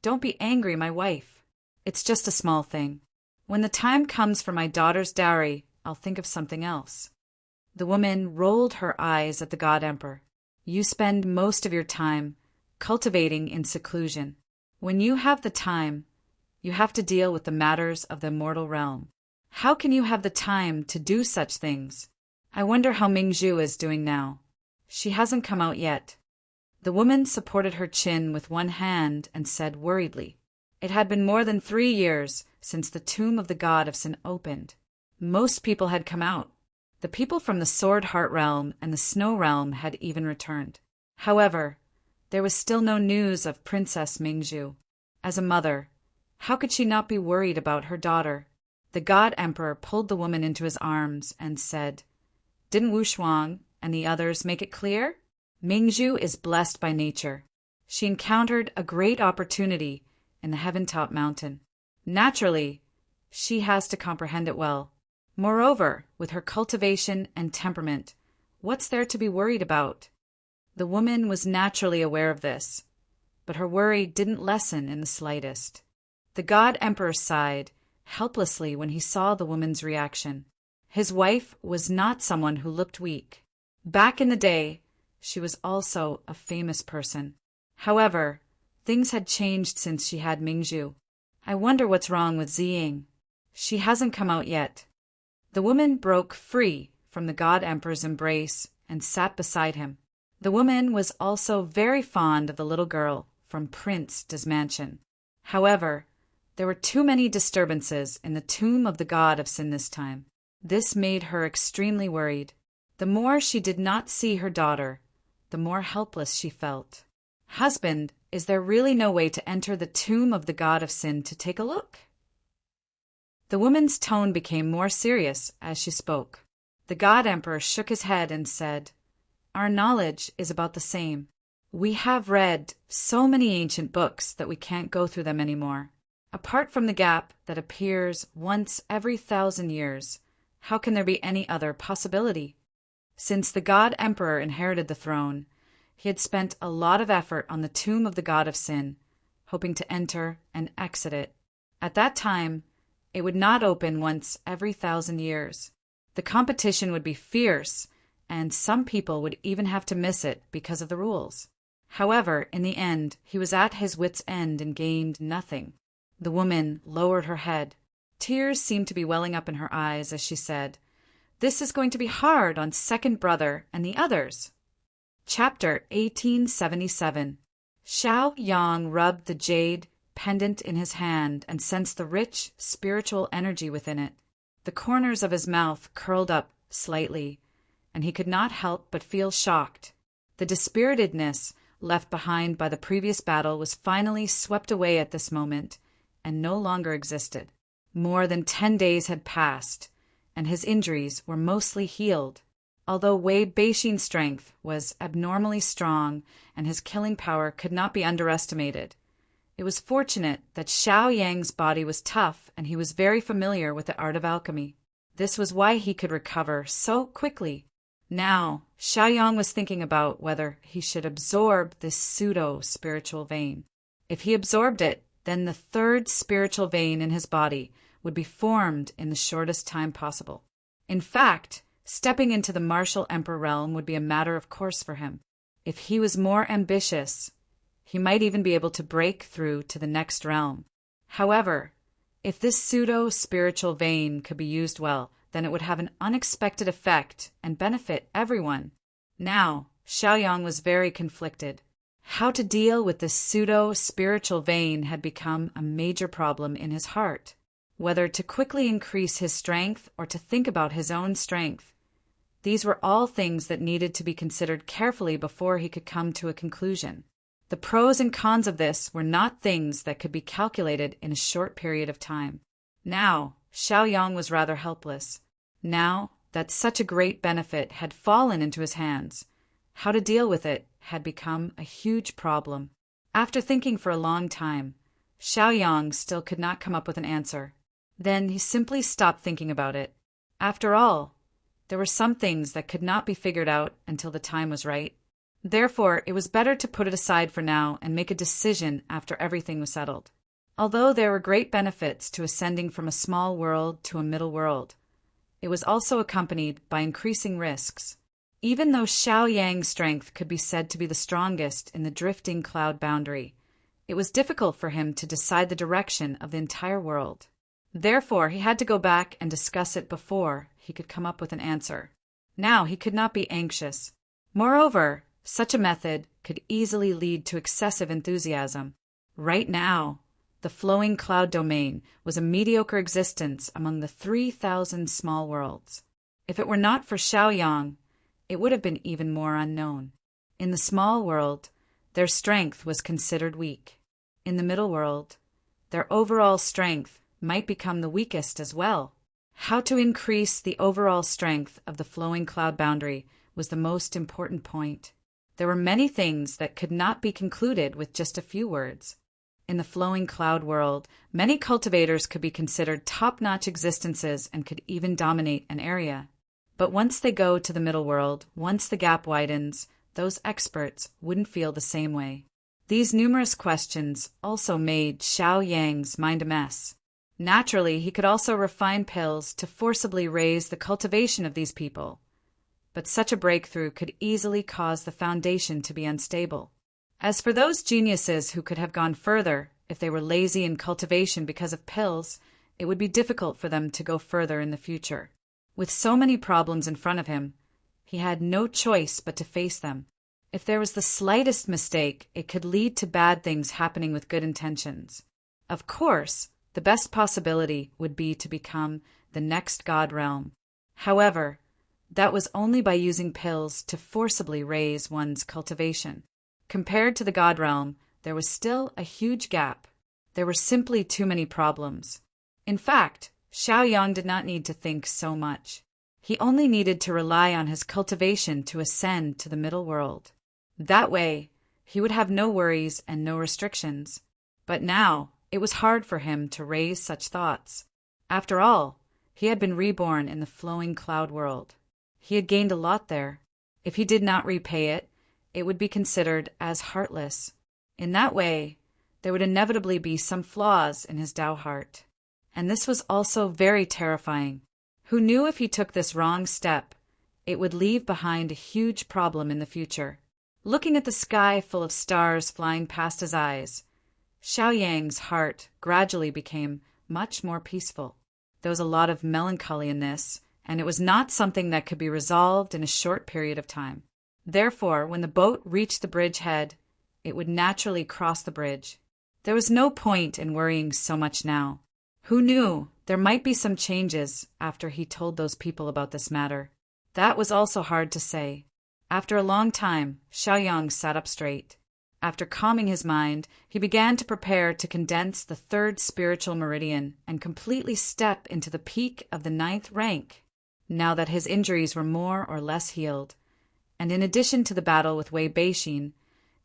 Don't be angry, my wife. It's just a small thing. When the time comes for my daughter's dowry, I'll think of something else. The woman rolled her eyes at the God Emperor. You spend most of your time cultivating in seclusion. When you have the time, you have to deal with the matters of the immortal realm. How can you have the time to do such things? I wonder how Mingzhu is doing now. She hasn't come out yet. The woman supported her chin with one hand and said worriedly, It had been more than 3 years since the tomb of the god of Sin opened. Most people had come out. The people from the Sword Heart Realm and the Snow Realm had even returned. However, there was still no news of Princess Mingzhu. As a mother, how could she not be worried about her daughter? The God Emperor pulled the woman into his arms and said, Didn't Wu Shuang and the others make it clear? Mingzhu is blessed by nature. She encountered a great opportunity in the Heaven-top mountain. Naturally, she has to comprehend it well. Moreover, with her cultivation and temperament, what's there to be worried about? The woman was naturally aware of this, but her worry didn't lessen in the slightest. The God Emperor sighed helplessly when he saw the woman's reaction. His wife was not someone who looked weak. Back in the day, she was also a famous person. However, things had changed since she had Mingzhu. I wonder what's wrong with Ziying. She hasn't come out yet. The woman broke free from the God Emperor's embrace and sat beside him. The woman was also very fond of the little girl from Prince De's mansion. However, there were too many disturbances in the tomb of the god of Sin this time. This made her extremely worried. The more she did not see her daughter, the more helpless she felt. Husband, is there really no way to enter the tomb of the god of Sin to take a look? The woman's tone became more serious as she spoke. The God Emperor shook his head and said, Our knowledge is about the same. We have read so many ancient books that we can't go through them anymore. Apart from the gap that appears once every 1,000 years, how can there be any other possibility? Since the God Emperor inherited the throne, he had spent a lot of effort on the tomb of the god of Sin, hoping to enter and exit it. At that time, it would not open once every 1,000 years. The competition would be fierce, and some people would even have to miss it because of the rules. However, in the end, he was at his wits' end and gained nothing. The woman lowered her head. Tears seemed to be welling up in her eyes as she said, This is going to be hard on second brother and the others. Chapter 1877. Xiao Yang rubbed the jade pendant in his hand and sensed the rich spiritual energy within it. The corners of his mouth curled up slightly, and he could not help but feel shocked. The dispiritedness left behind by the previous battle was finally swept away at this moment and no longer existed. More than 10 days had passed, and his injuries were mostly healed. Although Wei Beixin's strength was abnormally strong and his killing power could not be underestimated, it was fortunate that Xiao Yang's body was tough and he was very familiar with the art of alchemy. This was why he could recover so quickly. Now, Xiao Yang was thinking about whether he should absorb this pseudo-spiritual vein. If he absorbed it, then the third spiritual vein in his body would be formed in the shortest time possible. In fact, stepping into the martial emperor realm would be a matter of course for him. If he was more ambitious, he might even be able to break through to the next realm. However, if this pseudo-spiritual vein could be used well, then it would have an unexpected effect and benefit everyone. Now, Xiaoyang was very conflicted. How to deal with this pseudo-spiritual vein had become a major problem in his heart. Whether to quickly increase his strength or to think about his own strength. These were all things that needed to be considered carefully before he could come to a conclusion. The pros and cons of this were not things that could be calculated in a short period of time. Now, Xiaoyang was rather helpless. Now that such a great benefit had fallen into his hands, how to deal with it had become a huge problem. After thinking for a long time, Xiaoyang still could not come up with an answer. Then he simply stopped thinking about it. After all, there were some things that could not be figured out until the time was right. Therefore, it was better to put it aside for now and make a decision after everything was settled. Although there were great benefits to ascending from a small world to a middle world, it was also accompanied by increasing risks. Even though Xiaoyang's strength could be said to be the strongest in the drifting cloud boundary, it was difficult for him to decide the direction of the entire world. Therefore, he had to go back and discuss it before he could come up with an answer. Now he could not be anxious. Moreover, such a method could easily lead to excessive enthusiasm. Right now, the flowing cloud domain was a mediocre existence among the 3,000 small worlds. If it were not for Xiaoyang, it would have been even more unknown. In the small world, their strength was considered weak. In the middle world, their overall strength might become the weakest as well. How to increase the overall strength of the flowing cloud boundary was the most important point. There were many things that could not be concluded with just a few words. In the flowing cloud world, many cultivators could be considered top-notch existences and could even dominate an area. But once they go to the middle world, once the gap widens, those experts wouldn't feel the same way. These numerous questions also made Xiaoyang's mind a mess. Naturally, he could also refine pills to forcibly raise the cultivation of these people. But such a breakthrough could easily cause the foundation to be unstable. As for those geniuses who could have gone further, if they were lazy in cultivation because of pills, it would be difficult for them to go further in the future. With so many problems in front of him, he had no choice but to face them. If there was the slightest mistake, it could lead to bad things happening with good intentions. Of course, the best possibility would be to become the next God realm. However, that was only by using pills to forcibly raise one's cultivation. Compared to the God realm, there was still a huge gap. There were simply too many problems. In fact, Xiaoyang did not need to think so much. He only needed to rely on his cultivation to ascend to the middle world. That way, he would have no worries and no restrictions. But now, it was hard for him to raise such thoughts. After all, he had been reborn in the flowing cloud world. He had gained a lot there. If he did not repay it, it would be considered as heartless. In that way, there would inevitably be some flaws in his Tao heart. And this was also very terrifying. Who knew if he took this wrong step, it would leave behind a huge problem in the future. Looking at the sky full of stars flying past his eyes, Xiaoyang's heart gradually became much more peaceful. There was a lot of melancholy in this, and it was not something that could be resolved in a short period of time. Therefore, when the boat reached the bridge head, it would naturally cross the bridge. There was no point in worrying so much now. Who knew there might be some changes after he told those people about this matter? That was also hard to say. After a long time, Xiaoyang sat up straight. After calming his mind, he began to prepare to condense the third spiritual meridian and completely step into the peak of the 9th rank, now that his injuries were more or less healed. And in addition to the battle with Wei Beixin,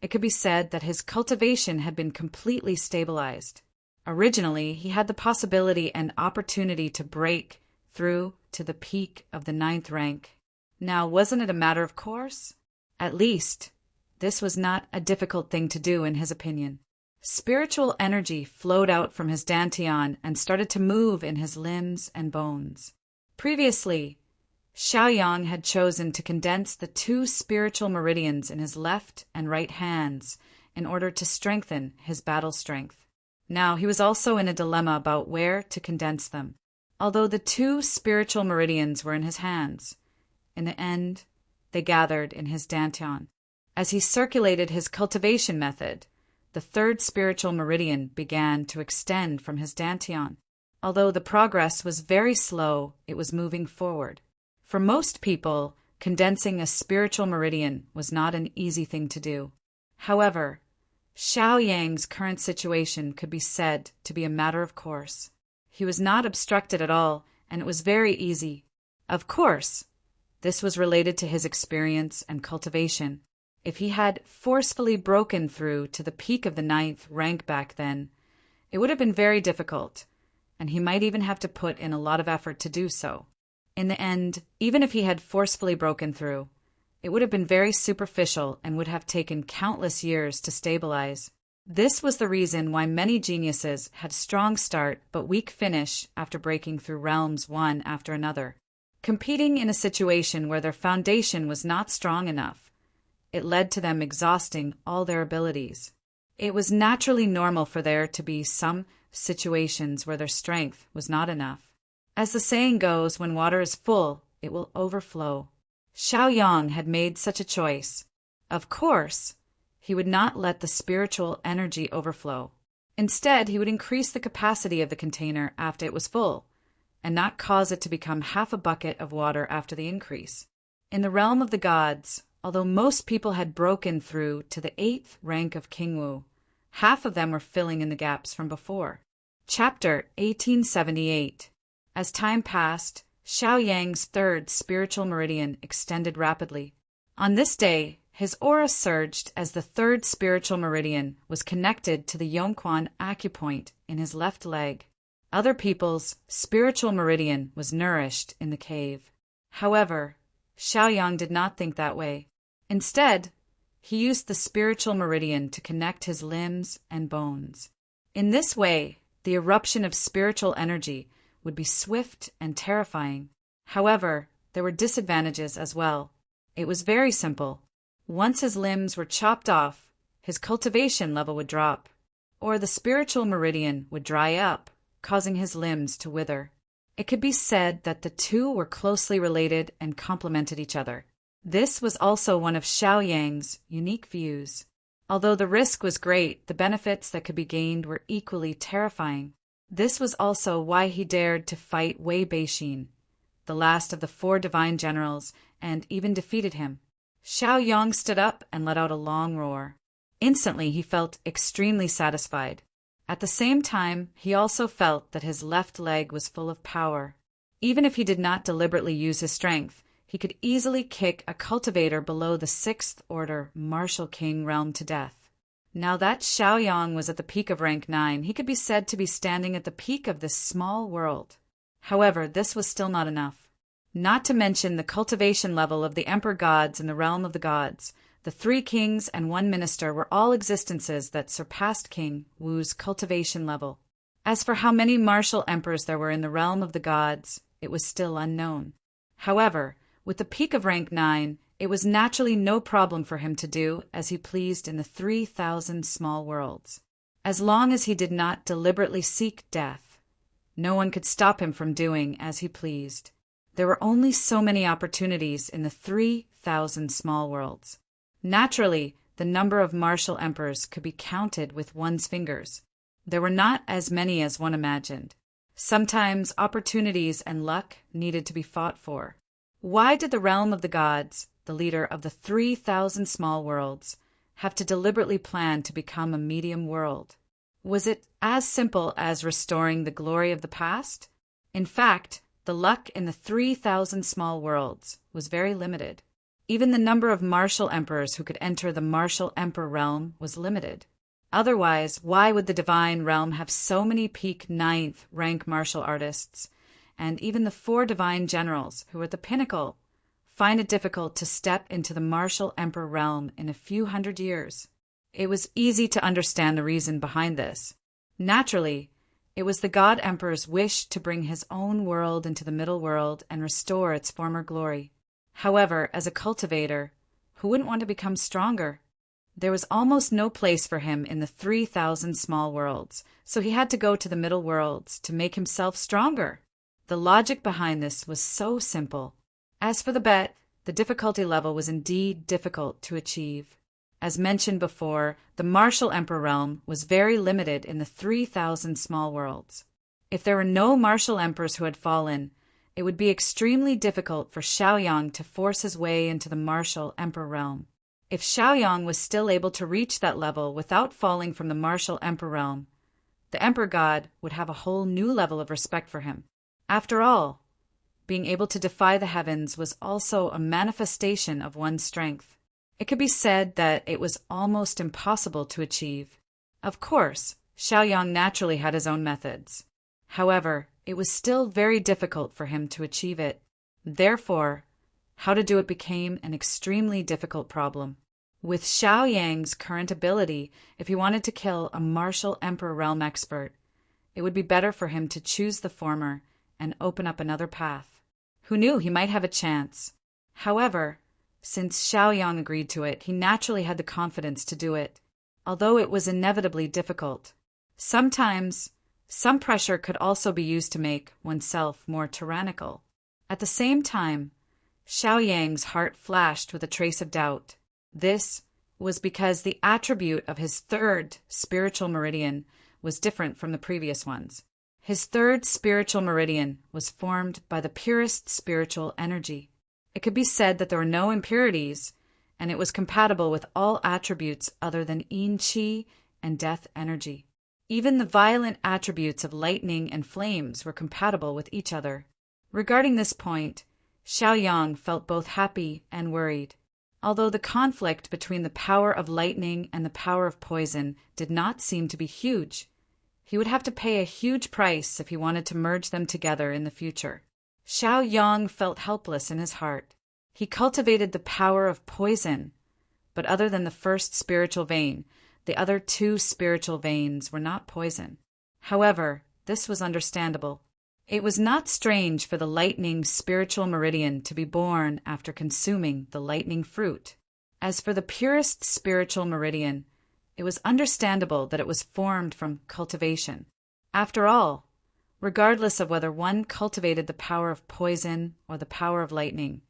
it could be said that his cultivation had been completely stabilized. Originally, he had the possibility and opportunity to break through to the peak of the 9th rank. Now, wasn't it a matter of course? At least, this was not a difficult thing to do in his opinion. Spiritual energy flowed out from his dantian and started to move in his limbs and bones. Previously, Xiaoyang had chosen to condense the 2 spiritual meridians in his left and right hands in order to strengthen his battle strength. Now he was also in a dilemma about where to condense them. although the two spiritual meridians were in his hands. In the end, they gathered in his dantian. As he circulated his cultivation method, the third spiritual meridian began to extend from his dantian. Although the progress was very slow, it was moving forward. For most people, condensing a spiritual meridian was not an easy thing to do. However, Xiao Yang's current situation could be said to be a matter of course. He was not obstructed at all, and it was very easy. Of course, this was related to his experience and cultivation. If he had forcefully broken through to the peak of the 9th rank back then, it would have been very difficult, and he might even have to put in a lot of effort to do so. In the end, even if he had forcefully broken through, it would have been very superficial and would have taken countless years to stabilize. This was the reason why many geniuses had strong start but weak finish after breaking through realms one after another, competing in a situation where their foundation was not strong enough. It led to them exhausting all their abilities. It was naturally normal for there to be some situations where their strength was not enough. As the saying goes, when water is full, it will overflow. Xiao Yang had made such a choice. Of course, he would not let the spiritual energy overflow. Instead, he would increase the capacity of the container after it was full, and not cause it to become half a bucket of water after the increase. In the realm of the gods, although most people had broken through to the 8th rank of Kingwu, half of them were filling in the gaps from before. Chapter 1878. As time passed, Xiao Yang's third spiritual meridian extended rapidly. On this day, his aura surged as the third spiritual meridian was connected to the Yongquan acupoint in his left leg. Other people's spiritual meridian was nourished in the cave. However, Xiao Yang did not think that way. Instead, he used the spiritual meridian to connect his limbs and bones. In this way, the eruption of spiritual energy would be swift and terrifying. However, there were disadvantages as well. It was very simple. Once his limbs were chopped off, his cultivation level would drop, or the spiritual meridian would dry up, causing his limbs to wither. It could be said that the two were closely related and complemented each other. This was also one of Xiao Yang's unique views. Although the risk was great, the benefits that could be gained were equally terrifying. This was also why he dared to fight Wei Beixin, the last of the 4 divine generals, and even defeated him. Xiao Yang stood up and let out a long roar. Instantly, he felt extremely satisfied. At the same time, he also felt that his left leg was full of power. Even if he did not deliberately use his strength, he could easily kick a cultivator below the 6th order martial king realm to death. Now that Xiao Yang was at the peak of rank 9, he could be said to be standing at the peak of this small world. However, this was still not enough. Not to mention the cultivation level of the emperor gods in the realm of the gods. The 3 kings and 1 minister were all existences that surpassed King Wu's cultivation level. As for how many martial emperors there were in the realm of the gods, it was still unknown. However, with the peak of rank 9, it was naturally no problem for him to do as he pleased in the 3,000 small worlds. As long as he did not deliberately seek death, no one could stop him from doing as he pleased. There were only so many opportunities in the 3,000 small worlds. Naturally, the number of martial emperors could be counted with one's fingers. There were not as many as one imagined. Sometimes opportunities and luck needed to be fought for. Why did the realm of the gods, the leader of the 3,000 small worlds, have to deliberately plan to become a medium world? Was it as simple as restoring the glory of the past? In fact, the luck in the 3,000 small worlds was very limited. Even the number of martial emperors who could enter the martial emperor realm was limited. Otherwise, why would the divine realm have so many peak 9th rank martial artists, and even the 4 divine generals who were at the pinnacle find it difficult to step into the martial emperor realm in a few hundred years? It was easy to understand the reason behind this. Naturally, it was the god emperor's wish to bring his own world into the middle world and restore its former glory. However, as a cultivator, who wouldn't want to become stronger? There was almost no place for him in the 3,000 small worlds, so he had to go to the middle worlds to make himself stronger. The logic behind this was so simple. As for the bet, the difficulty level was indeed difficult to achieve. As mentioned before, the martial emperor realm was very limited in the 3,000 small worlds. If there were no martial emperors who had fallen, it would be extremely difficult for Xiaoyang to force his way into the martial emperor realm. If Xiaoyang was still able to reach that level without falling from the martial emperor realm, the emperor god would have a whole new level of respect for him. After all, being able to defy the heavens was also a manifestation of one's strength. It could be said that it was almost impossible to achieve. Of course, Xiaoyang naturally had his own methods. However, it was still very difficult for him to achieve it. Therefore, how to do it became an extremely difficult problem. With Xiaoyang's current ability, if he wanted to kill a martial emperor realm expert, it would be better for him to choose the former and open up another path. Who knew, he might have a chance. However, since Xiaoyang agreed to it, he naturally had the confidence to do it, although it was inevitably difficult. Sometimes, some pressure could also be used to make oneself more tyrannical. At the same time, Xiaoyang's heart flashed with a trace of doubt. This was because the attribute of his third spiritual meridian was different from the previous ones. His third spiritual meridian was formed by the purest spiritual energy. It could be said that there were no impurities, and it was compatible with all attributes other than yin qi and death energy. Even the violent attributes of lightning and flames were compatible with each other. Regarding this point, Xiaoyang felt both happy and worried. Although the conflict between the power of lightning and the power of poison did not seem to be huge, he would have to pay a huge price if he wanted to merge them together in the future. Xiaoyang felt helpless in his heart. He cultivated the power of poison, but other than the first spiritual vein, the other two spiritual veins were not poison. However, this was understandable. It was not strange for the lightning spiritual meridian to be born after consuming the lightning fruit. As for the purest spiritual meridian, it was understandable that it was formed from cultivation. After all, regardless of whether one cultivated the power of poison or the power of lightning,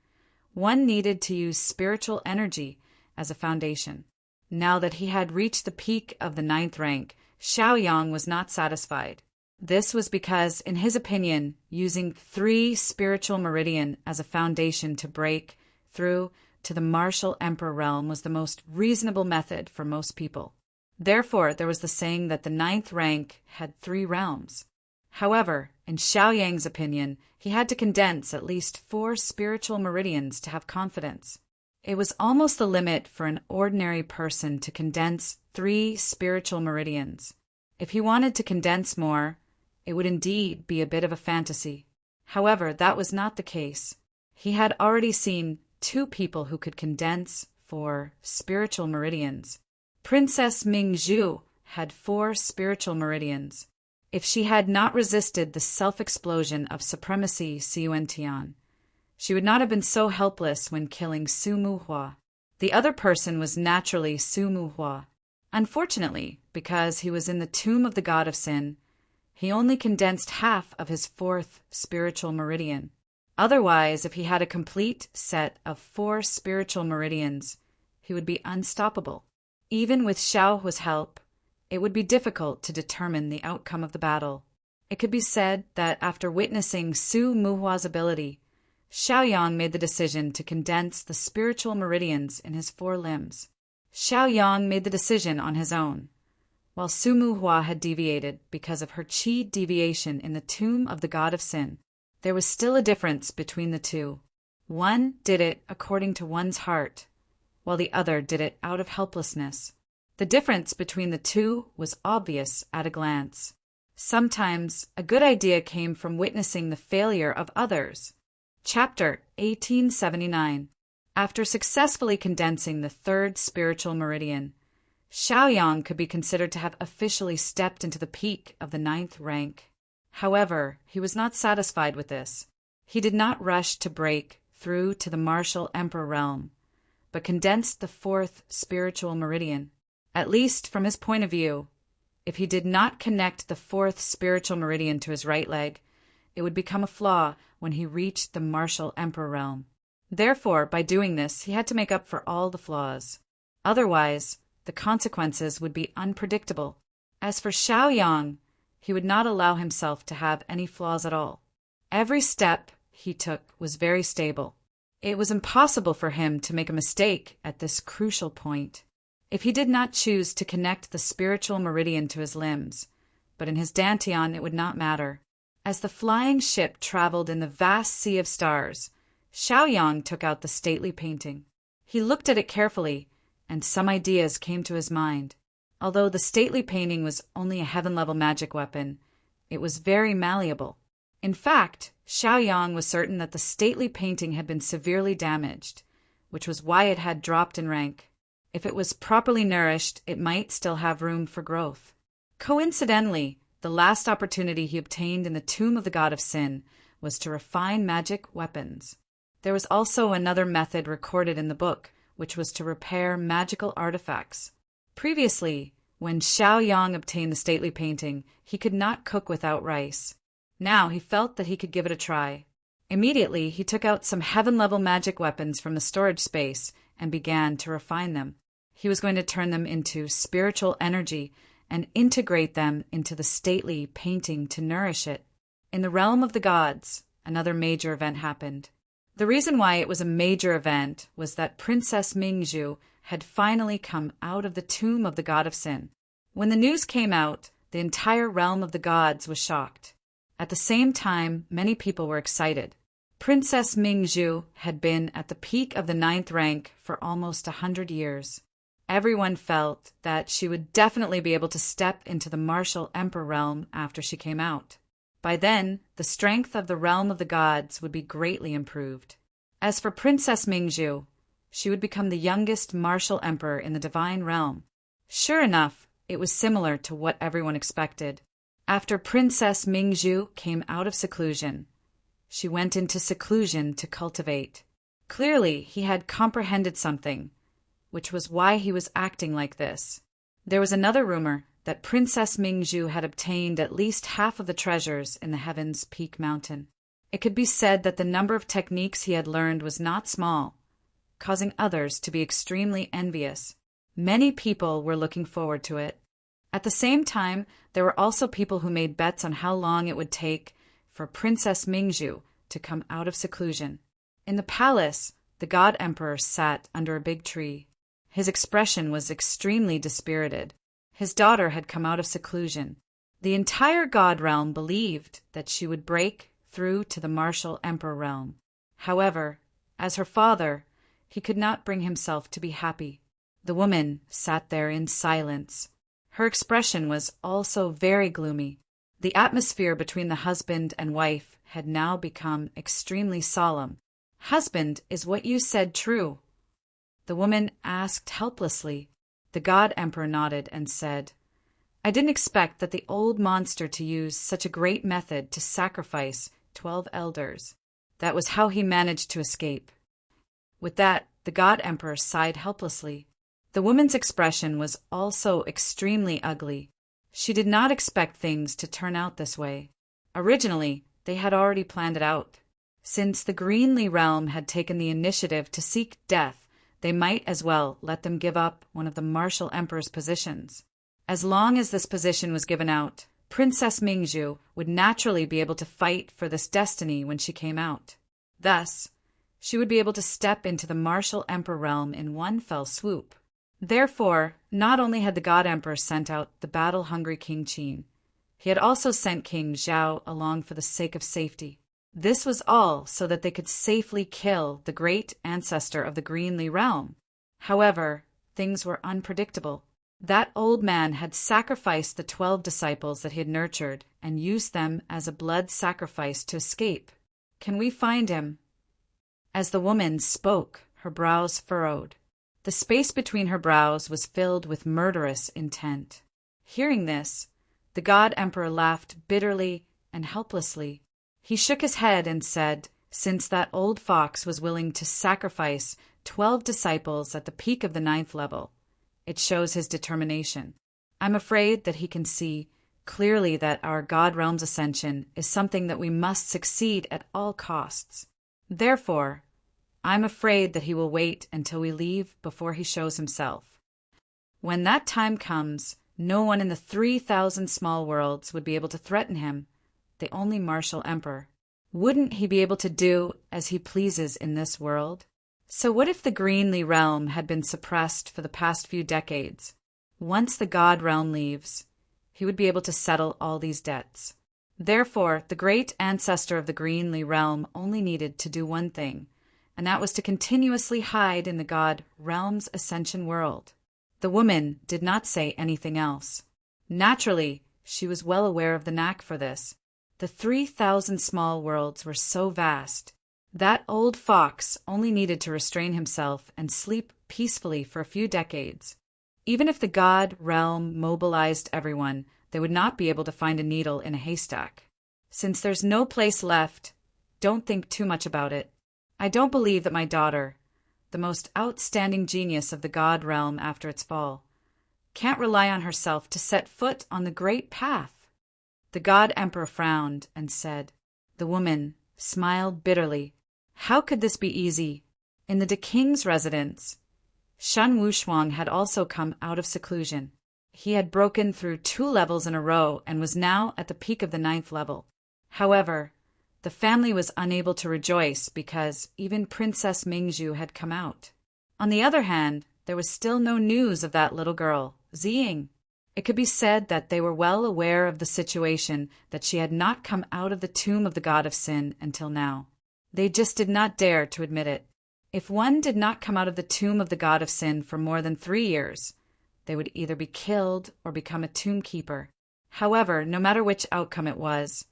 one needed to use spiritual energy as a foundation. Now that he had reached the peak of the 9th rank, Xiaoyang was not satisfied. This was because, in his opinion, using 3 spiritual meridian as a foundation to break through to the martial emperor realm was the most reasonable method for most people. Therefore, there was the saying that the 9th rank had 3 realms. However, in Xiaoyang's opinion, he had to condense at least 4 spiritual meridians to have confidence. It was almost the limit for an ordinary person to condense 3 spiritual meridians. If he wanted to condense more, it would indeed be a bit of a fantasy. However, that was not the case. He had already seen 2 people who could condense 4 spiritual meridians. Princess Mingzhu had 4 spiritual meridians. If she had not resisted the self-explosion of supremacy Xiyuantian, she would not have been so helpless when killing Su Muhua. The other person was naturally Su Muhua. Unfortunately, because he was in the tomb of the god of sin, he only condensed half of his 4th spiritual meridian. Otherwise, if he had a complete set of 4 spiritual meridians, he would be unstoppable. Even with Xiao Hua's help, it would be difficult to determine the outcome of the battle. It could be said that after witnessing Su Muhua's ability, Xiaoyang made the decision to condense the spiritual meridians in his 4 limbs. Xiaoyang made the decision on his own, while Su Muhua had deviated because of her qi deviation in the tomb of the god of sin. There was still a difference between the two. One did it according to one's heart, while the other did it out of helplessness. The difference between the two was obvious at a glance. Sometimes a good idea came from witnessing the failure of others. Chapter 1879. After successfully condensing the 3rd spiritual meridian, Xiaoyang could be considered to have officially stepped into the peak of the 9th rank. However, he was not satisfied with this. He did not rush to break through to the martial emperor realm, but condensed the 4th spiritual meridian. At least from his point of view, if he did not connect the 4th spiritual meridian to his right leg, it would become a flaw when he reached the martial emperor realm. Therefore, by doing this, he had to make up for all the flaws. Otherwise, the consequences would be unpredictable. As for Xiaoyang, he would not allow himself to have any flaws at all. Every step he took was very stable. It was impossible for him to make a mistake at this crucial point. If he did not choose to connect the spiritual meridian to his limbs, but in his dantian it would not matter. As the flying ship traveled in the vast sea of stars, Xiaoyang took out the stately painting. He looked at it carefully, and some ideas came to his mind. Although the stately painting was only a heaven-level magic weapon, it was very malleable. In fact, Xiaoyang was certain that the stately painting had been severely damaged, which was why it had dropped in rank. If it was properly nourished, it might still have room for growth. Coincidentally, the last opportunity he obtained in the tomb of the god of sin was to refine magic weapons. There was also another method recorded in the book, which was to repair magical artifacts. Previously, when Xiaoyang obtained the stately painting, he could not cook without rice. Now he felt that he could give it a try. Immediately, he took out some heaven-level magic weapons from the storage space and began to refine them. He was going to turn them into spiritual energy and integrate them into the stately painting to nourish it. In the realm of the gods, another major event happened. The reason why it was a major event was that Princess Mingzhu had finally come out of the tomb of the god of sin. When the news came out, the entire realm of the gods was shocked. At the same time, many people were excited. Princess Mingzhu had been at the peak of the 9th rank for almost 100 years. Everyone felt that she would definitely be able to step into the martial emperor realm after she came out. By then, the strength of the realm of the gods would be greatly improved. As for Princess Mingzhu, she would become the youngest martial emperor in the divine realm. Sure enough, it was similar to what everyone expected. After Princess Mingzhu came out of seclusion, she went into seclusion to cultivate. Clearly, he had comprehended something, which was why he was acting like this. There was another rumor that Princess Mingzhu had obtained at least half of the treasures in the Heaven's Peak Mountain. It could be said that the number of techniques he had learned was not small, causing others to be extremely envious. Many people were looking forward to it. At the same time, there were also people who made bets on how long it would take for Princess Mingzhu to come out of seclusion. In the palace, the God Emperor sat under a big tree. His expression was extremely dispirited. His daughter had come out of seclusion. The entire God realm believed that she would break through to the martial emperor realm. However, as her father, he could not bring himself to be happy. The woman sat there in silence. Her expression was also very gloomy. The atmosphere between the husband and wife had now become extremely solemn. "Husband, is what you said true?" The woman asked helplessly. The God Emperor nodded and said, "I didn't expect that the old monster to use such a great method to sacrifice 12 elders. That was how he managed to escape." With that, the God Emperor sighed helplessly. The woman's expression was also extremely ugly. She did not expect things to turn out this way. Originally, they had already planned it out. Since the Greenlee realm had taken the initiative to seek death, they might as well let them give up one of the martial emperor's positions. As long as this position was given out, Princess Mingzhu would naturally be able to fight for this destiny when she came out. Thus, she would be able to step into the martial emperor realm in one fell swoop. Therefore, not only had the God Emperor sent out the battle-hungry King Qin, he had also sent King Zhao along for the sake of safety. This was all so that they could safely kill the great ancestor of the Greenlee realm. However, things were unpredictable. That old man had sacrificed the 12 disciples that he had nurtured and used them as a blood sacrifice to escape. "Can we find him?" As the woman spoke, her brows furrowed. The space between her brows was filled with murderous intent. Hearing this, the God Emperor laughed bitterly and helplessly. He shook his head and said, since that old fox was willing to sacrifice 12 disciples at the peak of the 9th level, it shows his determination. I'm afraid that he can see clearly that our God Realm's ascension is something that we must succeed at all costs. Therefore, I'm afraid that he will wait until we leave before he shows himself. When that time comes, no one in the 3,000 small worlds would be able to threaten him, the only martial emperor. Wouldn't he be able to do as he pleases in this world? So what if the Greenly realm had been suppressed for the past few decades? Once the God realm leaves, he would be able to settle all these debts. Therefore, the great ancestor of the Greenly realm only needed to do one thing, and that was to continuously hide in the God realm's ascension world. The woman did not say anything else. Naturally, she was well aware of the knack for this. The 3,000 small worlds were so vast. That old fox only needed to restrain himself and sleep peacefully for a few decades. Even if the God realm mobilized everyone, they would not be able to find a needle in a haystack. Since there's no place left, don't think too much about it. I don't believe that my daughter, the most outstanding genius of the God realm after its fall, can't rely on herself to set foot on the great path. The God Emperor frowned and said. The woman smiled bitterly. How could this be easy? In the king's residence, Shen Wushuang had also come out of seclusion. He had broken through 2 levels in a row and was now at the peak of the 9th level. However, the family was unable to rejoice because even Princess Mingzhu had come out. On the other hand, there was still no news of that little girl, Ziying. It could be said that they were well aware of the situation, that she had not come out of the tomb of the god of sin until now. They just did not dare to admit it. If one did not come out of the tomb of the god of sin for more than 3 years, they would either be killed or become a tomb keeper. However, no matter which outcome it was,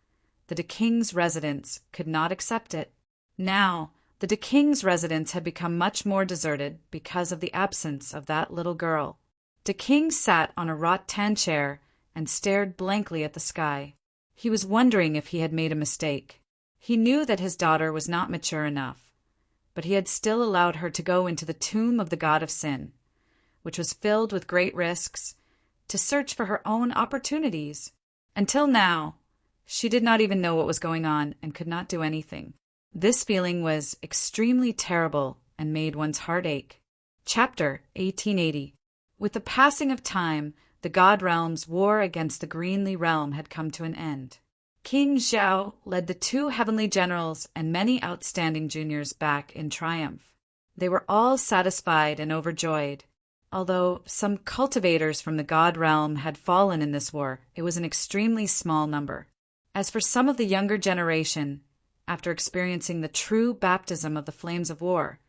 the king's residence could not accept it. Now, the king's residence had become much more deserted because of the absence of that little girl. The king sat on a rattan chair and stared blankly at the sky. He was wondering if he had made a mistake. He knew that his daughter was not mature enough, but he had still allowed her to go into the tomb of the god of sin, which was filled with great risks, to search for her own opportunities. Until now, she did not even know what was going on and could not do anything. This feeling was extremely terrible and made one's heart ache. Chapter 1880. With the passing of time, the God Realm's war against the Greenly Realm had come to an end. King Zhao led the 2 heavenly generals and many outstanding juniors back in triumph. They were all satisfied and overjoyed. Although some cultivators from the God Realm had fallen in this war, it was an extremely small number. As for some of the younger generation, after experiencing the true baptism of the flames of war,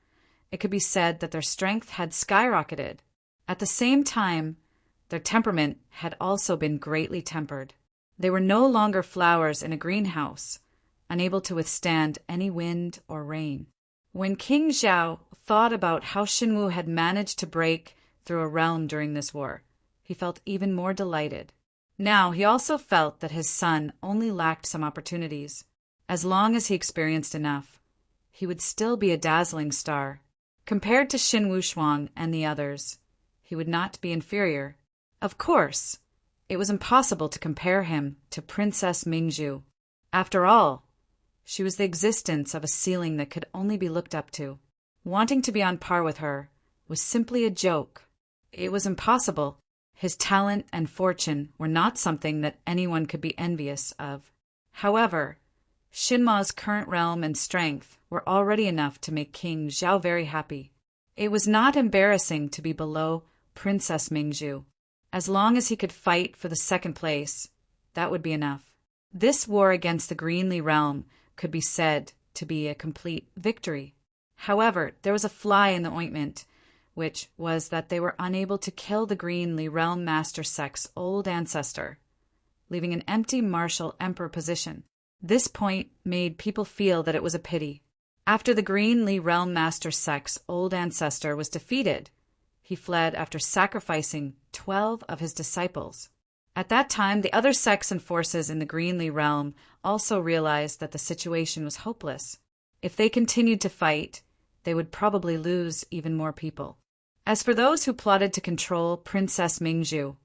it could be said that their strength had skyrocketed. At the same time, their temperament had also been greatly tempered. They were no longer flowers in a greenhouse, unable to withstand any wind or rain. When King Zhao thought about how Xinwu had managed to break through a realm during this war, he felt even more delighted. Now he also felt that his son only lacked some opportunities. As long as he experienced enough, he would still be a dazzling star. Compared to Shen Wushuang and the others, he would not be inferior. Of course, it was impossible to compare him to Princess Mingzhu. After all, she was the existence of a ceiling that could only be looked up to. Wanting to be on par with her was simply a joke. It was impossible. His talent and fortune were not something that anyone could be envious of. However, Shinma's current realm and strength were already enough to make King Zhao very happy. It was not embarrassing to be below Princess Mingzhu. As long as he could fight for the 2nd place, that would be enough. This war against the Greenly realm could be said to be a complete victory. However, there was a fly in the ointment, which was that they were unable to kill the Greenly realm master sect's old ancestor, leaving an empty martial emperor position. This point made people feel that it was a pity. After the Greenly realm master sect's old ancestor was defeated, he fled after sacrificing 12 of his disciples. At that time, the other sects and forces in the Greenly realm also realized that the situation was hopeless. If they continued to fight, they would probably lose even more people. As for those who plotted to control Princess Mingzhu,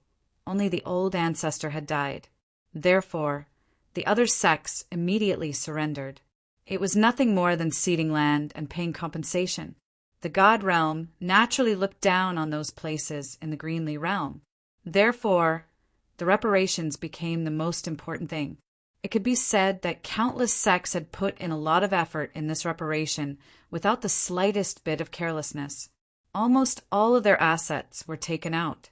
only the old ancestor had died. Therefore, the other sects immediately surrendered. It was nothing more than ceding land and paying compensation. The god realm naturally looked down on those places in the Greenlee realm. Therefore, the reparations became the most important thing. It could be said that countless sects had put in a lot of effort in this reparation without the slightest bit of carelessness. Almost all of their assets were taken out.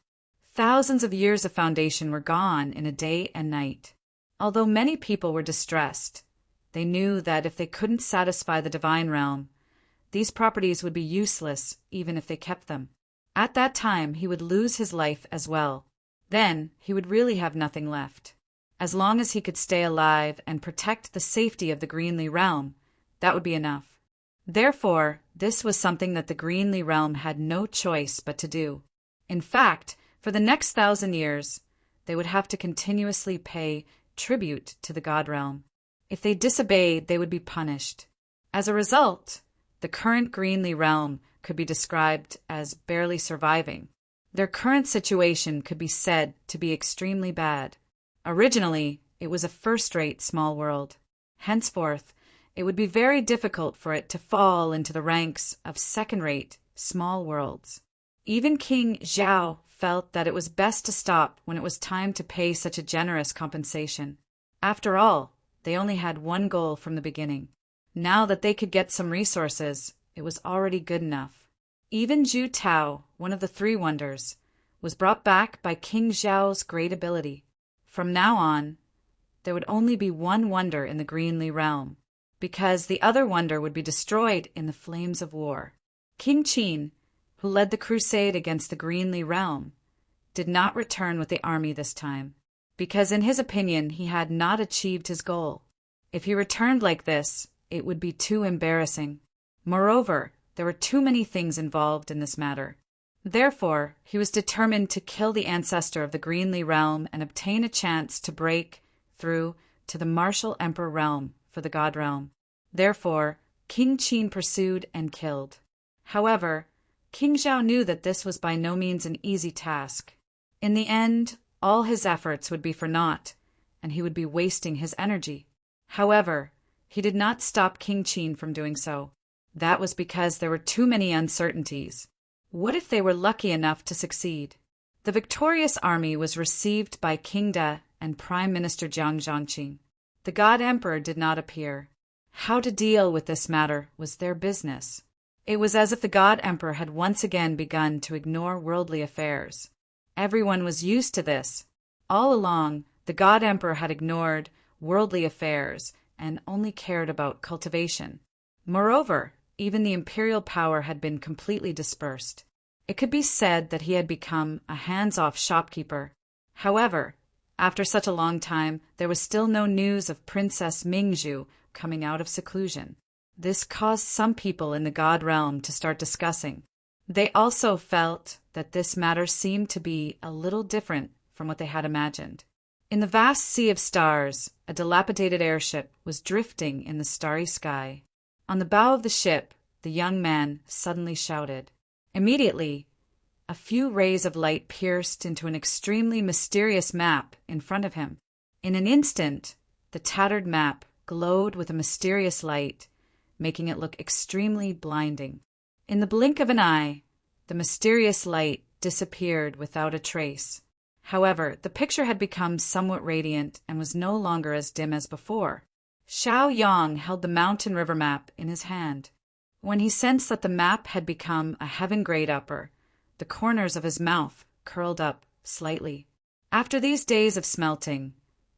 Thousands of years of foundation were gone in a day and night. Although many people were distressed, they knew that if they couldn't satisfy the divine realm, these properties would be useless even if they kept them. At that time, he would lose his life as well. Then he would really have nothing left. As long as he could stay alive and protect the safety of the Greenlee realm, that would be enough. Therefore, this was something that the Greenlee realm had no choice but to do. In fact, for the next 1,000 years, they would have to continuously pay tribute to the god realm. If they disobeyed, they would be punished. As a result, the current Greenlee realm could be described as barely surviving. Their current situation could be said to be extremely bad. Originally, it was a first-rate small world. Henceforth, it would be very difficult for it to fall into the ranks of second-rate small worlds. Even King Zhao felt that it was best to stop when it was time to pay such a generous compensation. After all, they only had one goal from the beginning. Now that they could get some resources, it was already good enough. Even Zhu Tao, one of the three wonders, was brought back by King Zhao's great ability. From now on, there would only be one wonder in the Greenlee realm, because the other wonder would be destroyed in the flames of war. King Qin, who led the crusade against the Greenlee realm, did not return with the army this time, because in his opinion he had not achieved his goal. If he returned like this, it would be too embarrassing. Moreover, there were too many things involved in this matter. Therefore, he was determined to kill the ancestor of the Greenlee realm and obtain a chance to break through to the martial emperor realm for the god realm. Therefore, King Qin pursued and killed. However, King Zhao knew that this was by no means an easy task. In the end, all his efforts would be for naught, and he would be wasting his energy. However, he did not stop King Qin from doing so. That was because there were too many uncertainties. What if they were lucky enough to succeed? The victorious army was received by King De and Prime Minister Jiang Zhangqing. The god emperor did not appear. How to deal with this matter was their business. It was as if the god emperor had once again begun to ignore worldly affairs. Everyone was used to this. All along, the god emperor had ignored worldly affairs and only cared about cultivation. Moreover, even the imperial power had been completely dispersed. It could be said that he had become a hands-off shopkeeper. However, after such a long time, there was still no news of Princess Mingzhu coming out of seclusion. This caused some people in the god realm to start discussing. They also felt that this matter seemed to be a little different from what they had imagined. In the vast sea of stars, a dilapidated airship was drifting in the starry sky. On the bow of the ship, the young man suddenly shouted. Immediately, a few rays of light pierced into an extremely mysterious map in front of him. In an instant, the tattered map glowed with a mysterious light, making it look extremely blinding. In the blink of an eye, the mysterious light disappeared without a trace. However, the picture had become somewhat radiant and was no longer as dim as before. Xiao Yang held the mountain river map in his hand. When he sensed that the map had become a heaven-grade upper, the corners of his mouth curled up slightly. After these days of smelting,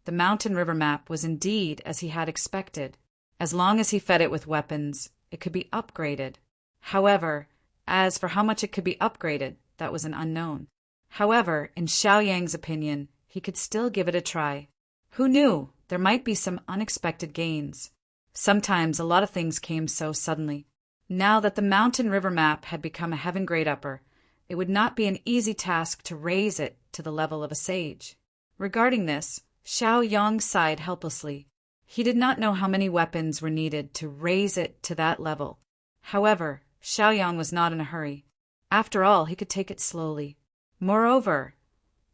the mountain river map was indeed as he had expected. As long as he fed it with weapons, it could be upgraded. However, as for how much it could be upgraded, that was an unknown. However, in Xiao Yang's opinion, he could still give it a try. Who knew? There might be some unexpected gains. Sometimes a lot of things came so suddenly. Now that the mountain river map had become a heaven-grade upper, it would not be an easy task to raise it to the level of a sage. Regarding this, Xiao Yang sighed helplessly. He did not know how many weapons were needed to raise it to that level. However, Xiao Yang was not in a hurry. After all, he could take it slowly. Moreover,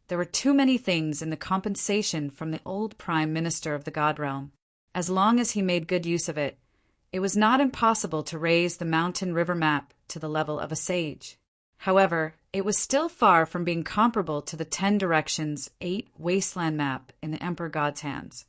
There were too many things in the compensation from the old prime minister of the god realm. As long as he made good use of it, it was not impossible to raise the mountain river map to the level of a sage. However, it was still far from being comparable to the 10 directions 8 wasteland map in the Emperor God's hands.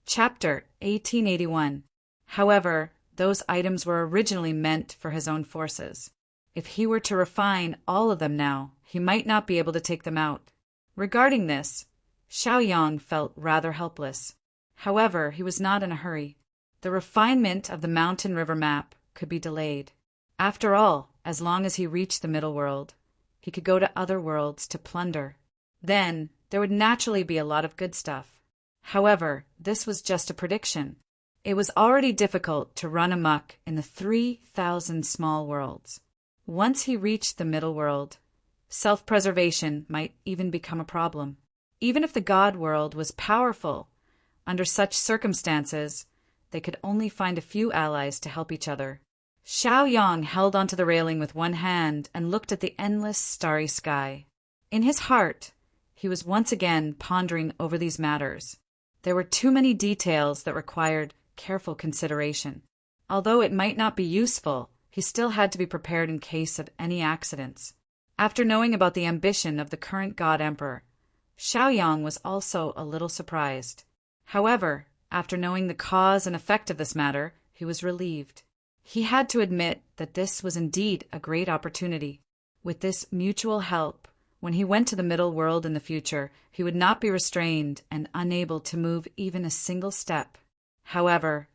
Chapter 1881. However, those items were originally meant for his own forces. If he were to refine all of them now, he might not be able to take them out. Regarding this, Xiaoyang felt rather helpless. However, he was not in a hurry. The refinement of the mountain river map could be delayed. After all, as long as he reached the middle world, he could go to other worlds to plunder. Then, there would naturally be a lot of good stuff. However, this was just a prediction. It was already difficult to run amok in the 3,000 small worlds. Once he reached the middle world, self-preservation might even become a problem. Even if the god world was powerful, under such circumstances, they could only find a few allies to help each other. Xiaoyang held onto the railing with one hand and looked at the endless starry sky. In his heart, he was once again pondering over these matters. There were too many details that required careful consideration. Although it might not be useful, he still had to be prepared in case of any accidents. After knowing about the ambition of the current god emperor, Xiaoyang was also a little surprised. However, after knowing the cause and effect of this matter, he was relieved. He had to admit that this was indeed a great opportunity. With this mutual help, when he went to the middle world in the future, he would not be restrained and unable to move even a single step. However,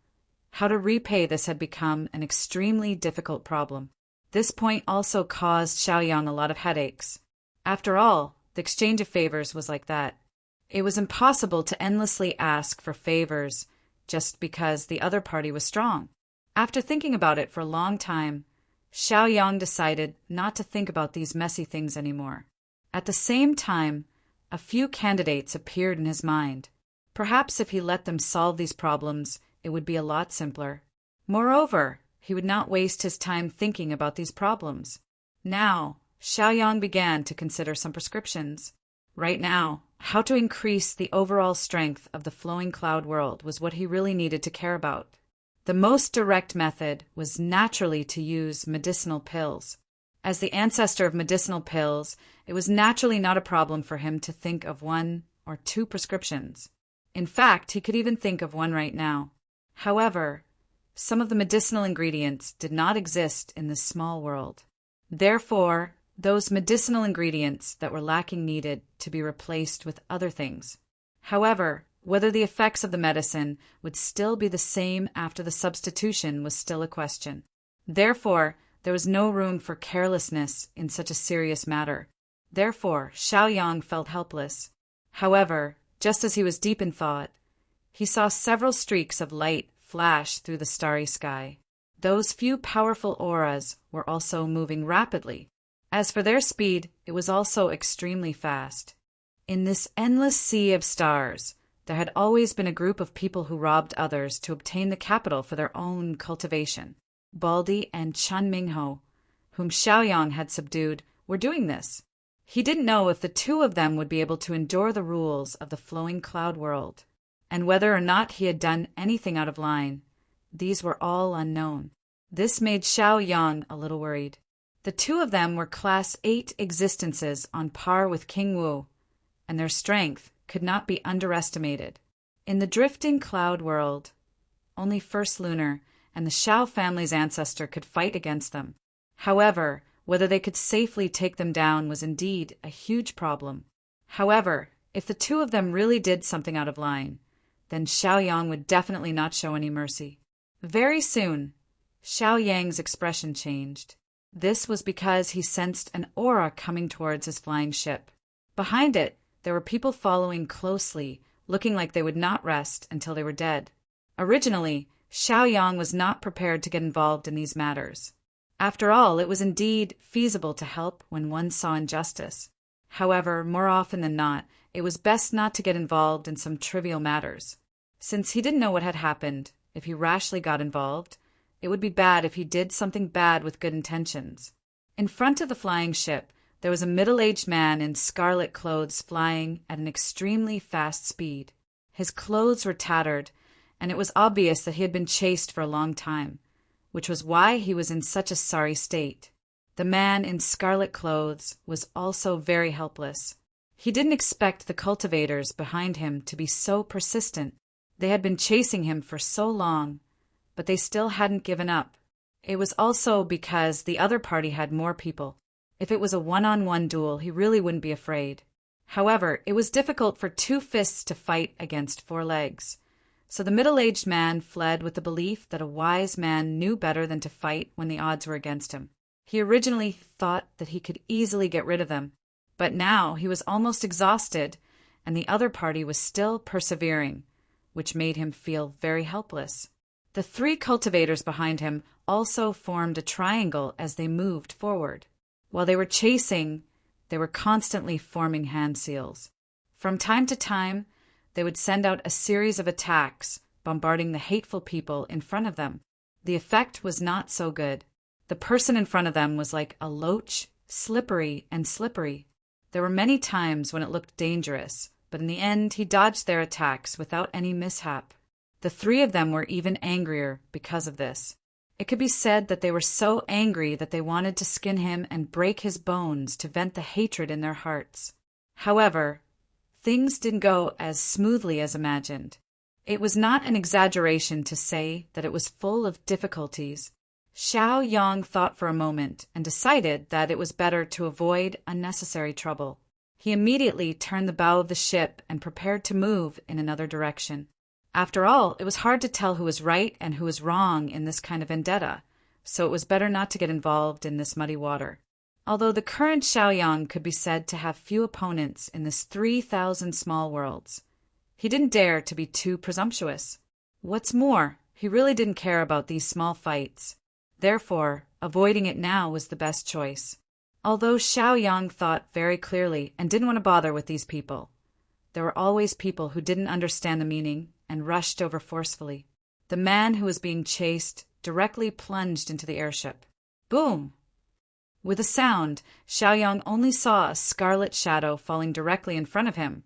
how to repay this had become an extremely difficult problem. This point also caused Xiaoyang a lot of headaches. After all, the exchange of favors was like that. It was impossible to endlessly ask for favors just because the other party was strong. After thinking about it for a long time, Xiaoyang decided not to think about these messy things anymore. At the same time, a few candidates appeared in his mind. Perhaps if he let them solve these problems, it would be a lot simpler. Moreover, he would not waste his time thinking about these problems. Now, Xiaoyang began to consider some prescriptions. Right now, how to increase the overall strength of the flowing cloud world was what he really needed to care about. The most direct method was naturally to use medicinal pills. As the ancestor of medicinal pills, it was naturally not a problem for him to think of 1 or 2 prescriptions. In fact, he could even think of one right now. However, some of the medicinal ingredients did not exist in this small world. Therefore, those medicinal ingredients that were lacking needed to be replaced with other things. However, whether the effects of the medicine would still be the same after the substitution was still a question. Therefore, there was no room for carelessness in such a serious matter. Therefore, Xiaoyang felt helpless. However, just as he was deep in thought, he saw several streaks of light flash through the starry sky. Those few powerful auras were also moving rapidly. As for their speed, it was also extremely fast. In this endless sea of stars, there had always been a group of people who robbed others to obtain the capital for their own cultivation. Baldi and Chun Mingho, whom Xiaoyang had subdued, were doing this. He didn't know if the 2 of them would be able to endure the rules of the flowing cloud world, and whether or not he had done anything out of line. These were all unknown. This made Xiaoyang a little worried. The 2 of them were Class 8 existences on par with King Wu, and their strength could not be underestimated. In the drifting cloud world, only First Lunar and the Shao family's ancestor could fight against them. However, whether they could safely take them down was indeed a huge problem. However, if the 2 of them really did something out of line, then Xiaoyang would definitely not show any mercy. Very soon, Xiaoyang's expression changed. This was because he sensed an aura coming towards his flying ship. Behind it, there were people following closely, looking like they would not rest until they were dead. Originally, Xiaoyang was not prepared to get involved in these matters. After all, it was indeed feasible to help when one saw injustice. However, more often than not, it was best not to get involved in some trivial matters. Since he didn't know what had happened, if he rashly got involved, it would be bad if he did something bad with good intentions. In front of the flying ship there was a middle-aged man in scarlet clothes flying at an extremely fast speed. His clothes were tattered, and it was obvious that he had been chased for a long time, which was why he was in such a sorry state. The man in scarlet clothes was also very helpless. He didn't expect the cultivators behind him to be so persistent. They had been chasing him for so long, but they still hadn't given up. It was also because the other party had more people. If it was a one-on-one duel, he really wouldn't be afraid. However, it was difficult for two fists to fight against four legs. So the middle-aged man fled with the belief that a wise man knew better than to fight when the odds were against him. He originally thought that he could easily get rid of them, but now he was almost exhausted, and the other party was still persevering, which made him feel very helpless. The three cultivators behind him also formed a triangle as they moved forward. While they were chasing, they were constantly forming hand seals. From time to time, they would send out a series of attacks, bombarding the hateful people in front of them. The effect was not so good. The person in front of them was like a loach, slippery and slippery. There were many times when it looked dangerous, but in the end he dodged their attacks without any mishap. The three of them were even angrier because of this. It could be said that they were so angry that they wanted to skin him and break his bones to vent the hatred in their hearts. However, things didn't go as smoothly as imagined. It was not an exaggeration to say that it was full of difficulties. Xiao Yang thought for a moment and decided that it was better to avoid unnecessary trouble. He immediately turned the bow of the ship and prepared to move in another direction. After all, it was hard to tell who was right and who was wrong in this kind of vendetta, so it was better not to get involved in this muddy water. Although the current Xiaoyang could be said to have few opponents in this 3,000 small worlds, he didn't dare to be too presumptuous. What's more, he really didn't care about these small fights. Therefore, avoiding it now was the best choice. Although Xiaoyang thought very clearly and didn't want to bother with these people, there were always people who didn't understand the meaning and rushed over forcefully. The man who was being chased directly plunged into the airship. Boom! With a sound, Xiaoyang only saw a scarlet shadow falling directly in front of him,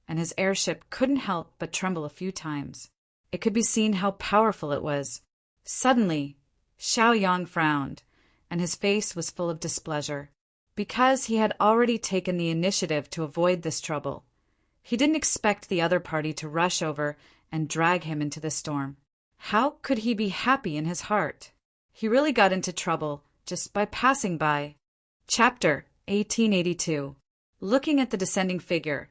and his airship couldn't help but tremble a few times. It could be seen how powerful it was. Suddenly, Xiaoyang frowned, and his face was full of displeasure. Because he had already taken the initiative to avoid this trouble, he didn't expect the other party to rush over and drag him into the storm. How could he be happy in his heart? He really got into trouble just by passing by. Chapter 1882. Looking at the descending figure,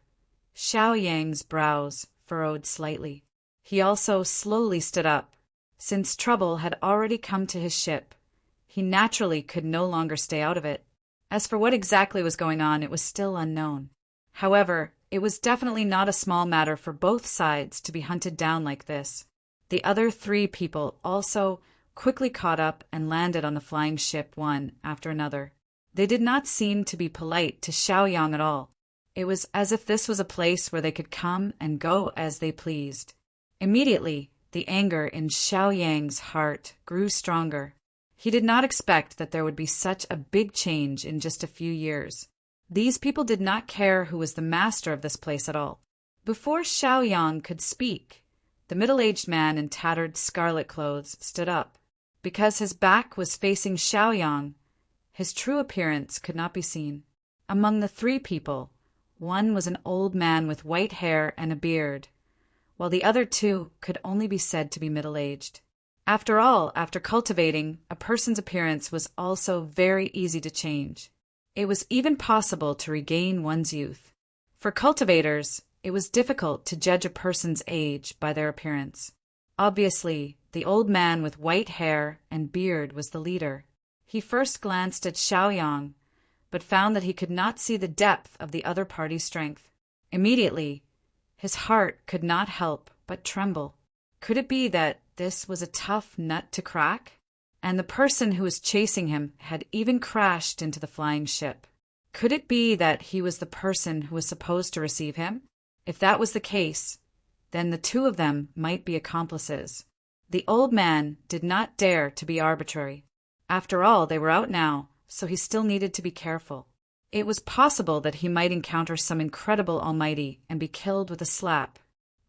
Xiao Yang's brows furrowed slightly. He also slowly stood up. Since trouble had already come to his ship, he naturally could no longer stay out of it. As for what exactly was going on, it was still unknown. However, it was definitely not a small matter for both sides to be hunted down like this. The other three people also quickly caught up and landed on the flying ship one after another. They did not seem to be polite to Xiaoyang at all. It was as if this was a place where they could come and go as they pleased. Immediately, the anger in Xiaoyang's heart grew stronger. He did not expect that there would be such a big change in just a few years. These people did not care who was the master of this place at all. Before Xiaoyang could speak, the middle-aged man in tattered scarlet clothes stood up. Because his back was facing Xiaoyang, his true appearance could not be seen. Among the three people, one was an old man with white hair and a beard, while the other two could only be said to be middle-aged. After all, after cultivating, a person's appearance was also very easy to change. It was even possible to regain one's youth. For cultivators, it was difficult to judge a person's age by their appearance. Obviously, the old man with white hair and beard was the leader. He first glanced at Xiaoyang, but found that he could not see the depth of the other party's strength. Immediately, his heart could not help but tremble. Could it be that this was a tough nut to crack? And the person who was chasing him had even crashed into the flying ship. Could it be that he was the person who was supposed to receive him? If that was the case, then the two of them might be accomplices. The old man did not dare to be arbitrary. After all, they were out now, so he still needed to be careful. It was possible that he might encounter some incredible almighty and be killed with a slap.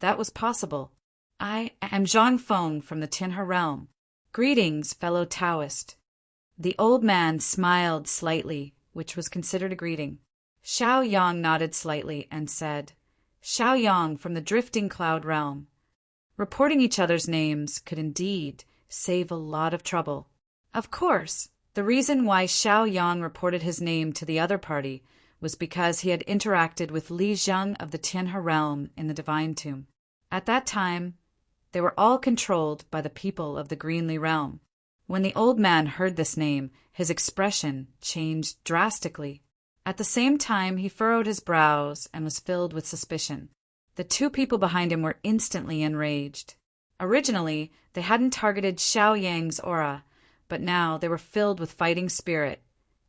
That was possible. I am Zhang Feng from the Tianhe realm. Greetings, fellow Taoist. The old man smiled slightly, which was considered a greeting. Xiao Yang nodded slightly and said, Xiao Yang from the drifting cloud realm. Reporting each other's names could indeed save a lot of trouble. Of course, the reason why Xiao Yang reported his name to the other party was because he had interacted with Li Zheng of the Tianhe realm in the Divine Tomb. At that time, they were all controlled by the people of the Greenly realm. When the old man heard this name, his expression changed drastically. At the same time, he furrowed his brows and was filled with suspicion. The two people behind him were instantly enraged. Originally, they hadn't targeted Xiao Yang's aura, but now they were filled with fighting spirit,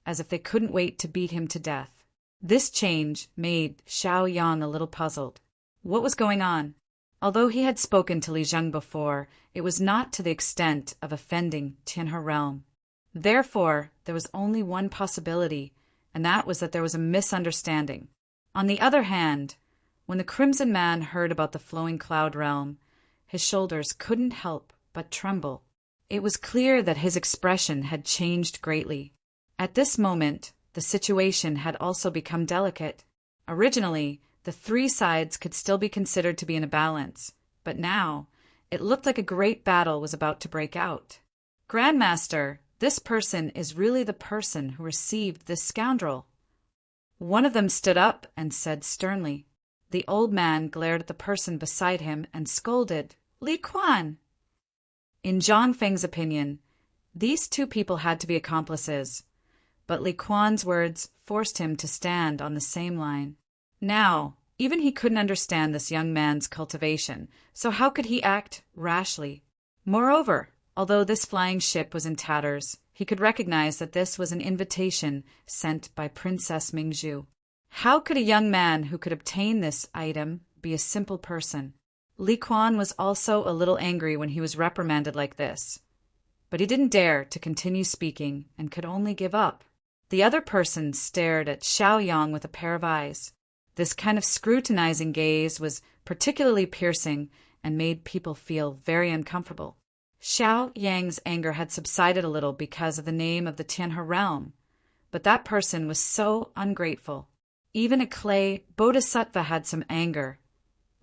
as if they couldn't wait to beat him to death. This change made Xiao Yang a little puzzled. What was going on? Although he had spoken to Li Zheng before, it was not to the extent of offending Tianhe realm. Therefore, there was only one possibility, and that was that there was a misunderstanding. On the other hand, when the Crimson Man heard about the Flowing Cloud realm, his shoulders couldn't help but tremble. It was clear that his expression had changed greatly. At this moment, the situation had also become delicate. Originally, the three sides could still be considered to be in a balance, but now it looked like a great battle was about to break out. Grandmaster, this person is really the person who received this scoundrel. One of them stood up and said sternly. The old man glared at the person beside him and scolded, Li Quan! In Zhang Feng's opinion, these two people had to be accomplices, but Li Quan's words forced him to stand on the same line. Now, even he couldn't understand this young man's cultivation, so how could he act rashly? Moreover, although this flying ship was in tatters, he could recognize that this was an invitation sent by Princess Mingzhu. How could a young man who could obtain this item be a simple person? Li Quan was also a little angry when he was reprimanded like this, but he didn't dare to continue speaking and could only give up. The other person stared at Xiao Yang with a pair of eyes. This kind of scrutinizing gaze was particularly piercing and made people feel very uncomfortable. Xiao Yang's anger had subsided a little because of the name of the Tianhe realm, but that person was so ungrateful. Even a clay bodhisattva had some anger,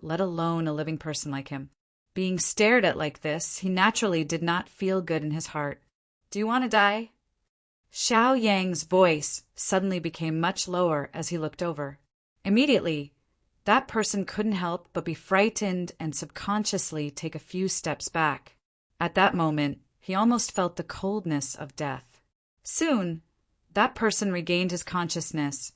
let alone a living person like him. Being stared at like this, he naturally did not feel good in his heart. Do you want to die? Xiao Yang's voice suddenly became much lower as he looked over. Immediately, that person couldn't help but be frightened and subconsciously take a few steps back. At that moment, he almost felt the coldness of death. Soon, that person regained his consciousness,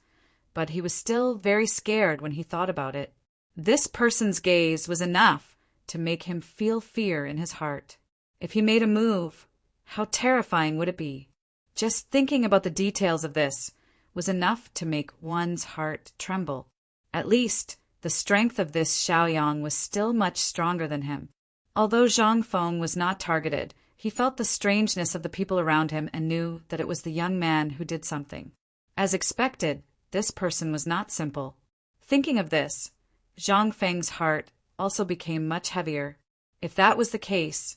but he was still very scared when he thought about it. This person's gaze was enough to make him feel fear in his heart. If he made a move, how terrifying would it be? Just thinking about the details of this was enough to make one's heart tremble. At least, the strength of this Xiao Yang was still much stronger than him. Although Zhang Feng was not targeted, he felt the strangeness of the people around him and knew that it was the young man who did something. As expected, this person was not simple. Thinking of this, Zhang Feng's heart also became much heavier. If that was the case,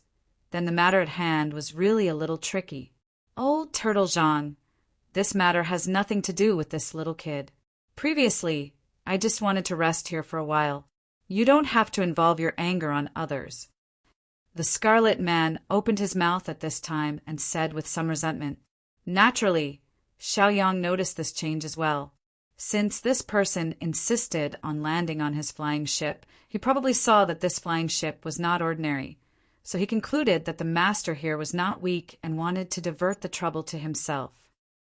then the matter at hand was really a little tricky. Old Turtle Zhang, this matter has nothing to do with this little kid. Previously, I just wanted to rest here for a while. You don't have to involve your anger on others. The Scarlet Man opened his mouth at this time and said with some resentment. Naturally, Xiao Yang noticed this change as well. Since this person insisted on landing on his flying ship, he probably saw that this flying ship was not ordinary. So he concluded that the master here was not weak and wanted to divert the trouble to himself.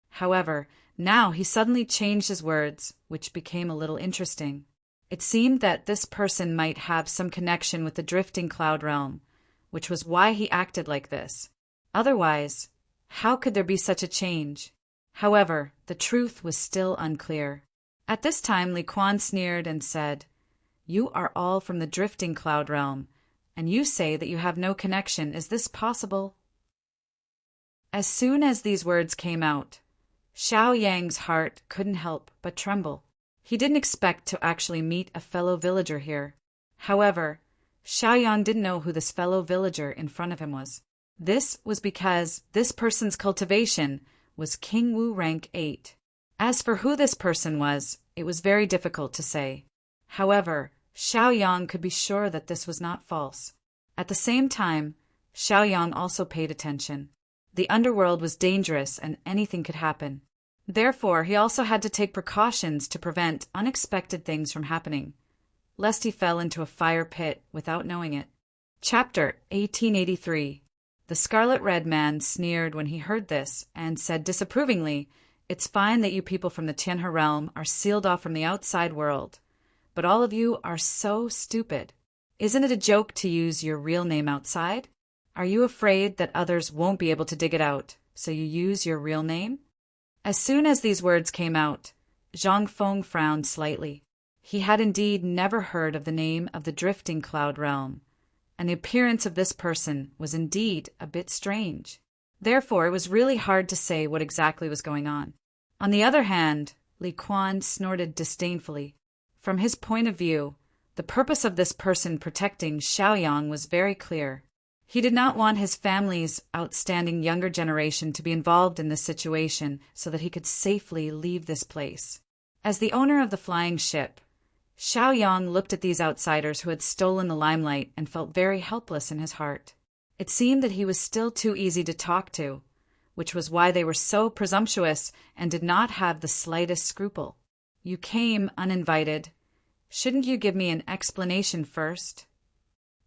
However, now he suddenly changed his words, which became a little interesting. It seemed that this person might have some connection with the drifting cloud realm, which was why he acted like this. Otherwise, how could there be such a change? However, the truth was still unclear. At this time, Li Quan sneered and said, "You are all from the drifting cloud realm, and you say that you have no connection. Is this possible?" As soon as these words came out, Xiao Yang's heart couldn't help but tremble. He didn't expect to actually meet a fellow villager here. However, Xiao Yang didn't know who this fellow villager in front of him was. This was because this person's cultivation was King Wu rank 8. As for who this person was, it was very difficult to say. However, Xiao Yang could be sure that this was not false. At the same time, Xiao Yang also paid attention. The underworld was dangerous and anything could happen. Therefore, he also had to take precautions to prevent unexpected things from happening, lest he fell into a fire pit without knowing it. Chapter 1883. The Scarlet Red Man sneered when he heard this and said disapprovingly, "It's fine that you people from the Tianhe realm are sealed off from the outside world, but all of you are so stupid. Isn't it a joke to use your real name outside? Are you afraid that others won't be able to dig it out, so you use your real name?" As soon as these words came out, Zhang Feng frowned slightly. He had indeed never heard of the name of the drifting cloud realm, and the appearance of this person was indeed a bit strange. Therefore, it was really hard to say what exactly was going on. On the other hand, Li Quan snorted disdainfully. From his point of view, the purpose of this person protecting Xiaoyang was very clear. He did not want his family's outstanding younger generation to be involved in this situation so that he could safely leave this place. As the owner of the flying ship, Xiaoyang looked at these outsiders who had stolen the limelight and felt very helpless in his heart. It seemed that he was still too easy to talk to, which was why they were so presumptuous and did not have the slightest scruple. "You came uninvited. Shouldn't you give me an explanation first?"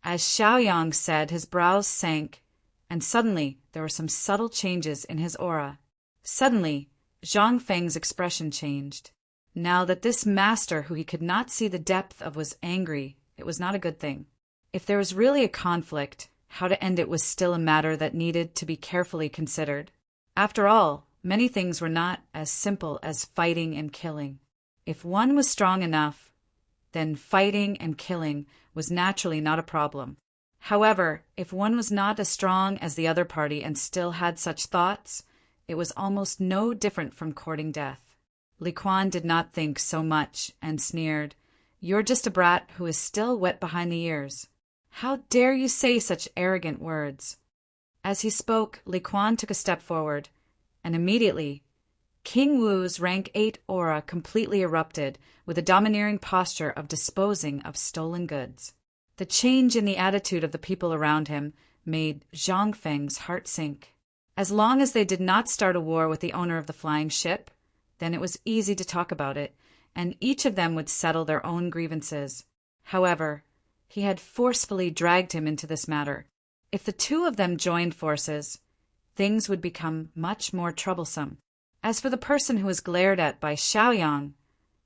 As Xiaoyang said, his brows sank, and suddenly there were some subtle changes in his aura. Suddenly, Zhang Feng's expression changed. Now that this master who he could not see the depth of was angry, it was not a good thing. If there was really a conflict, how to end it was still a matter that needed to be carefully considered. After all, many things were not as simple as fighting and killing. If one was strong enough, then fighting and killing was naturally not a problem. However, if one was not as strong as the other party and still had such thoughts, it was almost no different from courting death. Li Quan did not think so much and sneered, "You're just a brat who is still wet behind the ears. How dare you say such arrogant words?" As he spoke, Li Quan took a step forward, and immediately King Wu's rank 8 aura completely erupted with a domineering posture of disposing of stolen goods. The change in the attitude of the people around him made Zhang Feng's heart sink. As long as they did not start a war with the owner of the flying ship, then it was easy to talk about it, and each of them would settle their own grievances. However, he had forcefully dragged him into this matter. If the two of them joined forces, things would become much more troublesome. As for the person who was glared at by Xiaoyang,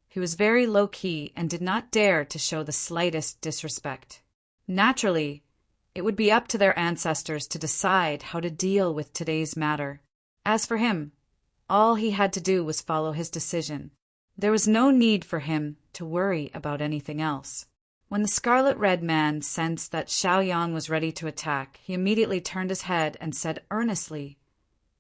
he was very low-key and did not dare to show the slightest disrespect. Naturally, it would be up to their ancestors to decide how to deal with today's matter. As for him, all he had to do was follow his decision. There was no need for him to worry about anything else. When the Scarlet Red Man sensed that Xiaoyang was ready to attack, he immediately turned his head and said earnestly,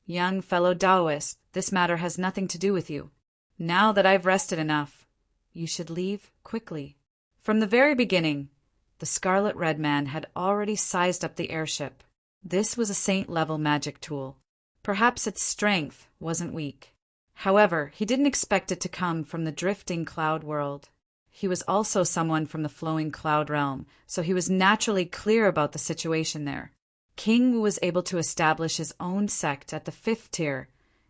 "Young fellow Taoist, this matter has nothing to do with you. Now that I've rested enough, you should leave quickly." From the very beginning, the Scarlet Red Man had already sized up the airship. This was a saint-level magic tool. Perhaps its strength wasn't weak. However, he didn't expect it to come from the drifting cloud world. He was also someone from the flowing cloud realm, so he was naturally clear about the situation there. King Wu was able to establish his own sect at the 5th tier,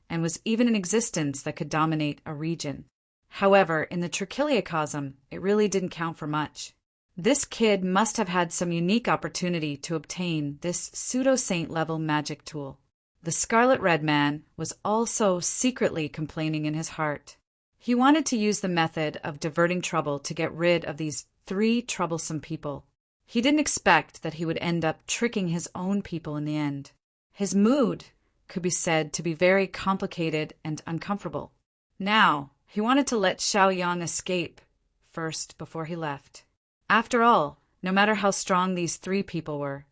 and was even in existence that could dominate a region. However, in the Trichiliocosm, it really didn't count for much. This kid must have had some unique opportunity to obtain this pseudo-saint level magic tool. The Scarlet Red Man was also secretly complaining in his heart. He wanted to use the method of diverting trouble to get rid of these 3 troublesome people. He didn't expect that he would end up tricking his own people in the end. His mood could be said to be very complicated and uncomfortable. Now, he wanted to let Xiaoyang escape first before he left. After all, no matter how strong these 3 people were,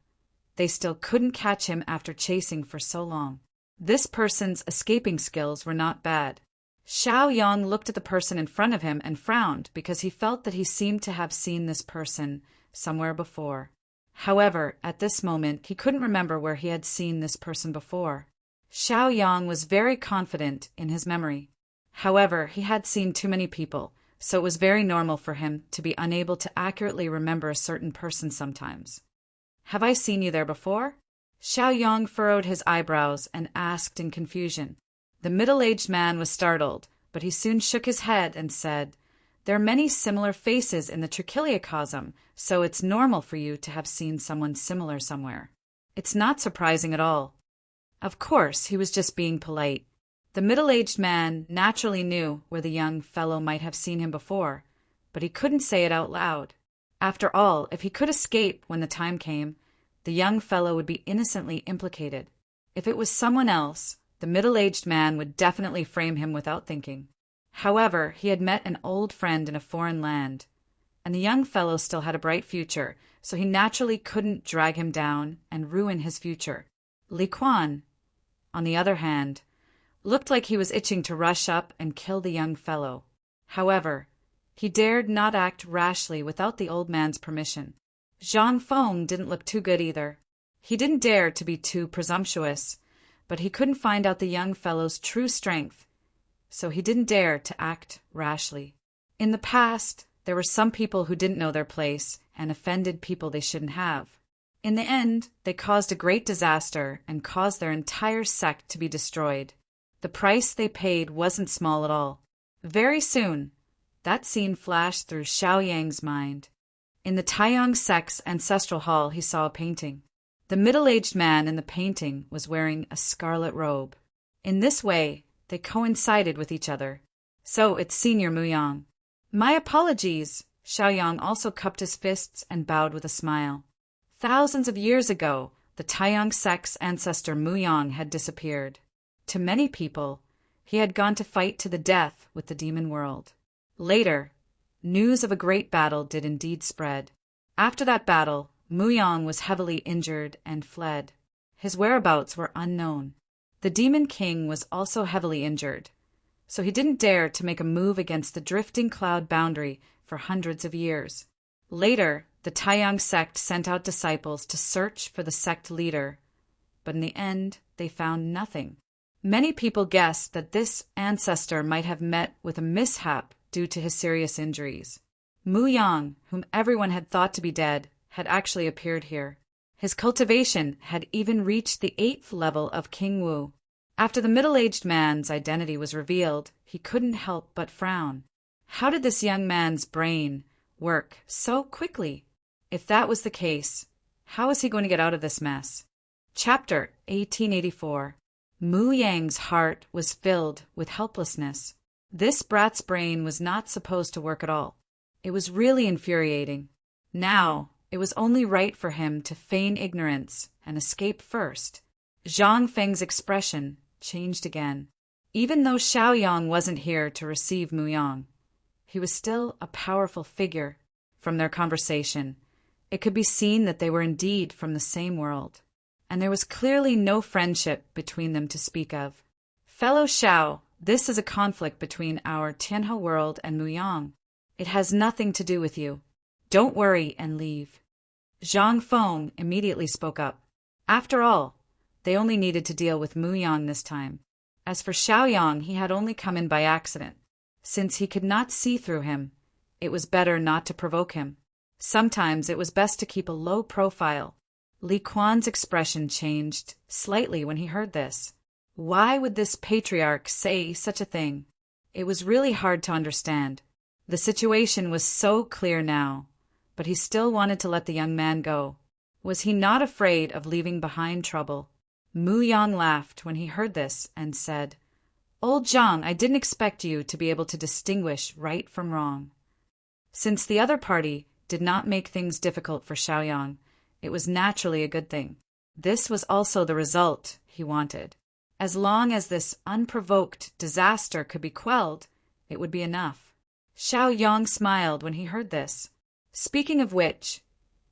they still couldn't catch him after chasing for so long. This person's escaping skills were not bad. Xiao Yang looked at the person in front of him and frowned because he felt that he seemed to have seen this person somewhere before. However, at this moment, he couldn't remember where he had seen this person before. Xiao Yang was very confident in his memory. However, he had seen too many people, so it was very normal for him to be unable to accurately remember a certain person sometimes. Have I seen you there before? Xiao Yang furrowed his eyebrows and asked in confusion. The middle-aged man was startled, but he soon shook his head and said, "There are many similar faces in the Trichiliocosm, so it's normal for you to have seen someone similar somewhere. It's not surprising at all." Of course, he was just being polite. The middle-aged man naturally knew where the young fellow might have seen him before, but he couldn't say it out loud. After all, if he could escape when the time came, the young fellow would be innocently implicated. If it was someone else, the middle-aged man would definitely frame him without thinking. However, he had met an old friend in a foreign land, and the young fellow still had a bright future, so he naturally couldn't drag him down and ruin his future. Li Quan, on the other hand, looked like he was itching to rush up and kill the young fellow. However, he dared not act rashly without the old man's permission. Zhang Feng didn't look too good either. He didn't dare to be too presumptuous, but he couldn't find out the young fellow's true strength, so he didn't dare to act rashly. In the past, there were some people who didn't know their place and offended people they shouldn't have. In the end, they caused a great disaster and caused their entire sect to be destroyed. The price they paid wasn't small at all. Very soon, that scene flashed through Xiao Yang's mind. In the Taiyang sect's ancestral hall, he saw a painting. The middle-aged man in the painting was wearing a scarlet robe. In this way, they coincided with each other. So it's Senior Muyang. My apologies. Xiao Yang also cupped his fists and bowed with a smile. Thousands of years ago, the Taiyang sect's ancestor Muyang had disappeared. To many people, he had gone to fight to the death with the demon world. Later, news of a great battle did indeed spread. After that battle, Muyang was heavily injured and fled. His whereabouts were unknown. The demon king was also heavily injured, so he didn't dare to make a move against the drifting cloud boundary for hundreds of years. Later, the Taiyang sect sent out disciples to search for the sect leader, but in the end, they found nothing. Many people guessed that this ancestor might have met with a mishap due to his serious injuries. Muyang, whom everyone had thought to be dead, had actually appeared here. His cultivation had even reached the 8th level of King Wu. After the middle-aged man's identity was revealed, he couldn't help but frown. How did this young man's brain work so quickly? If that was the case, how was he going to get out of this mess? Chapter 1884. Mu Yang's heart was filled with helplessness. This brat's brain was not supposed to work at all. It was really infuriating. Now, it was only right for him to feign ignorance and escape first. Zhang Feng's expression changed again. Even though Xiao Yang wasn't here to receive Muyang, he was still a powerful figure. From their conversation, it could be seen that they were indeed from the same world, and there was clearly no friendship between them to speak of. Fellow Xiao, this is a conflict between our Tianhe world and Muyang. It has nothing to do with you. Don't worry and leave. Zhang Feng immediately spoke up. After all, they only needed to deal with Muyang this time. As for Xiao Yang, he had only come in by accident. Since he could not see through him, it was better not to provoke him. Sometimes it was best to keep a low profile. Li Quan's expression changed slightly when he heard this. Why would this patriarch say such a thing? It was really hard to understand. The situation was so clear now, but he still wanted to let the young man go. Was he not afraid of leaving behind trouble? Muyang laughed when he heard this and said, Old Zhang, I didn't expect you to be able to distinguish right from wrong. Since the other party did not make things difficult for Xiao Yang, it was naturally a good thing. This was also the result he wanted. As long as this unprovoked disaster could be quelled, it would be enough. Xiao Yang smiled when he heard this. Speaking of which,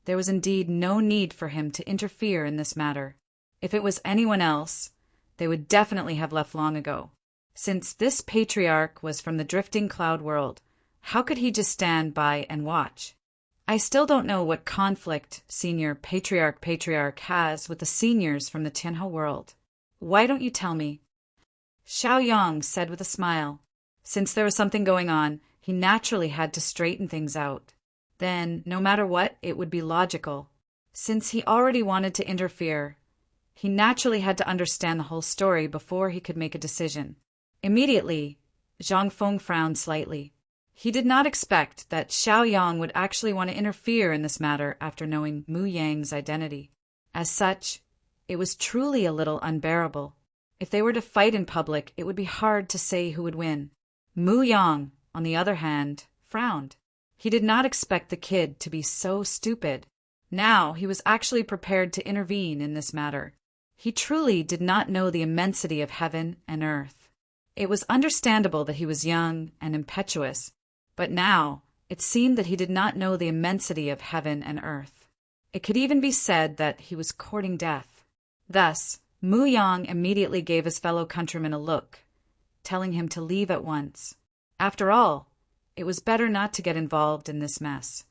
there was indeed no need for him to interfere in this matter. If it was anyone else, they would definitely have left long ago. Since this patriarch was from the drifting cloud world, how could he just stand by and watch? I still don't know what conflict Senior Patriarch has with the seniors from the Tianhe world. Why don't you tell me? Xiaoyang said with a smile. Since there was something going on, he naturally had to straighten things out. Then, no matter what, it would be logical. Since he already wanted to interfere, he naturally had to understand the whole story before he could make a decision. Immediately, Zhang Feng frowned slightly. He did not expect that Xiaoyang would actually want to interfere in this matter after knowing Mu Yang's identity. As such, it was truly a little unbearable. If they were to fight in public, it would be hard to say who would win. Mu Yang, on the other hand, frowned. He did not expect the kid to be so stupid. Now he was actually prepared to intervene in this matter. He truly did not know the immensity of heaven and earth. It was understandable that he was young and impetuous, but now it seemed that he did not know the immensity of heaven and earth. It could even be said that he was courting death. Thus, Mu Yang immediately gave his fellow countryman a look, telling him to leave at once. After all, it was better not to get involved in this mess.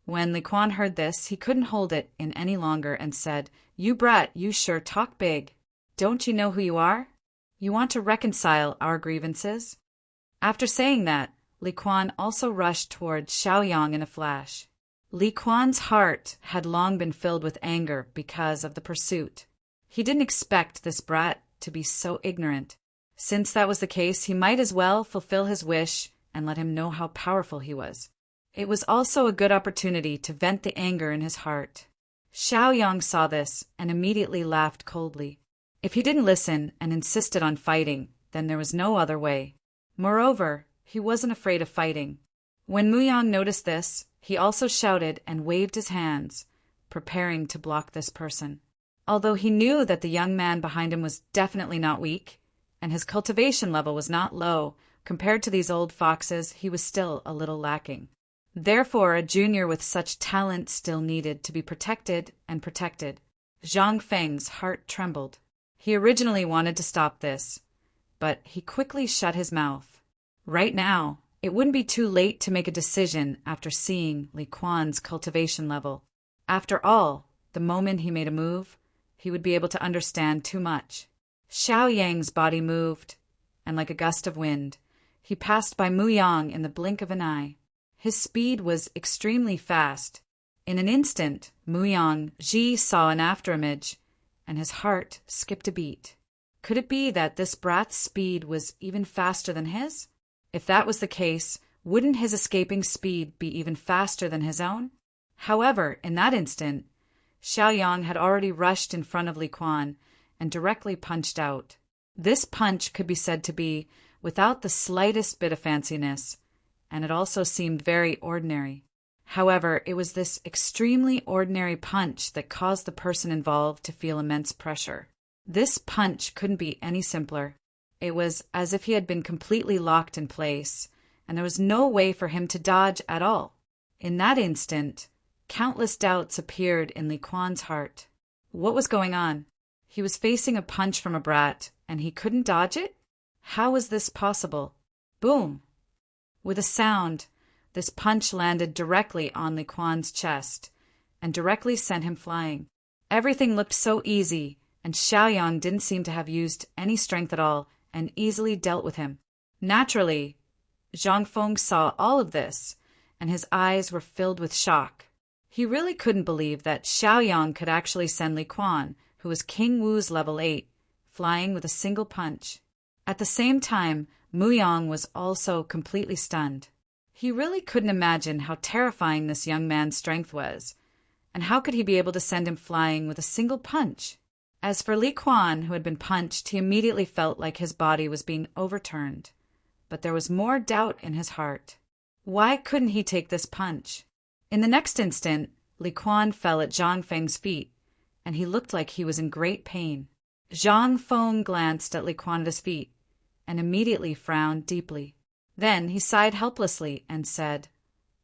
When Li Quan heard this, he couldn't hold it in any longer and said, "You brat, you sure talk big. Don't you know who you are? You want to reconcile our grievances?" After saying that, Li Quan also rushed towards Xiaoyang in a flash. Li Quan's heart had long been filled with anger because of the pursuit. He didn't expect this brat to be so ignorant. Since that was the case, he might as well fulfill his wish and let him know how powerful he was. It was also a good opportunity to vent the anger in his heart. Xiaoyang saw this and immediately laughed coldly. If he didn't listen and insisted on fighting, then there was no other way. Moreover, he wasn't afraid of fighting. When Mu Yang noticed this, he also shouted and waved his hands, preparing to block this person. Although he knew that the young man behind him was definitely not weak, and his cultivation level was not low, compared to these old foxes, he was still a little lacking. Therefore, a junior with such talent still needed to be protected and protected. Zhang Feng's heart trembled. He originally wanted to stop this, but he quickly shut his mouth. Right now, it wouldn't be too late to make a decision after seeing Li Quan's cultivation level. After all, the moment he made a move, he would be able to understand too much. Xiaoyang's body moved, and like a gust of wind, he passed by Mu Yang in the blink of an eye. His speed was extremely fast. In an instant, Mu Yang Ji saw an afterimage, and his heart skipped a beat. Could it be that this brat's speed was even faster than his? If that was the case, wouldn't his escaping speed be even faster than his own? However, in that instant, Xiaoyang had already rushed in front of Li Quan and directly punched out. This punch could be said to be without the slightest bit of fanciness, and it also seemed very ordinary. However, it was this extremely ordinary punch that caused the person involved to feel immense pressure. This punch couldn't be any simpler. It was as if he had been completely locked in place, and there was no way for him to dodge at all. In that instant, countless doubts appeared in Li Quan's heart. What was going on? He was facing a punch from a brat, and he couldn't dodge it? How was this possible? Boom! With a sound, this punch landed directly on Li Quan's chest, and directly sent him flying. Everything looked so easy, and Xiaoyang didn't seem to have used any strength at all, and easily dealt with him. Naturally, Zhang Feng saw all of this, and his eyes were filled with shock. He really couldn't believe that Xiaoyang could actually send Li Quan, who was King Wu's level 8, flying with a single punch. At the same time, Mu Yang was also completely stunned. He really couldn't imagine how terrifying this young man's strength was, and how could he be able to send him flying with a single punch? As for Li Quan, who had been punched, he immediately felt like his body was being overturned. But there was more doubt in his heart. Why couldn't he take this punch? In the next instant, Li Quan fell at Zhang Feng's feet, and he looked like he was in great pain. Zhang Feng glanced at Li Quan at his feet, and immediately frowned deeply. Then he sighed helplessly and said,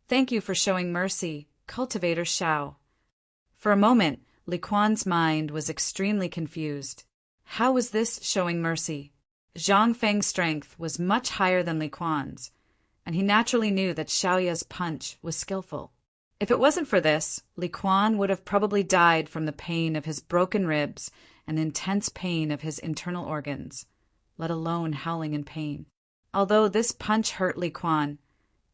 "Thank you for showing mercy, Cultivator Xiao." For a moment, Li Quan's mind was extremely confused. How was this showing mercy? Zhang Feng's strength was much higher than Li Quan's, and he naturally knew that Xiaoya's punch was skillful. If it wasn't for this, Li Quan would have probably died from the pain of his broken ribs and intense pain of his internal organs, let alone howling in pain. Although this punch hurt Li Quan,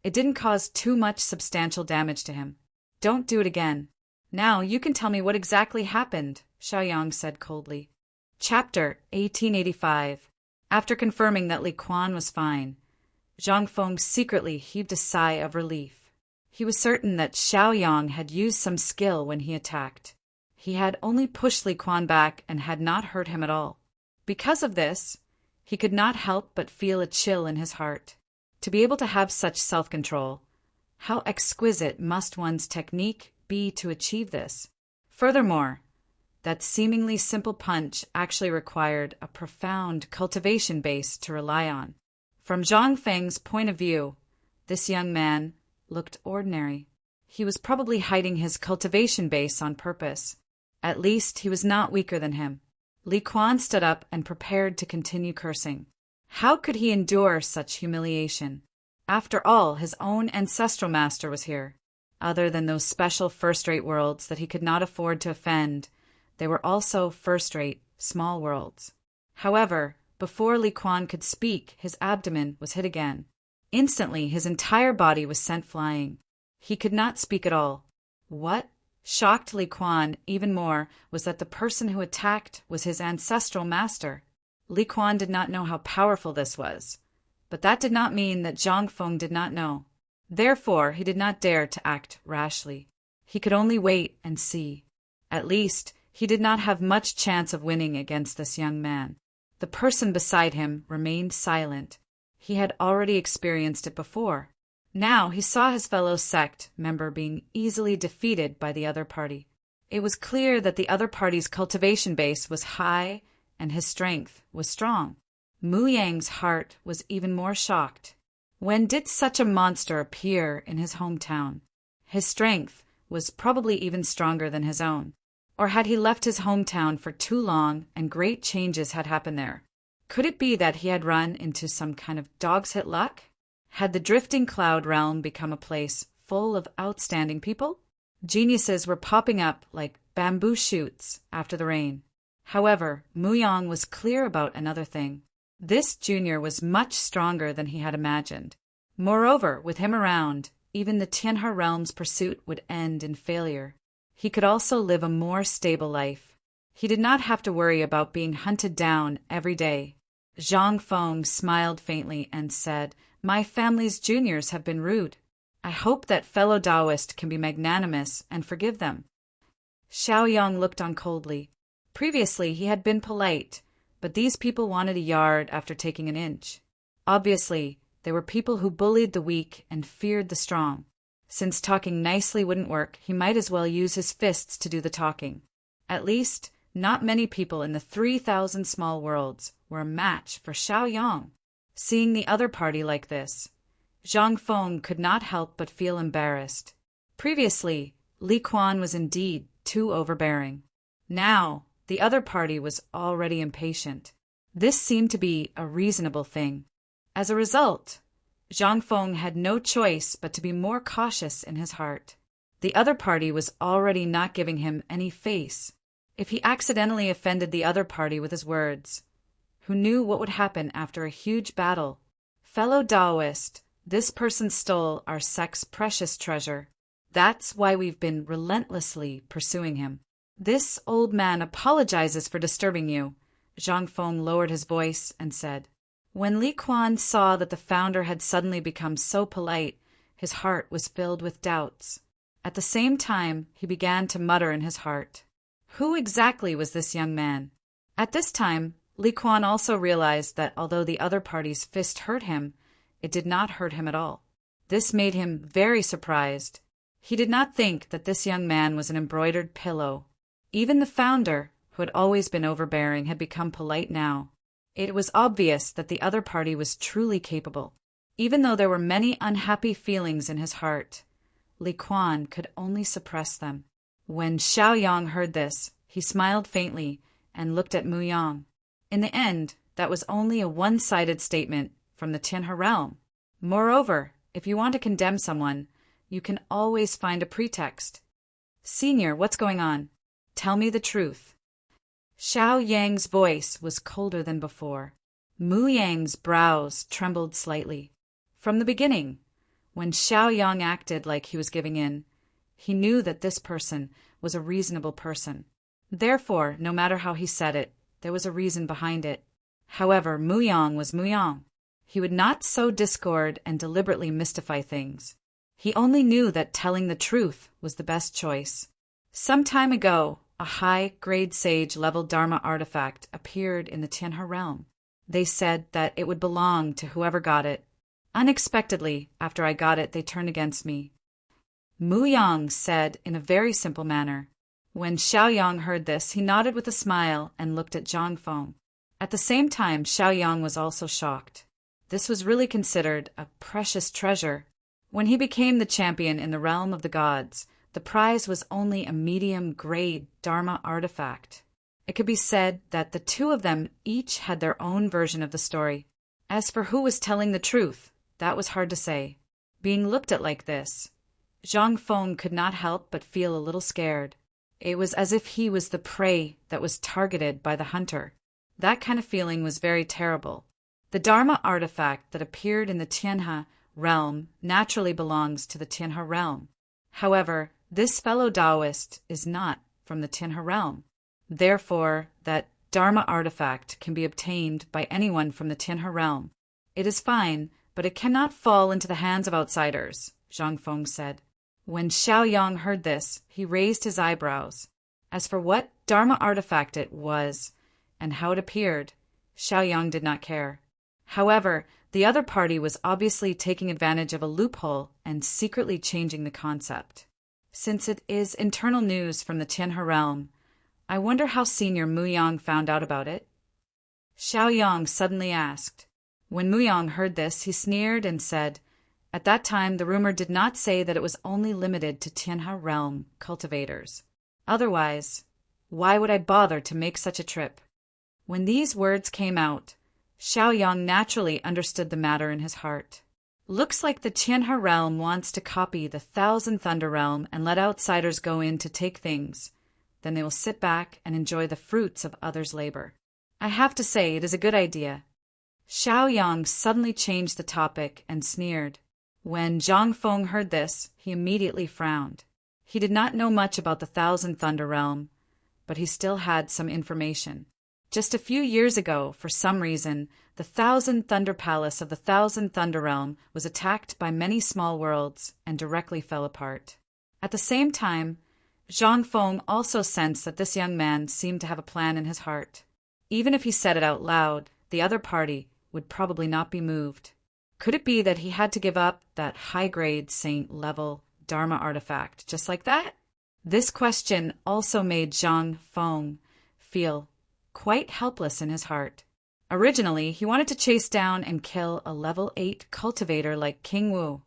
it didn't cause too much substantial damage to him. Don't do it again. Now you can tell me what exactly happened, Xiaoyang said coldly. Chapter 1885. After confirming that Li Quan was fine, Zhang Feng secretly heaved a sigh of relief. He was certain that Xiaoyang had used some skill when he attacked. He had only pushed Li Quan back and had not hurt him at all. Because of this, he could not help but feel a chill in his heart. To be able to have such self-control, how exquisite must one's technique be to achieve this? Furthermore, that seemingly simple punch actually required a profound cultivation base to rely on. From Zhang Feng's point of view, this young man looked ordinary. He was probably hiding his cultivation base on purpose. At least he was not weaker than him. Li Quan stood up and prepared to continue cursing. How could he endure such humiliation? After all, his own ancestral master was here. Other than those special first-rate worlds that he could not afford to offend, they were also first-rate, small worlds. However, before Li Quan could speak, his abdomen was hit again. Instantly, his entire body was sent flying. He could not speak at all. What shocked Li Quan even more was that the person who attacked was his ancestral master. Li Quan did not know how powerful this was, but that did not mean that Zhang Feng did not know. Therefore, he did not dare to act rashly. He could only wait and see. At least, he did not have much chance of winning against this young man. The person beside him remained silent. He had already experienced it before. Now he saw his fellow sect member being easily defeated by the other party. It was clear that the other party's cultivation base was high and his strength was strong. Mu Yang's heart was even more shocked. When did such a monster appear in his hometown? His strength was probably even stronger than his own. Or had he left his hometown for too long and great changes had happened there? Could it be that he had run into some kind of dog's hit luck? Had the drifting cloud realm become a place full of outstanding people? Geniuses were popping up like bamboo shoots after the rain. However, Mu Yang was clear about another thing. This junior was much stronger than he had imagined. Moreover, with him around, even the Tianhe realm's pursuit would end in failure. He could also live a more stable life. He did not have to worry about being hunted down every day. Zhang Feng smiled faintly and said, "My family's juniors have been rude. I hope that fellow Taoist can be magnanimous and forgive them." Xiaoyang looked on coldly. Previously he had been polite, but these people wanted a yard after taking an inch. Obviously, they were people who bullied the weak and feared the strong. Since talking nicely wouldn't work, he might as well use his fists to do the talking. At least, not many people in the 3,000 small worlds were a match for Xiaoyang. Seeing the other party like this, Zhang Feng could not help but feel embarrassed. Previously, Li Quan was indeed too overbearing. Now, the other party was already impatient. This seemed to be a reasonable thing. As a result, Zhang Feng had no choice but to be more cautious in his heart. The other party was already not giving him any face. If he accidentally offended the other party with his words, who knew what would happen after a huge battle? Fellow Taoist, this person stole our sect's precious treasure. That's why we've been relentlessly pursuing him. This old man apologizes for disturbing you. Zhang Feng lowered his voice and said. When Li Quan saw that the founder had suddenly become so polite, his heart was filled with doubts. At the same time, he began to mutter in his heart. Who exactly was this young man? At this time, Li Quan also realized that although the other party's fist hurt him, it did not hurt him at all. This made him very surprised. He did not think that this young man was an embroidered pillow. Even the founder, who had always been overbearing, had become polite now. It was obvious that the other party was truly capable. Even though there were many unhappy feelings in his heart, Li Quan could only suppress them. When Xiaoyang heard this, he smiled faintly and looked at Mu Yang. In the end, that was only a one-sided statement from the Tianhe realm. Moreover, if you want to condemn someone, you can always find a pretext. Senior, what's going on? Tell me the truth. Xiao Yang's voice was colder than before. Mu Yang's brows trembled slightly. From the beginning, when Xiao Yang acted like he was giving in, he knew that this person was a reasonable person. Therefore, no matter how he said it, there was a reason behind it. However, Mu Yang was Mu Yang. He would not sow discord and deliberately mystify things. He only knew that telling the truth was the best choice. Some time ago, a high-grade sage-level Dharma artifact appeared in the Tianhe realm. They said that it would belong to whoever got it. Unexpectedly, after I got it, they turned against me. Mu Yang said in a very simple manner. When Xiao Yang heard this, he nodded with a smile and looked at Zhang Feng. At the same time, Xiao Yang was also shocked. This was really considered a precious treasure. When he became the champion in the realm of the gods, the prize was only a medium-grade Dharma artifact. It could be said that the two of them each had their own version of the story. As for who was telling the truth, that was hard to say. Being looked at like this, Zhang Feng could not help but feel a little scared. It was as if he was the prey that was targeted by the hunter. That kind of feeling was very terrible. The Dharma artifact that appeared in the Tianhe realm naturally belongs to the Tianhe realm. However, this fellow Taoist is not from the Tianhe realm. Therefore, that Dharma artifact can be obtained by anyone from the Tianhe realm. It is fine, but it cannot fall into the hands of outsiders, Zhang Feng said. When Xiao Yang heard this, he raised his eyebrows. As for what Dharma artifact it was, and how it appeared, Xiao Yang did not care. However, the other party was obviously taking advantage of a loophole and secretly changing the concept. Since it is internal news from the Tianhe realm, I wonder how Senior Mu Yang found out about it? Xiao Yang suddenly asked. When Mu Yang heard this, he sneered and said, at that time the rumor did not say that it was only limited to Tianhe realm cultivators. Otherwise, why would I bother to make such a trip? When these words came out, Xiao Yang naturally understood the matter in his heart. Looks like the Tianhe realm wants to copy the Thousand Thunder realm and let outsiders go in to take things. Then they will sit back and enjoy the fruits of others' labor. I have to say, it is a good idea. Xiao Yang suddenly changed the topic and sneered. When Zhang Feng heard this, he immediately frowned. He did not know much about the Thousand Thunder realm, but he still had some information. Just a few years ago, for some reason, the Thousand Thunder Palace of the Thousand Thunder Realm was attacked by many small worlds and directly fell apart. At the same time, Zhang Feng also sensed that this young man seemed to have a plan in his heart. Even if he said it out loud, the other party would probably not be moved. Could it be that he had to give up that high-grade saint-level Dharma artifact just like that? This question also made Zhang Feng feel quite helpless in his heart. Originally, he wanted to chase down and kill a level 8 cultivator like King Wu,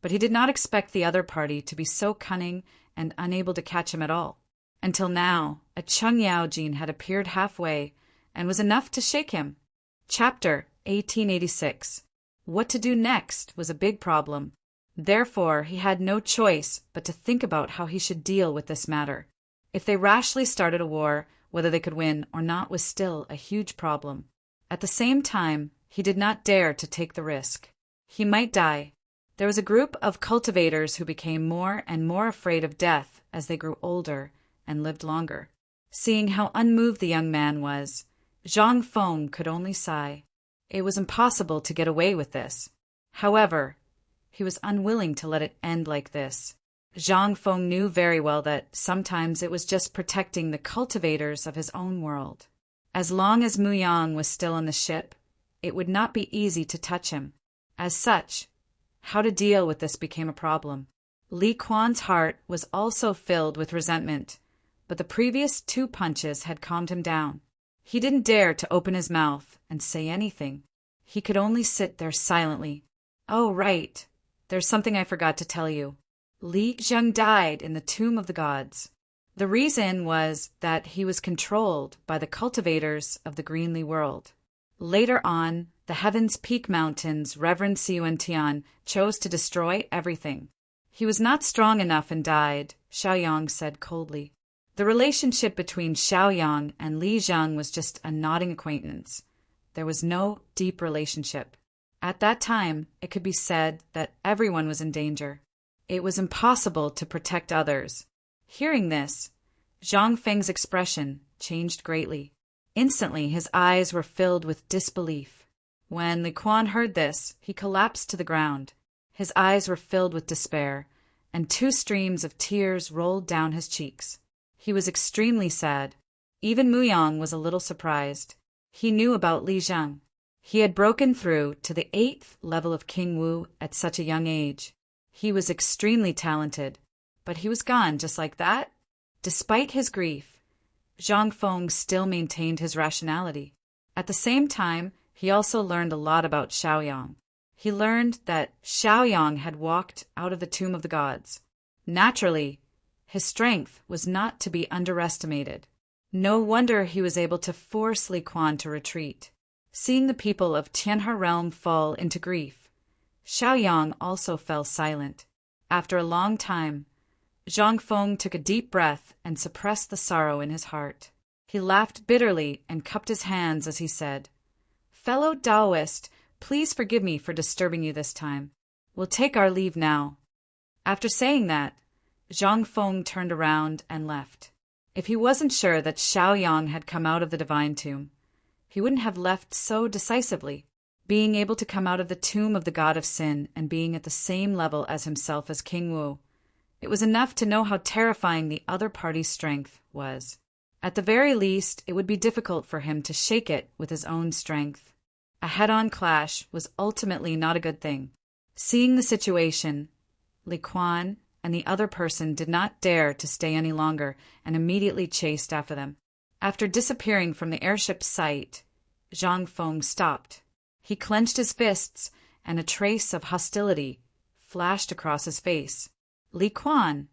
but he did not expect the other party to be so cunning and unable to catch him at all. Until now, a Cheng Yao Jin had appeared halfway and was enough to shake him. Chapter 1886. What to do next was a big problem. Therefore, he had no choice but to think about how he should deal with this matter. If they rashly started a war, whether they could win or not was still a huge problem. At the same time, he did not dare to take the risk. He might die. There was a group of cultivators who became more and more afraid of death as they grew older and lived longer. Seeing how unmoved the young man was, Zhang Feng could only sigh. It was impossible to get away with this. However, he was unwilling to let it end like this. Zhang Feng knew very well that sometimes it was just protecting the cultivators of his own world. As long as Mu Yang was still on the ship, it would not be easy to touch him. As such, how to deal with this became a problem. Li Quan's heart was also filled with resentment, but the previous 2 punches had calmed him down. He didn't dare to open his mouth and say anything. He could only sit there silently. Oh, right. There's something I forgot to tell you. Li Zheng died in the Tomb of the Gods. The reason was that he was controlled by the cultivators of the Greenly world. Later on, the Heaven's Peak Mountains' Reverend Siuan chose to destroy everything. He was not strong enough and died, Xiaoyang said coldly. The relationship between Xiaoyang and Li Zheng was just a nodding acquaintance. There was no deep relationship. At that time, it could be said that everyone was in danger. It was impossible to protect others. Hearing this, Zhang Feng's expression changed greatly. Instantly, his eyes were filled with disbelief. When Li Quan heard this, he collapsed to the ground. His eyes were filled with despair, and 2 streams of tears rolled down his cheeks. He was extremely sad. Even Muyang was a little surprised. He knew about Li Zheng. He had broken through to the 8th level of King Wu at such a young age. He was extremely talented, but he was gone just like that. Despite his grief, Zhang Feng still maintained his rationality. At the same time, he also learned a lot about Xiaoyang. He learned that Xiaoyang had walked out of the tomb of the gods. Naturally, his strength was not to be underestimated. No wonder he was able to force Li Quan to retreat. Seeing the people of Tianhe realm fall into grief, Xiaoyang also fell silent. After a long time, Zhang Feng took a deep breath and suppressed the sorrow in his heart. He laughed bitterly and cupped his hands as he said, "Fellow Taoist, please forgive me for disturbing you this time. We'll take our leave now." After saying that, Zhang Feng turned around and left. If he wasn't sure that Xiaoyang had come out of the divine tomb, he wouldn't have left so decisively. Being able to come out of the tomb of the god of sin and being at the same level as himself as King Wu, it was enough to know how terrifying the other party's strength was. At the very least, it would be difficult for him to shake it with his own strength. A head-on clash was ultimately not a good thing. Seeing the situation, Li Quan and the other person did not dare to stay any longer and immediately chased after them. After disappearing from the airship's sight, Zhang Feng stopped. He clenched his fists, and a trace of hostility flashed across his face. Li Quan,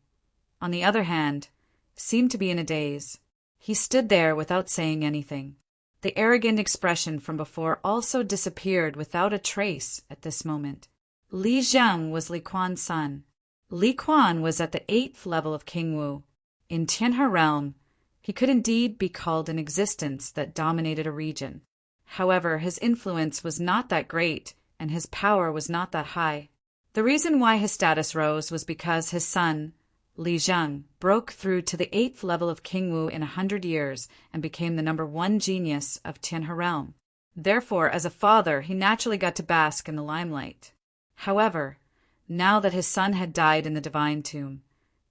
on the other hand, seemed to be in a daze. He stood there without saying anything. The arrogant expression from before also disappeared without a trace at this moment. Li Zheng was Li Quan's son. Li Quan was at the 8th level of King Wu. In Tianhe realm, he could indeed be called an existence that dominated a region. However, his influence was not that great, and his power was not that high. The reason why his status rose was because his son, Li Zheng, broke through to the 8th level of King Wu in 100 years and became the #1 genius of Tianhe realm. Therefore, as a father, he naturally got to bask in the limelight. However, now that his son had died in the divine tomb,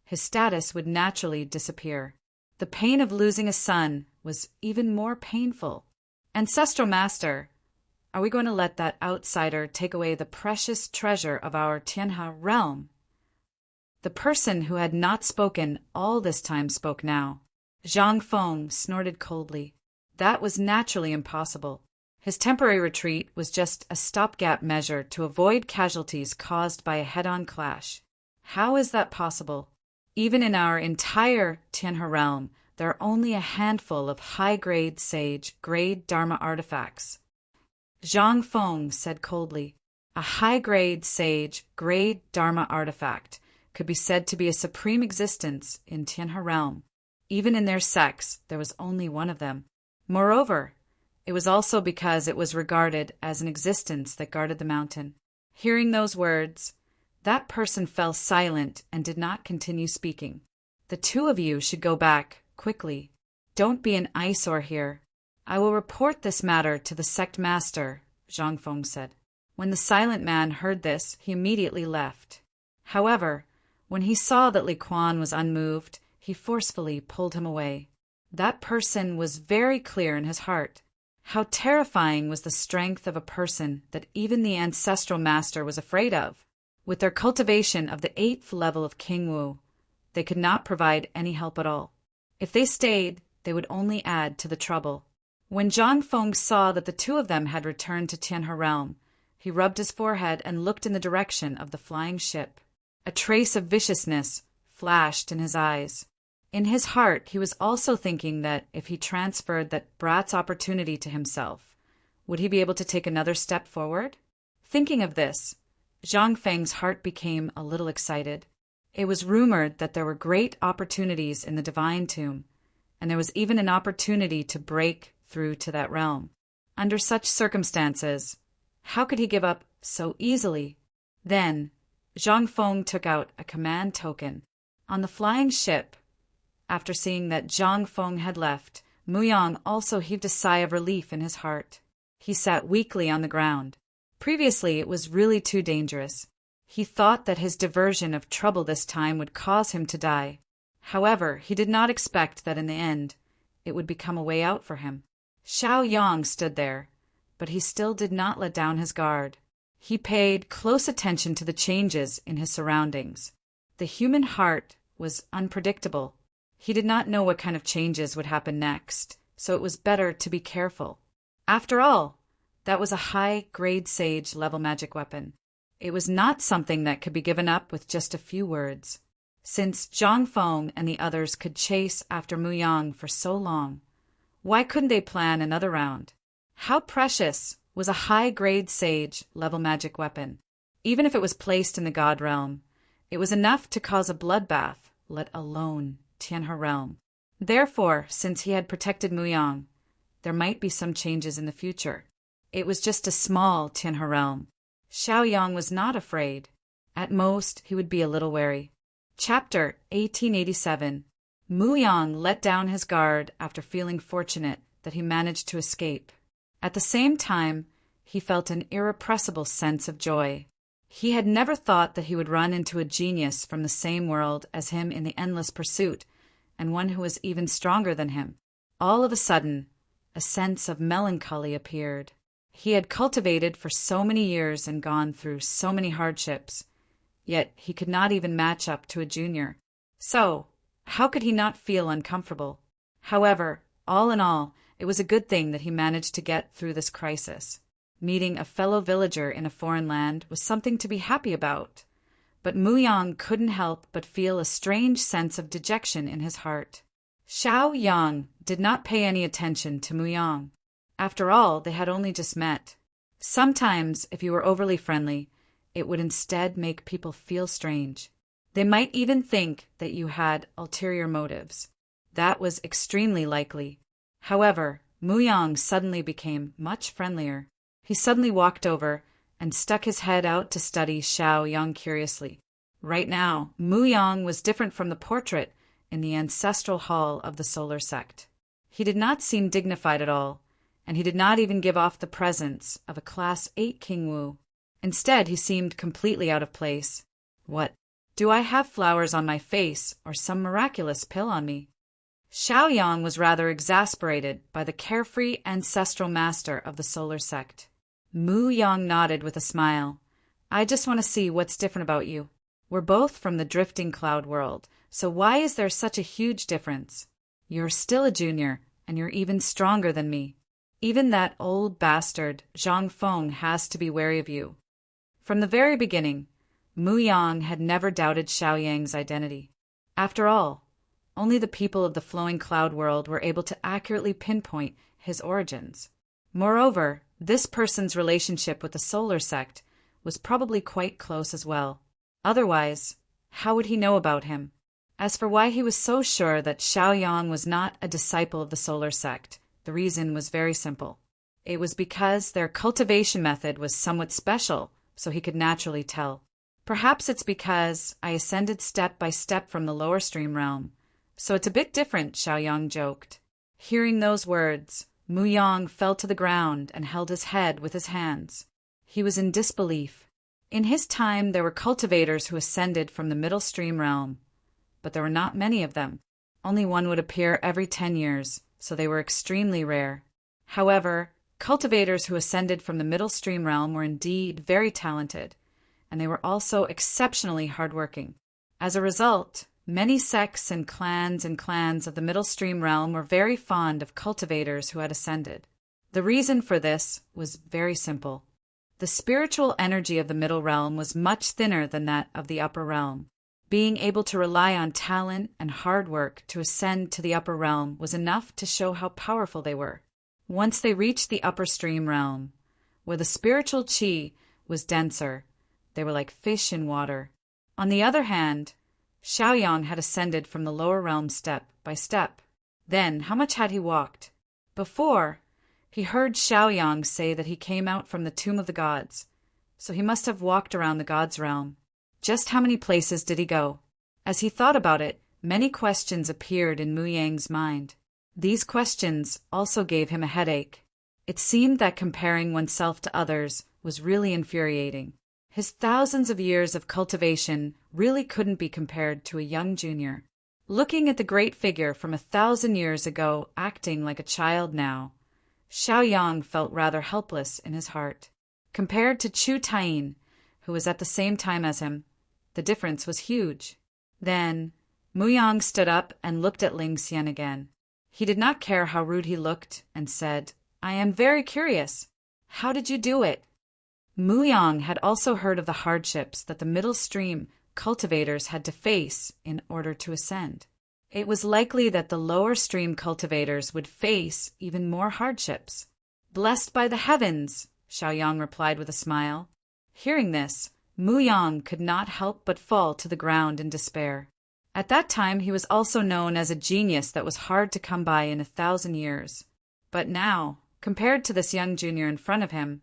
his status would naturally disappear. The pain of losing a son was even more painful. Ancestral Master, are we going to let that outsider take away the precious treasure of our Tianhe realm? The person who had not spoken all this time spoke now. Zhang Feng snorted coldly. That was naturally impossible. His temporary retreat was just a stopgap measure to avoid casualties caused by a head-on clash. How is that possible? Even in our entire Tianhe realm, there are only a handful of high-grade sage-grade Dharma artifacts. Zhang Feng said coldly, a high-grade sage-grade Dharma artifact could be said to be a supreme existence in Tianhe realm. Even in their sects, there was only one of them. Moreover, it was also because it was regarded as an existence that guarded the mountain. Hearing those words, that person fell silent and did not continue speaking. The 2 of you should go back, quickly. Don't be an eyesore here. I will report this matter to the sect master, Zhang Feng said. When the silent man heard this, he immediately left. However, when he saw that Li Quan was unmoved, he forcefully pulled him away. That person was very clear in his heart. How terrifying was the strength of a person that even the ancestral master was afraid of. With their cultivation of the 8th level of King Wu, they could not provide any help at all. If they stayed, they would only add to the trouble. When Zhang Feng saw that the 2 of them had returned to Tianhe realm, he rubbed his forehead and looked in the direction of the flying ship. A trace of viciousness flashed in his eyes. In his heart, he was also thinking that if he transferred that brat's opportunity to himself, would he be able to take another step forward? Thinking of this, Zhang Feng's heart became a little excited. It was rumored that there were great opportunities in the divine tomb, and there was even an opportunity to break through to that realm. Under such circumstances, how could he give up so easily? Then, Zhang Feng took out a command token. On the flying ship, after seeing that Zhang Feng had left, Muyang also heaved a sigh of relief in his heart. He sat weakly on the ground. Previously, it was really too dangerous. He thought that his diversion of trouble this time would cause him to die. However, he did not expect that in the end, it would become a way out for him. Xiao Yang stood there, but he still did not let down his guard. He paid close attention to the changes in his surroundings. The human heart was unpredictable. He did not know what kind of changes would happen next, so it was better to be careful. After all, that was a high-grade sage level magic weapon. It was not something that could be given up with just a few words. Since Zhang Feng and the others could chase after Muyang for so long, why couldn't they plan another round? How precious was a high-grade sage level magic weapon? Even if it was placed in the god realm, it was enough to cause a bloodbath, let alone Tianhe realm. Therefore, since he had protected Muyang, there might be some changes in the future. It was just a small Tianhe realm. Xiao Yang was not afraid. At most, he would be a little wary. Chapter 1887. Muyang let down his guard after feeling fortunate that he managed to escape. At the same time, he felt an irrepressible sense of joy. He had never thought that he would run into a genius from the same world as him in the endless pursuit, and one who was even stronger than him. All of a sudden, a sense of melancholy appeared. He had cultivated for so many years and gone through so many hardships, yet he could not even match up to a junior. So, how could he not feel uncomfortable? However, all in all, it was a good thing that he managed to get through this crisis. Meeting a fellow villager in a foreign land was something to be happy about, but Muyang couldn't help but feel a strange sense of dejection in his heart. Xiao Yang did not pay any attention to Muyang. After all, they had only just met. Sometimes, if you were overly friendly, it would instead make people feel strange. They might even think that you had ulterior motives. That was extremely likely. However, Muyang suddenly became much friendlier. He suddenly walked over and stuck his head out to study Xiao Yang curiously. Right now, Muyang was different from the portrait in the ancestral hall of the solar sect. He did not seem dignified at all, and he did not even give off the presence of a Class 8 King Wu. Instead, he seemed completely out of place. What? Do I have flowers on my face or some miraculous pill on me? Xiao Yang was rather exasperated by the carefree ancestral master of the solar sect. Muyang nodded with a smile. I just want to see what's different about you. We're both from the drifting cloud world, so why is there such a huge difference? You're still a junior, and you're even stronger than me. Even that old bastard, Zhang Feng, has to be wary of you. From the very beginning, Muyang had never doubted Xiao Yang's identity. After all, only the people of the flowing cloud world were able to accurately pinpoint his origins. Moreover, this person's relationship with the solar sect was probably quite close as well. Otherwise, how would he know about him? As for why he was so sure that Xiao Yang was not a disciple of the solar sect, the reason was very simple. It was because their cultivation method was somewhat special, so he could naturally tell. Perhaps it's because I ascended step by step from the lower stream realm, so it's a bit different, Xiao Yang joked. Hearing those words, Muyang fell to the ground and held his head with his hands. He was in disbelief. In his time, there were cultivators who ascended from the middle stream realm, but there were not many of them. Only one would appear every 10 years, so they were extremely rare. However, cultivators who ascended from the middle stream realm were indeed very talented, and they were also exceptionally hardworking. As a result, many sects and clans of the middle stream realm were very fond of cultivators who had ascended. The reason for this was very simple. The spiritual energy of the middle realm was much thinner than that of the upper realm. Being able to rely on talent and hard work to ascend to the upper realm was enough to show how powerful they were. Once they reached the upper stream realm, where the spiritual qi was denser, they were like fish in water. On the other hand, Xiaoyang had ascended from the lower realm step by step. Then, how much had he walked? Before, he heard Xiaoyang say that he came out from the tomb of the gods, so he must have walked around the gods' realm. Just how many places did he go? As he thought about it, many questions appeared in Mu Yang's mind. These questions also gave him a headache. It seemed that comparing oneself to others was really infuriating. His thousands of years of cultivation really couldn't be compared to a young junior. Looking at the great figure from 1,000 years ago acting like a child now, Xiaoyang felt rather helpless in his heart. Compared to Chu Taiying, who was at the same time as him, the difference was huge. Then, Mu Yang stood up and looked at Ling Xian again. He did not care how rude he looked and said, "I am very curious. How did you do it?" Mu Yang had also heard of the hardships that the middle stream cultivators had to face in order to ascend. It was likely that the lower stream cultivators would face even more hardships. "Blessed by the heavens," Xiaoyang replied with a smile. Hearing this, Mu Yang could not help but fall to the ground in despair. At that time he was also known as a genius that was hard to come by in 1,000 years. But now, compared to this young junior in front of him,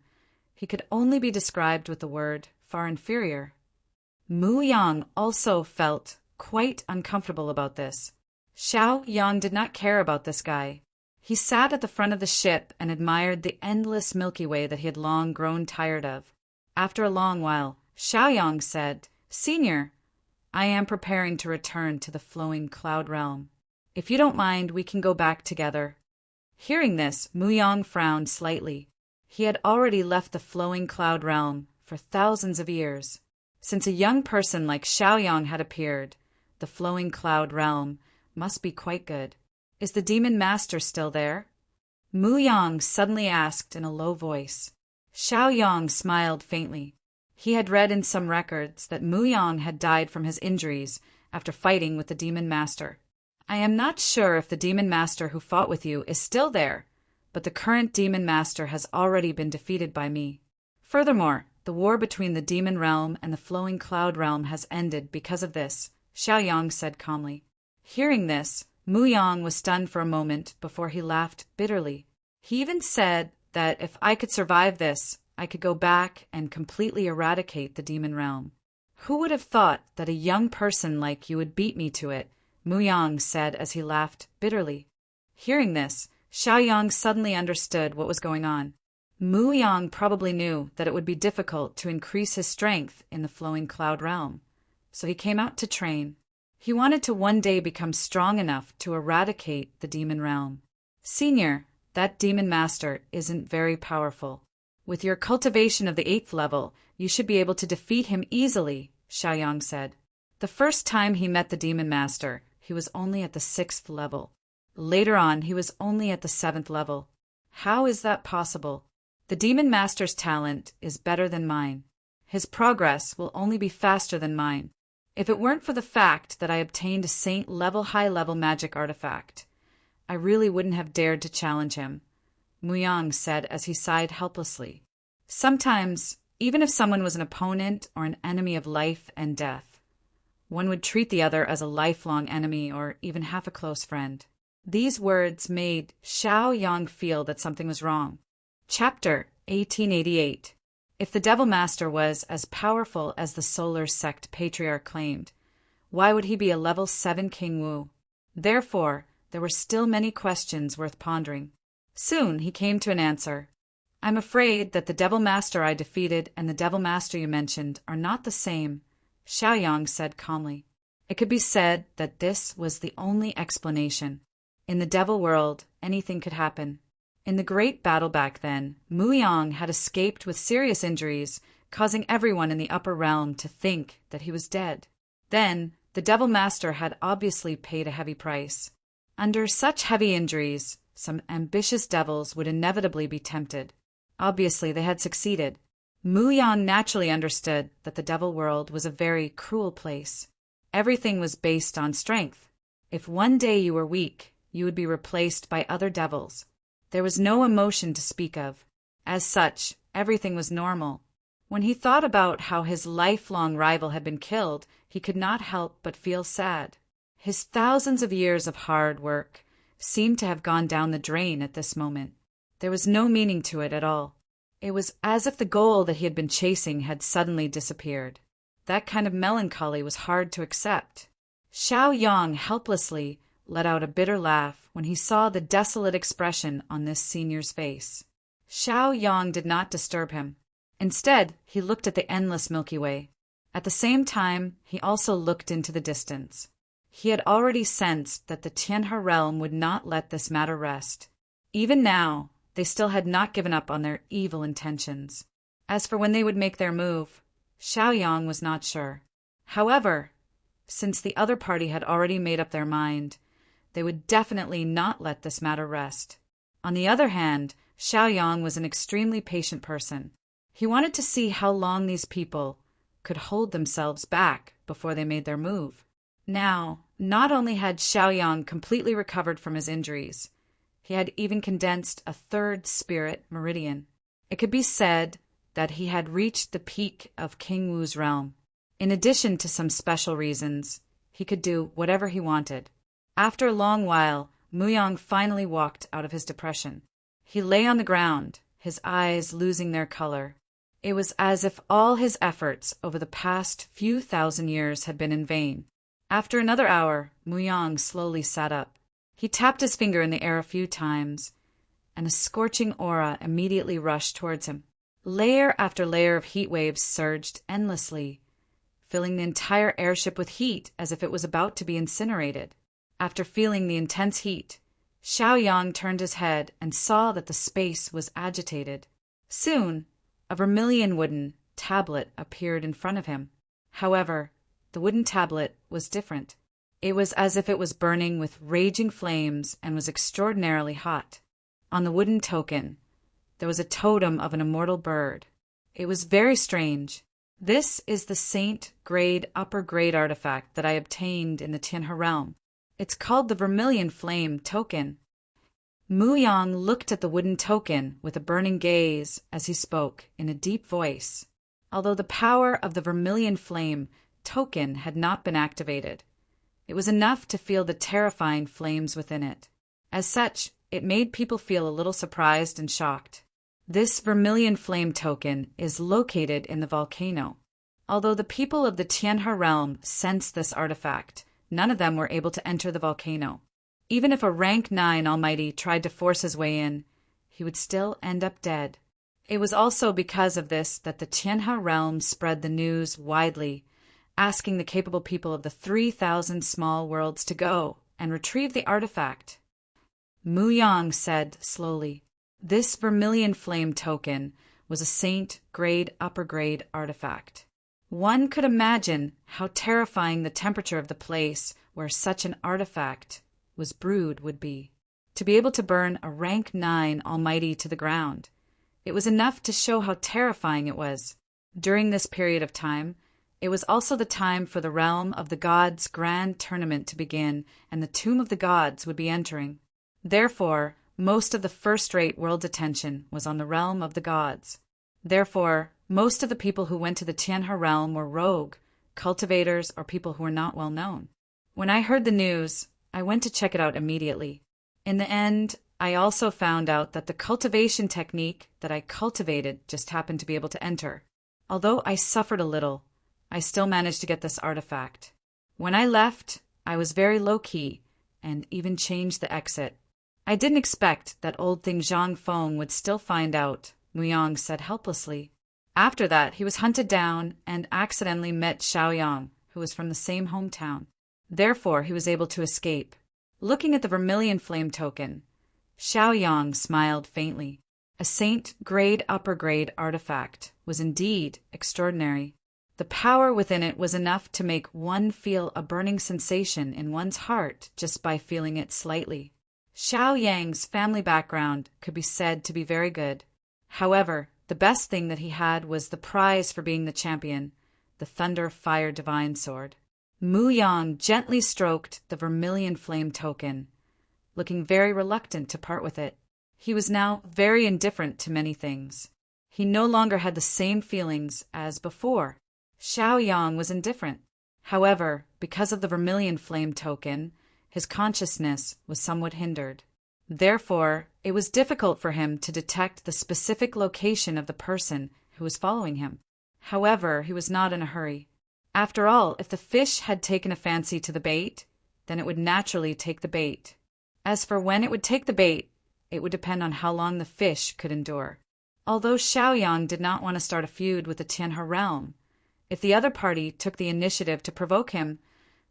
he could only be described with the word far inferior. Mu Yang also felt quite uncomfortable about this. Xiaoyang did not care about this guy. He sat at the front of the ship and admired the endless Milky Way that he had long grown tired of. After a long while, Xiaoyang said, "Senior, I am preparing to return to the flowing cloud realm. If you don't mind, we can go back together." Hearing this, Mu Yang frowned slightly. He had already left the flowing cloud realm for thousands of years. Since a young person like Xiaoyang had appeared, the flowing cloud realm must be quite good. "Is the demon master still there?" Mu Yang suddenly asked in a low voice. Xiaoyang smiled faintly. He had read in some records that Mu Yang had died from his injuries after fighting with the demon master. "I am not sure if the demon master who fought with you is still there, but the current demon master has already been defeated by me. Furthermore, the war between the demon realm and the flowing cloud realm has ended because of this," Xiaoyang said calmly. Hearing this, Mu Yang was stunned for a moment before he laughed bitterly. He even said that if I could survive this, I could go back and completely eradicate the demon realm. "Who would have thought that a young person like you would beat me to it?" Mu Yang said as he laughed bitterly. Hearing this, Xiaoyang suddenly understood what was going on. Mu Yang probably knew that it would be difficult to increase his strength in the flowing cloud realm, so he came out to train. He wanted to one day become strong enough to eradicate the demon realm. "Senior, that demon master isn't very powerful. With your cultivation of the 8th level, you should be able to defeat him easily," Xiaoyang said. The first time he met the demon master, he was only at the 6th level. Later on, he was only at the 7th level. How is that possible? The demon master's talent is better than mine. His progress will only be faster than mine. If it weren't for the fact that I obtained a saint-level high-level magic artifact, I really wouldn't have dared to challenge him," Mu Yang said as he sighed helplessly. Sometimes, even if someone was an opponent or an enemy of life and death, one would treat the other as a lifelong enemy or even half a close friend. These words made Xiaoyang feel that something was wrong. Chapter 1888. If the Devil Master was as powerful as the Solar Sect Patriarch claimed, why would he be a level 7 King Wu? Therefore, there were still many questions worth pondering. Soon he came to an answer. "I'm afraid that the Devil Master I defeated and the Devil Master you mentioned are not the same," Xiaoyang said calmly. It could be said that this was the only explanation. In the Devil world, anything could happen. In the great battle back then, Mu Yang had escaped with serious injuries, causing everyone in the upper realm to think that he was dead. Then, the Devil Master had obviously paid a heavy price. Under such heavy injuries, some ambitious devils would inevitably be tempted. Obviously, they had succeeded. Mu Yang naturally understood that the Devil world was a very cruel place. Everything was based on strength. If one day you were weak, you would be replaced by other devils. There was no emotion to speak of. As such, everything was normal. When he thought about how his lifelong rival had been killed, he could not help but feel sad. His thousands of years of hard work seemed to have gone down the drain at this moment. There was no meaning to it at all. It was as if the goal that he had been chasing had suddenly disappeared. That kind of melancholy was hard to accept. Xiao Yang helplessly let out a bitter laugh when he saw the desolate expression on this senior's face. Xiao Yang did not disturb him. Instead, he looked at the endless Milky Way. At the same time, he also looked into the distance. He had already sensed that the Tianhe realm would not let this matter rest. Even now, they still had not given up on their evil intentions. As for when they would make their move, Xiao Yang was not sure. However, since the other party had already made up their mind, they would definitely not let this matter rest. On the other hand, Xiao Yang was an extremely patient person. He wanted to see how long these people could hold themselves back before they made their move. Now, not only had Xiao Yang completely recovered from his injuries, he had even condensed a third spirit meridian. It could be said that he had reached the peak of King Wu's realm. In addition to some special reasons, he could do whatever he wanted. After a long while, Muyang finally walked out of his depression. He lay on the ground, his eyes losing their color. It was as if all his efforts over the past few thousand years had been in vain. After another hour, Muyang slowly sat up. He tapped his finger in the air a few times, and a scorching aura immediately rushed towards him. Layer after layer of heat waves surged endlessly, filling the entire airship with heat as if it was about to be incinerated. After feeling the intense heat, Xiao Yang turned his head and saw that the space was agitated. Soon, a vermilion wooden tablet appeared in front of him. However, the wooden tablet was different. It was as if it was burning with raging flames and was extraordinarily hot. On the wooden token, there was a totem of an immortal bird. It was very strange. This is the Saint grade upper grade artifact that I obtained in the Tianhe realm. It's called the Vermilion Flame token. Muyang looked at the wooden token with a burning gaze as he spoke in a deep voice. Although the power of the Vermilion Flame token had not been activated, it was enough to feel the terrifying flames within it. As such, it made people feel a little surprised and shocked. This Vermilion Flame token is located in the volcano. Although the people of the Tianhe realm sensed this artifact, none of them were able to enter the volcano. Even if a rank 9 Almighty tried to force his way in, he would still end up dead. It was also because of this that the Tianhe realm spread the news widely, asking the capable people of the 3,000 small worlds to go and retrieve the artifact. Muyang said slowly, "This Vermilion Flame token was a Saint grade upper grade artifact. One could imagine how terrifying the temperature of the place where such an artifact was brewed would be. To be able to burn a rank 9 Almighty to the ground, it was enough to show how terrifying it was. During this period of time, it was also the time for the Realm of the Gods grand tournament to begin, and the Tomb of the Gods would be entering. Therefore, most of the first-rate world's attention was on the Realm of the Gods. Therefore, most of the people who went to the Tianhe realm were rogue, cultivators, or people who were not well known. When I heard the news, I went to check it out immediately. In the end, I also found out that the cultivation technique that I cultivated just happened to be able to enter. Although I suffered a little, I still managed to get this artifact. When I left, I was very low-key and even changed the exit. I didn't expect that old thing Zhang Feng would still find out," Muyang said helplessly. After that, he was hunted down and accidentally met Xiao Yang, who was from the same hometown. Therefore, he was able to escape. Looking at the Vermilion Flame token, Xiao Yang smiled faintly. A Saint grade upper grade artifact was indeed extraordinary. The power within it was enough to make one feel a burning sensation in one's heart just by feeling it slightly. Xiao Yang's family background could be said to be very good. However, the best thing that he had was the prize for being the champion, the Thunder Fire Divine Sword. Mu Yang gently stroked the vermilion flame token, looking very reluctant to part with it. He was now very indifferent to many things. He no longer had the same feelings as before. Xiao Yang was indifferent. However, because of the vermilion flame token, his consciousness was somewhat hindered. Therefore, it was difficult for him to detect the specific location of the person who was following him. However, he was not in a hurry. After all, if the fish had taken a fancy to the bait, then it would naturally take the bait. As for when it would take the bait, it would depend on how long the fish could endure. Although Xiao Yang did not want to start a feud with the Tianhe realm, if the other party took the initiative to provoke him,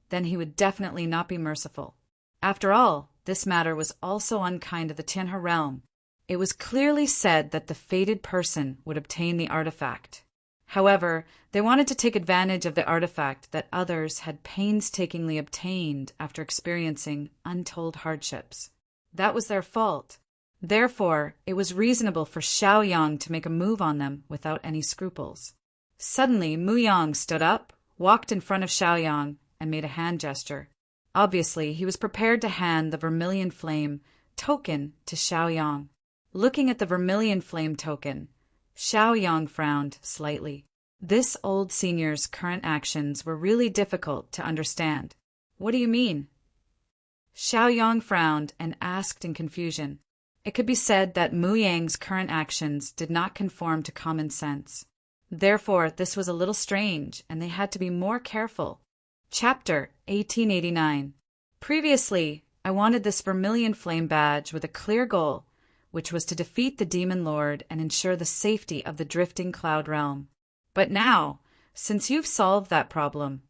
then he would definitely not be merciful. After all, this matter was also unkind of the Tianhe realm. It was clearly said that the fated person would obtain the artifact. However, they wanted to take advantage of the artifact that others had painstakingly obtained after experiencing untold hardships. That was their fault. Therefore, it was reasonable for Xiao Yang to make a move on them without any scruples. Suddenly, Mu Yang stood up, walked in front of Xiao Yang, and made a hand gesture. Obviously, he was prepared to hand the vermilion flame token to Xiao Yang. Looking at the vermilion flame token, Xiao Yang frowned slightly. This old senior's current actions were really difficult to understand. What do you mean? Xiao Yang frowned and asked in confusion. It could be said that Mu Yang's current actions did not conform to common sense. Therefore, this was a little strange, and they had to be more careful. Chapter 1889. Previously, I wanted this vermilion flame badge with a clear goal, which was to defeat the demon lord and ensure the safety of the drifting cloud realm. But now, since you've solved that problem,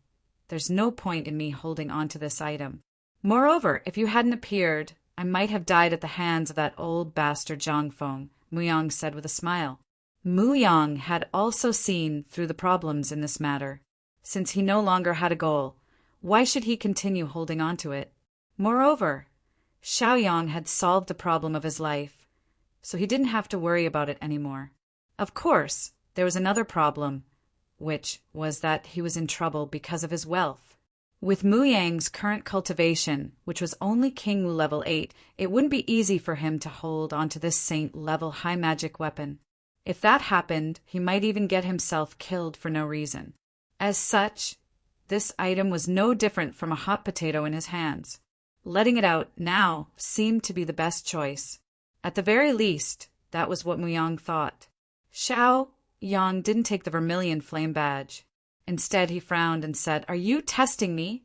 there's no point in me holding on to this item. Moreover, if you hadn't appeared, I might have died at the hands of that old bastard Zhang Feng, Mu Yang said with a smile. Mu Yang had also seen through the problems in this matter. Since he no longer had a goal, why should he continue holding on to it? Moreover, Xiao Yang had solved the problem of his life, so he didn't have to worry about it anymore. Of course, there was another problem, which was that he was in trouble because of his wealth. With Mu Yang's current cultivation, which was only King Wu level 8, it wouldn't be easy for him to hold onto this saint level high magic weapon. If that happened, he might even get himself killed for no reason. As such, this item was no different from a hot potato in his hands. Letting it out now seemed to be the best choice. At the very least, that was what Mu Yang thought. Xiao Yang didn't take the vermilion flame badge. Instead, he frowned and said, "Are you testing me?"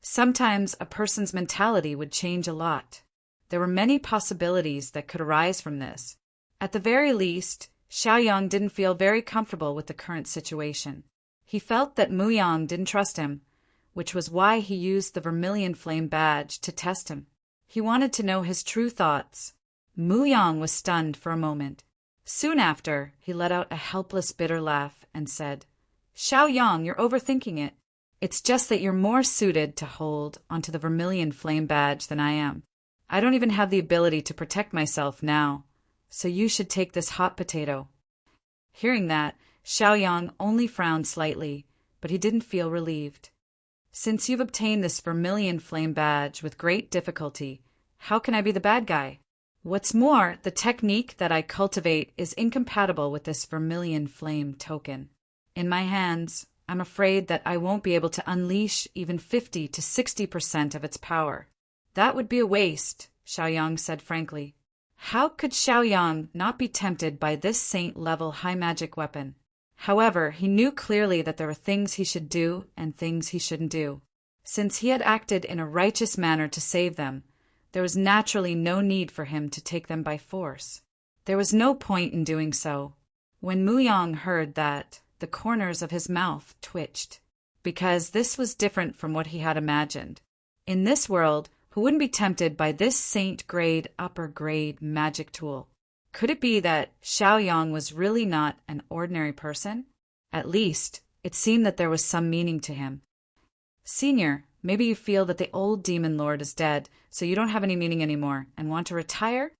Sometimes a person's mentality would change a lot. There were many possibilities that could arise from this. At the very least, Xiao Yang didn't feel very comfortable with the current situation. He felt that Mu Yang didn't trust him, which was why he used the vermilion flame badge to test him. He wanted to know his true thoughts. Mu Yang was stunned for a moment. Soon after, he let out a helpless, bitter laugh and said, "Xiao Yang, you're overthinking it. It's just that you're more suited to hold onto the vermilion flame badge than I am. I don't even have the ability to protect myself now, so you should take this hot potato." Hearing that, Xiao Yang only frowned slightly, but he didn't feel relieved. "Since you've obtained this vermilion flame badge with great difficulty, how can I be the bad guy? What's more, the technique that I cultivate is incompatible with this vermilion flame token. In my hands, I'm afraid that I won't be able to unleash even 50 to 60% of its power." "That would be a waste," Xiao Yang said frankly. How could Xiao Yang not be tempted by this saint-level high magic weapon? However, he knew clearly that there were things he should do and things he shouldn't do. Since he had acted in a righteous manner to save them, there was naturally no need for him to take them by force. There was no point in doing so. When Mu Yang heard that, the corners of his mouth twitched, because this was different from what he had imagined. In this world, who wouldn't be tempted by this saint-grade, upper-grade magic tool? Could it be that Xiao Yang was really not an ordinary person? At least, it seemed that there was some meaning to him. "Senior, maybe you feel that the old demon lord is dead, so you don't have any meaning anymore, and want to retire?"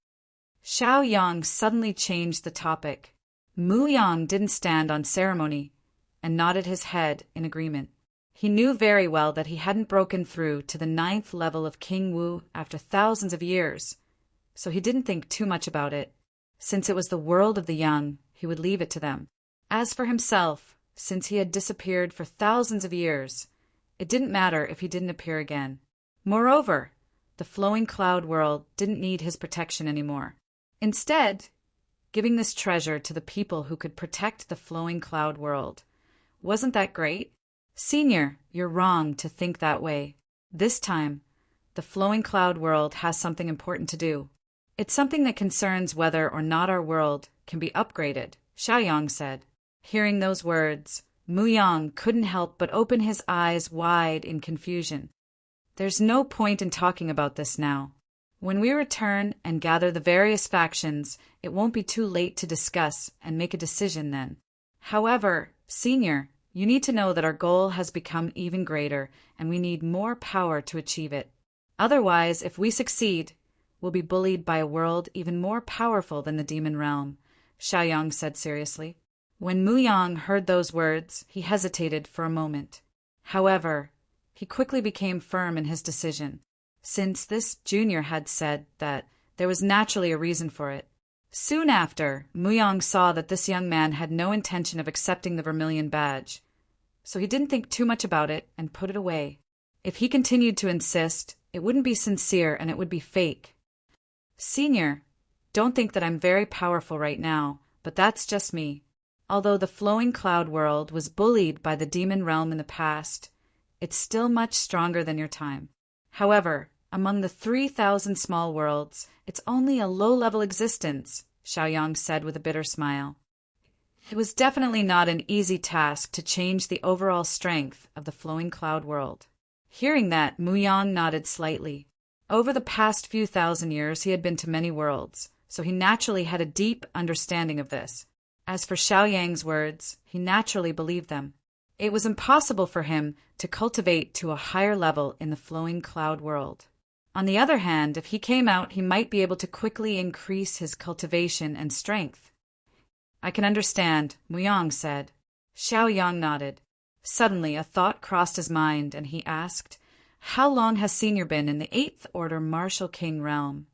Xiao Yang suddenly changed the topic. Mu Yang didn't stand on ceremony, and nodded his head in agreement. He knew very well that he hadn't broken through to the 9th level of King Wu after thousands of years, so he didn't think too much about it. Since it was the world of the young, he would leave it to them. As for himself, since he had disappeared for thousands of years, it didn't matter if he didn't appear again. Moreover, the flowing cloud world didn't need his protection anymore. Instead, giving this treasure to the people who could protect the flowing cloud world. Wasn't that great? Senior, you're wrong to think that way. This time, the flowing cloud world has something important to do. It's something that concerns whether or not our world can be upgraded, Xiaoyang said. Hearing those words, Muyang couldn't help but open his eyes wide in confusion. There's no point in talking about this now. When we return and gather the various factions, it won't be too late to discuss and make a decision then. However, Senior, you need to know that our goal has become even greater, and we need more power to achieve it. Otherwise, if we succeed, we'll be bullied by a world even more powerful than the demon realm, Xiaoyang said seriously. When Muyang heard those words, he hesitated for a moment. However, he quickly became firm in his decision, since this junior had said that there was naturally a reason for it. Soon after, Muyang saw that this young man had no intention of accepting the vermilion badge, so he didn't think too much about it and put it away. If he continued to insist, it wouldn't be sincere and it would be fake. Senior, don't think that I'm very powerful right now, but that's just me. Although the flowing cloud world was bullied by the demon realm in the past, it's still much stronger than your time. However, among the 3,000 small worlds, it's only a low-level existence, Xiaoyang said with a bitter smile. It was definitely not an easy task to change the overall strength of the flowing cloud world. Hearing that, Muyang nodded slightly. Over the past few thousand years, he had been to many worlds, so he naturally had a deep understanding of this. As for Xiaoyang's words, he naturally believed them. It was impossible for him to cultivate to a higher level in the flowing cloud world. On the other hand, if he came out, he might be able to quickly increase his cultivation and strength. I can understand, Muyang said. Xiaoyang nodded. Suddenly, a thought crossed his mind, and he asked, how long has Senior been in the 8th Order Martial King realm?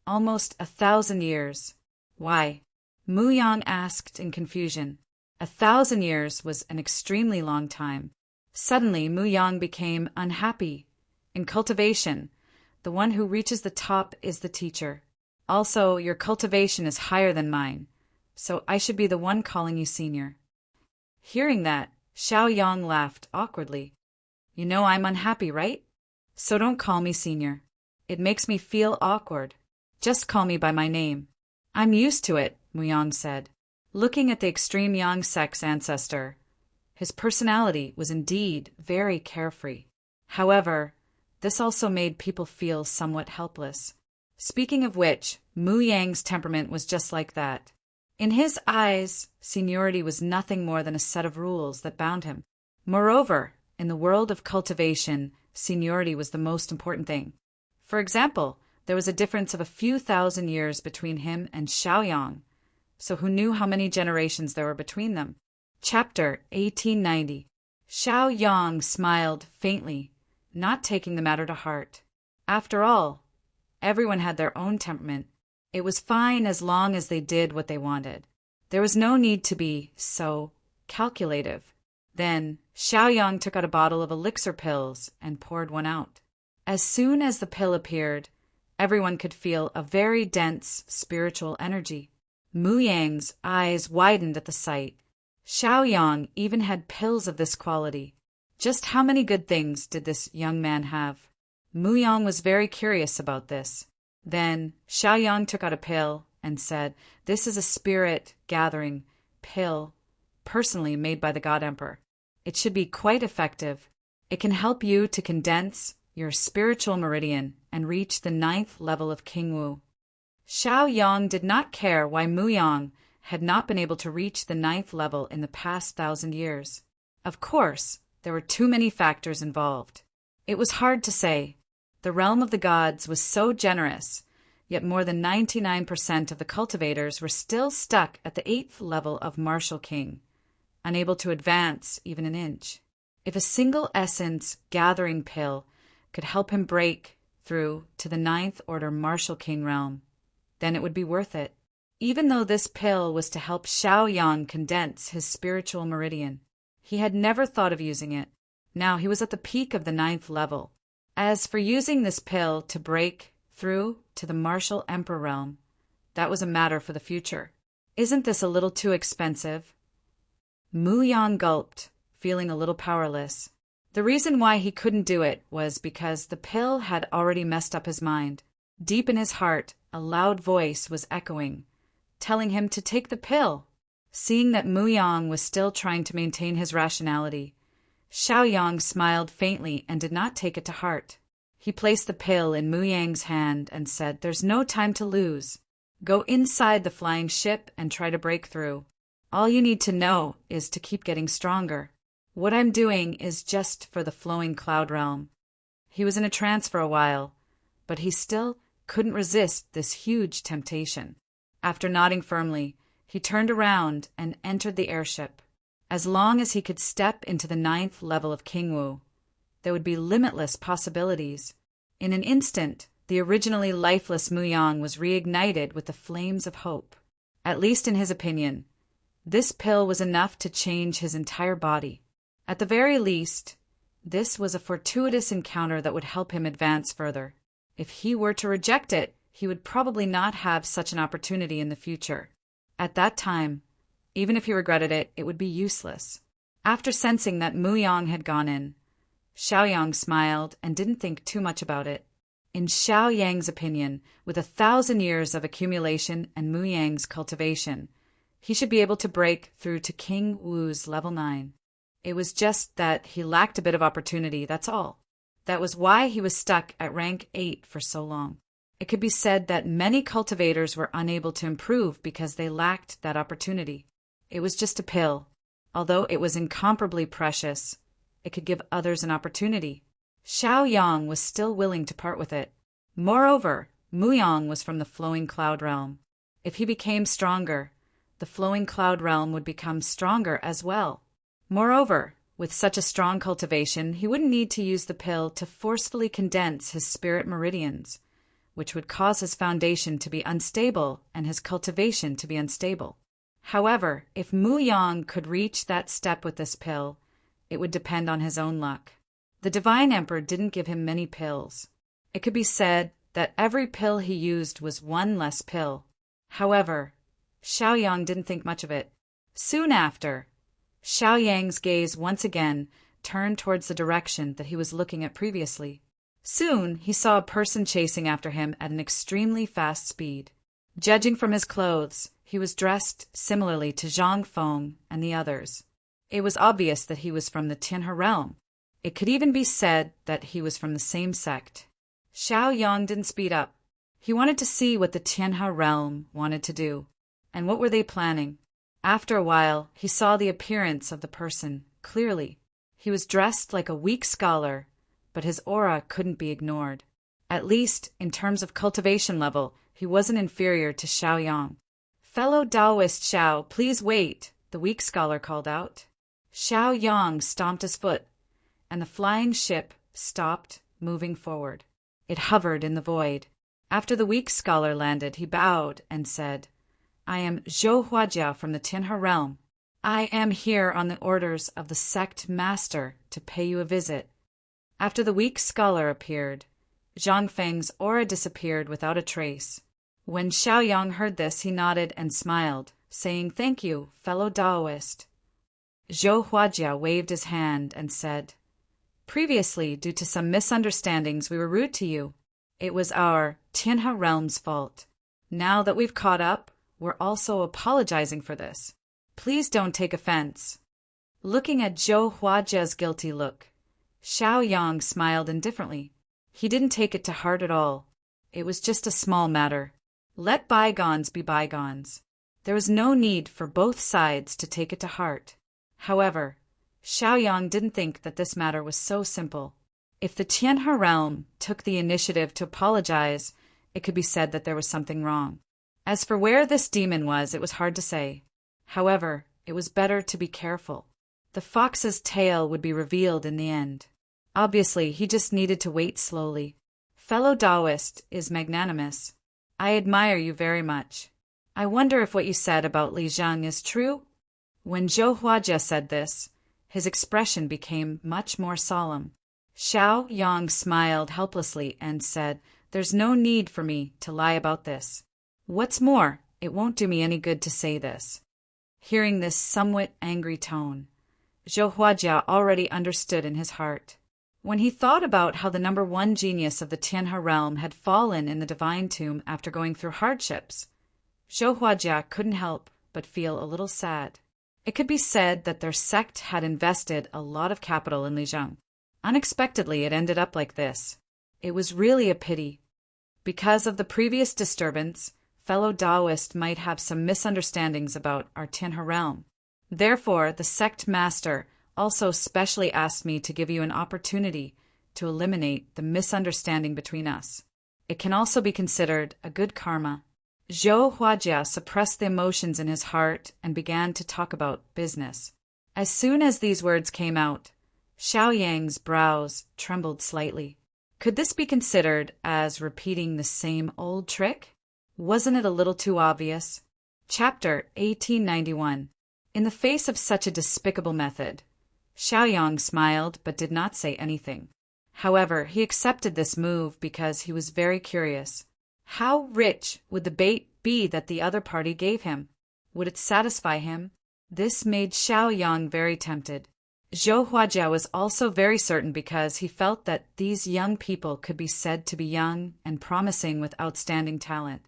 Almost 1,000 years. Why? Muyang asked in confusion. 1,000 years was an extremely long time. Suddenly, Muyang became unhappy. In cultivation, the one who reaches the top is the teacher. Also, your cultivation is higher than mine, so I should be the one calling you Senior. Hearing that, Xiaoyang laughed awkwardly. You know I'm unhappy, right? So don't call me Senior. It makes me feel awkward. Just call me by my name. I'm used to it, Muyang said. Looking at the extreme Yang sex ancestor, his personality was indeed very carefree. However, this also made people feel somewhat helpless. Speaking of which, Muyang's temperament was just like that. In his eyes, seniority was nothing more than a set of rules that bound him. Moreover, in the world of cultivation, seniority was the most important thing. For example, there was a difference of a few thousand years between him and Xiaoyang, so who knew how many generations there were between them? Chapter 1890. Xiaoyang smiled faintly, not taking the matter to heart. After all, everyone had their own temperament. It was fine as long as they did what they wanted. There was no need to be so calculative. Then Xiaoyang took out a bottle of elixir pills and poured one out. As soon as the pill appeared, everyone could feel a very dense spiritual energy. Muyang's eyes widened at the sight. Xiaoyang even had pills of this quality. Just how many good things did this young man have? Muyang was very curious about this. Then Xiaoyang took out a pill and said, "This is a spirit gathering pill, personally made by the God Emperor. It should be quite effective. It can help you to condense your spiritual meridian and reach the 9th level of King Wu." Xiaoyang did not care why Muyang had not been able to reach the 9th level in the past 1,000 years. Of course, there were too many factors involved. It was hard to say. The realm of the gods was so generous, yet more than 99% of the cultivators were still stuck at the 8th level of Martial King, unable to advance even an inch. If a single essence gathering pill could help him break through to the ninth order martial king realm, then it would be worth it. Even though this pill was to help Xiaoyang condense his spiritual meridian, he had never thought of using it. Now he was at the peak of the ninth level. As for using this pill to break through to the martial emperor realm, that was a matter for the future. Isn't this a little too expensive? Mu Yang gulped, feeling a little powerless. The reason why he couldn't do it was because the pill had already messed up his mind. Deep in his heart, a loud voice was echoing, telling him to take the pill. Seeing that Mu Yang was still trying to maintain his rationality, Xiaoyang smiled faintly and did not take it to heart. He placed the pill in Mu Yang's hand and said, "There's no time to lose. Go inside the flying ship and try to break through. All you need to know is to keep getting stronger. What I'm doing is just for the flowing cloud realm." He was in a trance for a while, but he still couldn't resist this huge temptation. After nodding firmly, he turned around and entered the airship. As long as he could step into the ninth level of Kingwu, there would be limitless possibilities. In an instant, the originally lifeless Mu Yang was reignited with the flames of hope. At least in his opinion, this pill was enough to change his entire body. At the very least, this was a fortuitous encounter that would help him advance further. If he were to reject it, he would probably not have such an opportunity in the future. At that time, even if he regretted it, it would be useless. After sensing that Mu Yang had gone in, Xiaoyang smiled and didn't think too much about it. In Xiaoyang's opinion, with 1,000 years of accumulation and Mu Yang's cultivation, he should be able to break through to King Wu's level 9. It was just that he lacked a bit of opportunity, that's all. That was why he was stuck at rank 8 for so long. It could be said that many cultivators were unable to improve because they lacked that opportunity. It was just a pill. Although it was incomparably precious, it could give others an opportunity. Xiaoyang was still willing to part with it. Moreover, Mu Yang was from the flowing cloud realm. If he became stronger, the flowing cloud realm would become stronger as well. Moreover, with such a strong cultivation, he wouldn't need to use the pill to forcefully condense his spirit meridians, which would cause his foundation to be unstable and his cultivation to be unstable. However, if Mu Yang could reach that step with this pill, it would depend on his own luck. The Divine Emperor didn't give him many pills. It could be said that every pill he used was one less pill. However, Xiaoyang didn't think much of it. Soon after, Xiaoyang's gaze once again turned towards the direction that he was looking at previously. Soon he saw a person chasing after him at an extremely fast speed. Judging from his clothes, he was dressed similarly to Zhang Feng and the others. It was obvious that he was from the Tianhe realm. It could even be said that he was from the same sect. Xiaoyang didn't speed up. He wanted to see what the Tianhe realm wanted to do, and what were they planning. After a while, he saw the appearance of the person clearly. He was dressed like a weak scholar, but his aura couldn't be ignored. At least, in terms of cultivation level, he wasn't inferior to Xiaoyang. "Fellow Taoist Xiao, please wait," the weak scholar called out. Xiaoyang stomped his foot, and the flying ship stopped moving forward. It hovered in the void. After the weak scholar landed, he bowed and said, "I am Zhou Huajia from the Tianhe realm. I am here on the orders of the sect master to pay you a visit." After the weak scholar appeared, Zhang Feng's aura disappeared without a trace. When Xiaoyang heard this, he nodded and smiled, saying, "Thank you, fellow Taoist." Zhou Huajia waved his hand and said, "Previously, due to some misunderstandings, we were rude to you. It was our Tianhe realm's fault. Now that we've caught up, we're also apologizing for this. Please don't take offense." Looking at Zhou Huajia's guilty look, Xiaoyang smiled indifferently. He didn't take it to heart at all. It was just a small matter. Let bygones be bygones. There was no need for both sides to take it to heart. However, Xiaoyang didn't think that this matter was so simple. If the Tianhe realm took the initiative to apologize, it could be said that there was something wrong. As for where this demon was, it was hard to say. However, it was better to be careful. The fox's tail would be revealed in the end. Obviously, he just needed to wait slowly. Fellow Taoist is magnanimous. I admire you very much. I wonder if what you said about Li Zhang is true? When Zhou Huajie said this, his expression became much more solemn. Xiao Yang smiled helplessly and said, "There's no need for me to lie about this. What's more, it won't do me any good to say this." Hearing this somewhat angry tone, Zhou Huajie already understood in his heart. When he thought about how the number one genius of the Tianhe realm had fallen in the divine tomb after going through hardships, Zhou Huajie couldn't help but feel a little sad. It could be said that their sect had invested a lot of capital in Li Zhang. Unexpectedly, it ended up like this. It was really a pity. Because of the previous disturbance, fellow Taoist might have some misunderstandings about our Tianhe realm. Therefore, the sect master also specially asked me to give you an opportunity to eliminate the misunderstanding between us. It can also be considered a good karma. Zhou Huajie suppressed the emotions in his heart and began to talk about business. As soon as these words came out, Xiao Yang's brows trembled slightly. Could this be considered as repeating the same old trick? Wasn't it a little too obvious? Chapter 1891. In the face of such a despicable method, Xiao Yang smiled but did not say anything. However, he accepted this move because he was very curious. How rich would the bait be that the other party gave him? Would it satisfy him? This made Xiao Yang very tempted. Zhou Huajie was also very certain because he felt that these young people could be said to be young and promising with outstanding talent.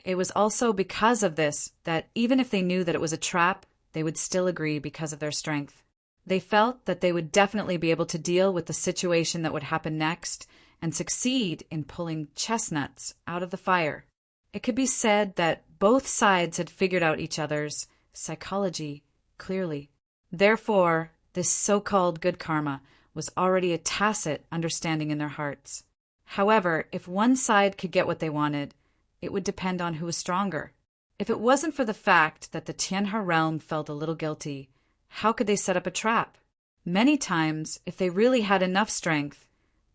It was also because of this that even if they knew that it was a trap, they would still agree because of their strength. They felt that they would definitely be able to deal with the situation that would happen next and succeed in pulling chestnuts out of the fire. It could be said that both sides had figured out each other's psychology clearly. Therefore, this so-called good karma was already a tacit understanding in their hearts. However, if one side could get what they wanted, it would depend on who was stronger. If it wasn't for the fact that the Tianhe realm felt a little guilty, how could they set up a trap? Many times, if they really had enough strength,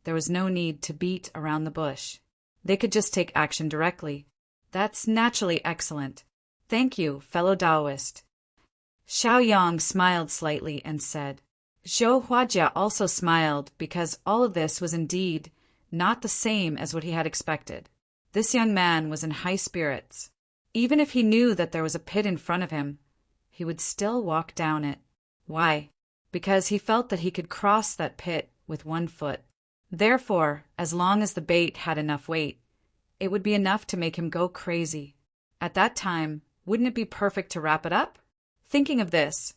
there was no need to beat around the bush. They could just take action directly. That's naturally excellent. Thank you, fellow Taoist. Xiao Yang smiled slightly and said. Zhou Huajie also smiled because all of this was indeed not the same as what he had expected. This young man was in high spirits. Even if he knew that there was a pit in front of him, he would still walk down it. Why? Because he felt that he could cross that pit with one foot. Therefore, as long as the bait had enough weight, it would be enough to make him go crazy. At that time, wouldn't it be perfect to wrap it up? Thinking of this,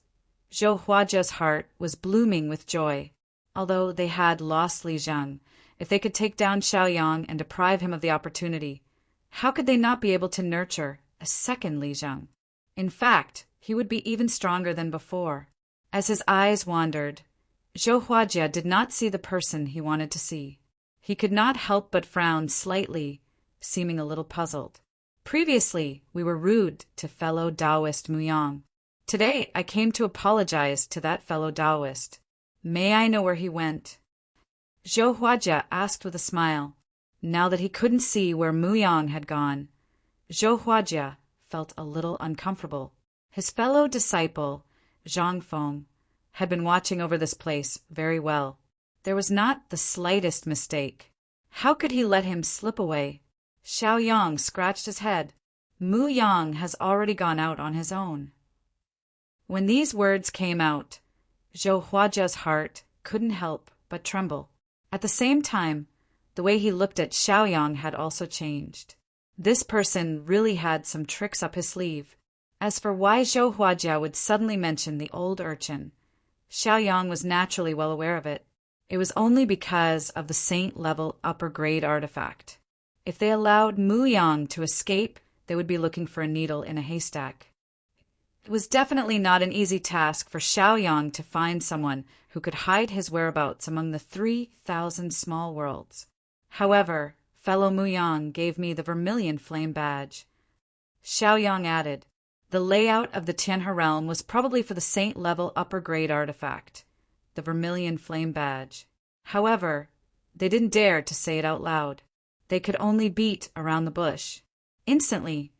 Zhou Huajie's heart was blooming with joy. Although they had lost Li Zhang, if they could take down Xiao Yang and deprive him of the opportunity, how could they not be able to nurture a second Li Zhang? In fact, he would be even stronger than before. As his eyes wandered, Zhou Huajie did not see the person he wanted to see. He could not help but frown slightly, seeming a little puzzled. Previously, we were rude to fellow Taoist Muyang. Today, I came to apologize to that fellow Taoist. May I know where he went? Zhou Huajie asked with a smile. Now that he couldn't see where Muyang had gone, Zhou Huajie felt a little uncomfortable. His fellow disciple, Zhang Feng, had been watching over this place very well. There was not the slightest mistake. How could he let him slip away? Xiao Yang scratched his head. Mu Yang has already gone out on his own. When these words came out, Zhou Huajie's heart couldn't help but tremble. At the same time, the way he looked at Xiao Yang had also changed. This person really had some tricks up his sleeve. As for why Zhou Huajie would suddenly mention the old urchin, Xiao Yang was naturally well aware of it. It was only because of the saint-level upper-grade artifact. If they allowed Mu Yang to escape, they would be looking for a needle in a haystack. It was definitely not an easy task for Xiao Yang to find someone who could hide his whereabouts among the 3,000 small worlds. However, fellow Mu Yang gave me the vermilion flame badge. Xiao Yang added, The layout of the Tianhe realm was probably for the saint-level upper-grade artifact, the Vermilion Flame Badge. However, they didn't dare to say it out loud. They could only beat around the bush. Instantly,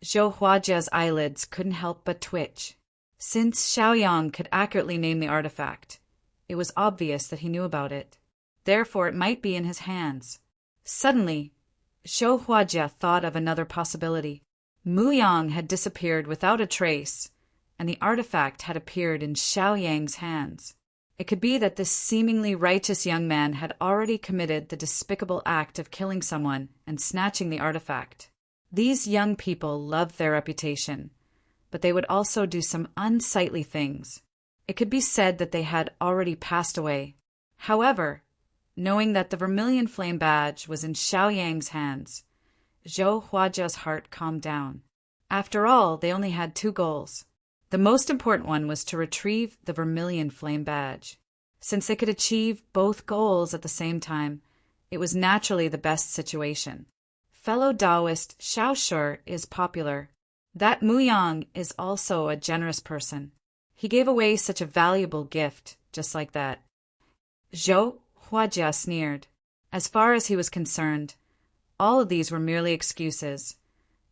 Zhou Huajia's eyelids couldn't help but twitch. Since Xiaoyang could accurately name the artifact, it was obvious that he knew about it. Therefore, it might be in his hands. Suddenly, Zhou Huajia thought of another possibility. Muyang had disappeared without a trace, and the artifact had appeared in Xiaoyang's hands. It could be that this seemingly righteous young man had already committed the despicable act of killing someone and snatching the artifact. These young people loved their reputation, but they would also do some unsightly things. It could be said that they had already passed away. However, knowing that the Vermilion Flame Badge was in Xiaoyang's hands, Zhou Huajia's heart calmed down. After all, they only had 2 goals. The most important one was to retrieve the Vermilion Flame Badge. Since they could achieve both goals at the same time, it was naturally the best situation. Fellow Taoist Xiao Shi is popular. That Muyang is also a generous person. He gave away such a valuable gift, just like that. Zhou Huajia sneered. As far as he was concerned, all of these were merely excuses,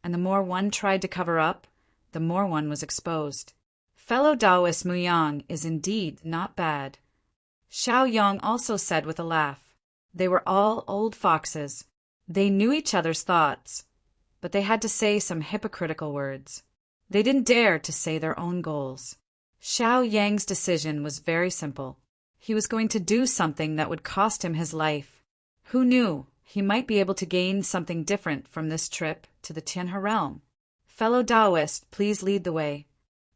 and the more one tried to cover up, the more one was exposed. Fellow Taoist Muyang is indeed not bad. Xiaoyang also said with a laugh. They were all old foxes. They knew each other's thoughts, but they had to say some hypocritical words. They didn't dare to say their own goals. Xiaoyang's decision was very simple. He was going to do something that would cost him his life. Who knew? He might be able to gain something different from this trip to the Tianhe realm. Fellow Taoist, please lead the way.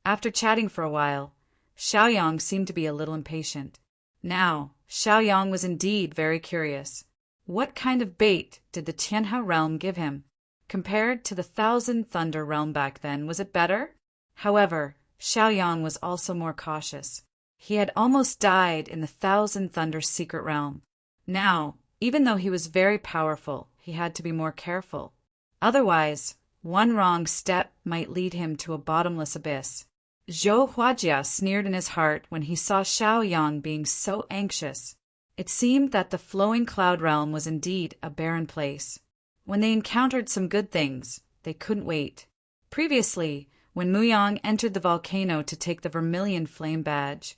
After chatting for a while, Xiaoyang seemed to be a little impatient. Now, Xiaoyang was indeed very curious. What kind of bait did the Tianhe realm give him? Compared to the Thousand Thunder realm back then, was it better? However, Xiaoyang was also more cautious. He had almost died in the Thousand Thunder secret realm. Now, even though he was very powerful, he had to be more careful. Otherwise, one wrong step might lead him to a bottomless abyss. Zhou Huajia sneered in his heart when he saw Xiaoyang being so anxious. It seemed that the flowing cloud realm was indeed a barren place. When they encountered some good things, they couldn't wait. Previously, when Muyang entered the volcano to take the Vermilion Flame Badge,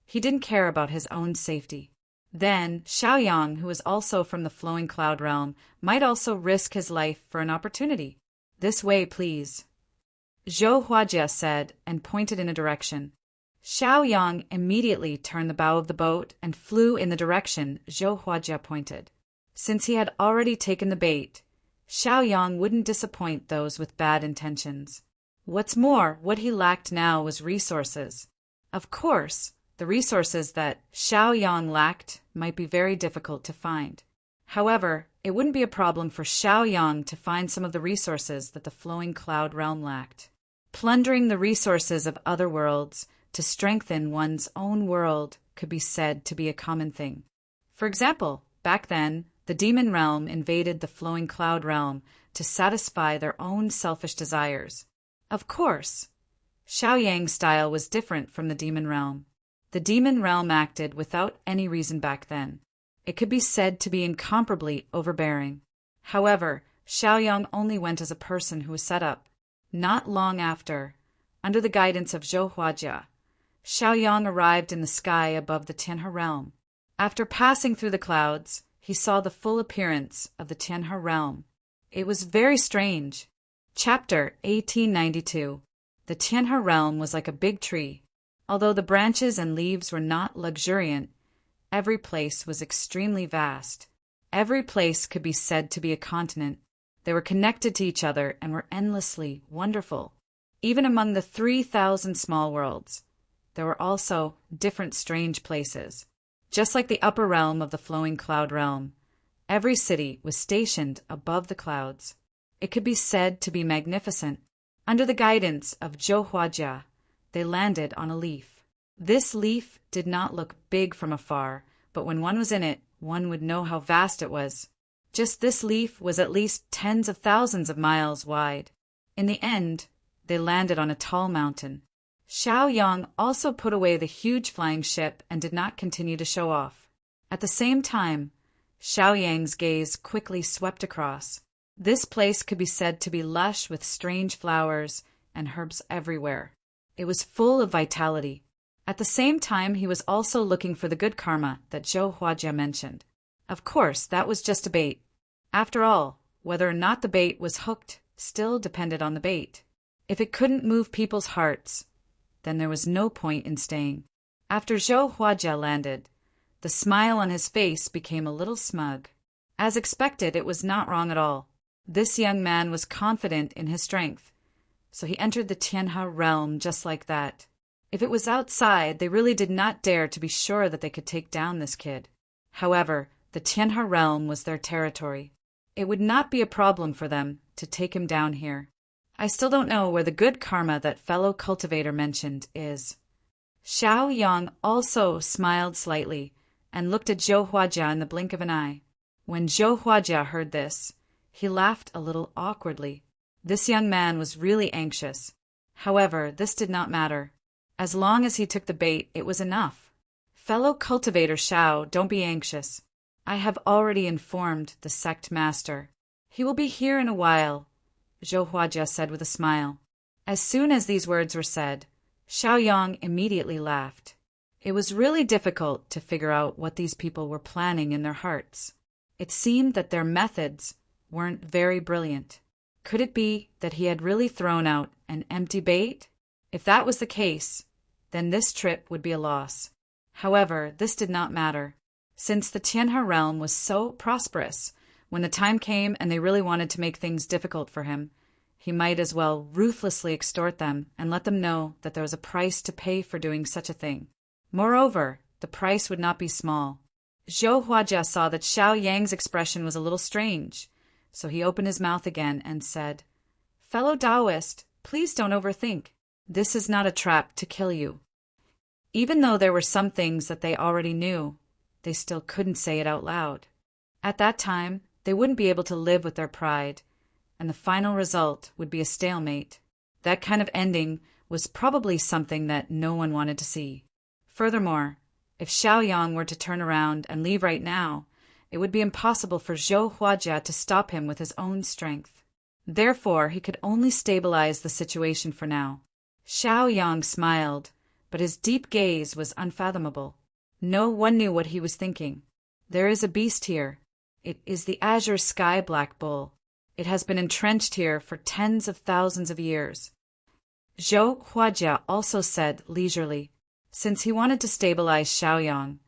he didn't care about his own safety. Then, Xiaoyang, who was also from the flowing cloud realm, might also risk his life for an opportunity. This way, please, Zhou Huajia said and pointed in a direction. Xiaoyang immediately turned the bow of the boat and flew in the direction Zhou Huajia pointed. Since he had already taken the bait, Xiaoyang wouldn't disappoint those with bad intentions. What's more, what he lacked now was resources. Of course, the resources that Xiaoyang lacked might be very difficult to find. However, it wouldn't be a problem for Xiaoyang to find some of the resources that the flowing cloud realm lacked. Plundering the resources of other worlds to strengthen one's own world could be said to be a common thing. For example, back then, the demon realm invaded the flowing cloud realm to satisfy their own selfish desires. Of course, Xiaoyang's style was different from the demon realm. The demon realm acted without any reason back then. It could be said to be incomparably overbearing. However, Xiaoyang only went as a person who was set up. Not long after, under the guidance of Zhou Huajia, Xiaoyang arrived in the sky above the Tianhe realm. After passing through the clouds, he saw the full appearance of the Tianhe realm. It was very strange. Chapter 1892. The Tianhe realm was like a big tree. Although the branches and leaves were not luxuriant, every place was extremely vast. Every place could be said to be a continent. They were connected to each other and were endlessly wonderful. Even among the 3,000 small worlds, there were also different strange places. Just like the upper realm of the flowing cloud realm, every city was stationed above the clouds. It could be said to be magnificent. Under the guidance of Zhou Huajia, they landed on a leaf. This leaf did not look big from afar, but when one was in it, one would know how vast it was. Just this leaf was at least tens of thousands of miles wide. In the end, They landed on a tall mountain. Xiao Yang also put away the huge flying ship and did not continue to show off. At the same time, Xiao Yang's gaze quickly swept across. This place could be said to be lush with strange flowers and herbs everywhere. It was full of vitality. At the same time, he was also looking for the good karma that Zhou Huajia mentioned. Of course, that was just a bait. After all, whether or not the bait was hooked still depended on the bait. If it couldn't move people's hearts, then there was no point in staying. After Zhou Huajia landed, the smile on his face became a little smug. As expected, it was not wrong at all. This young man was confident in his strength, so he entered the Tianhe realm just like that. If it was outside, they really did not dare to be sure that they could take down this kid. However, the Tianhe realm was their territory. It would not be a problem for them to take him down here. I still don't know where the good karma that fellow cultivator mentioned is. Xiao Yang also smiled slightly and looked at Zhou Huajia in the blink of an eye. When Zhou Huajia heard this, he laughed a little awkwardly. This young man was really anxious. However, this did not matter. As long as he took the bait, it was enough. Fellow cultivator Xiao, don't be anxious. I have already informed the sect master. He will be here in a while, Zhou Huajia said with a smile. As soon as these words were said, Xiao Yang immediately laughed. It was really difficult to figure out what these people were planning in their hearts. It seemed that their methods weren't very brilliant. Could it be that he had really thrown out an empty bait? If that was the case, then this trip would be a loss. However, this did not matter. Since the Tianhe realm was so prosperous, when the time came and they really wanted to make things difficult for him, he might as well ruthlessly extort them and let them know that there was a price to pay for doing such a thing. Moreover, the price would not be small. Zhou Huajia saw that Xiao Yang's expression was a little strange, so he opened his mouth again and said, "Fellow Taoist, please don't overthink. This is not a trap to kill you." Even though there were some things that they already knew, they still couldn't say it out loud. At that time, they wouldn't be able to live with their pride, and the final result would be a stalemate. That kind of ending was probably something that no one wanted to see. Furthermore, if Xiao Yang were to turn around and leave right now, it would be impossible for Zhou Huajia to stop him with his own strength. Therefore, he could only stabilize the situation for now. Xiao Yang smiled, but his deep gaze was unfathomable. No one knew what he was thinking. There is a beast here. It is the azure sky black bull. It has been entrenched here for tens of thousands of years. Zhou Huajia also said leisurely, since he wanted to stabilize Xiao Yang,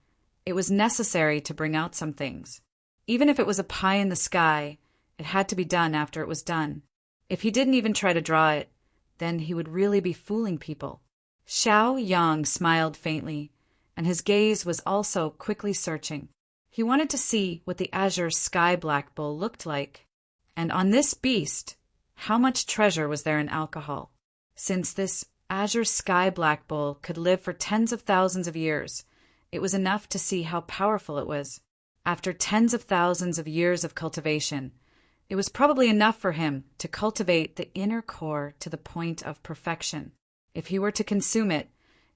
it was necessary to bring out some things. Even if it was a pie in the sky, it had to be done after it was done. If he didn't even try to draw it, then he would really be fooling people. Xiao Yang smiled faintly, and his gaze was also quickly searching. He wanted to see what the azure sky black bull looked like. And on this beast, how much treasure was there in alcohol? Since this azure sky black bull could live for tens of thousands of years, it was enough to see how powerful it was. After tens of thousands of years of cultivation, it was probably enough for him to cultivate the inner core to the point of perfection. If he were to consume it,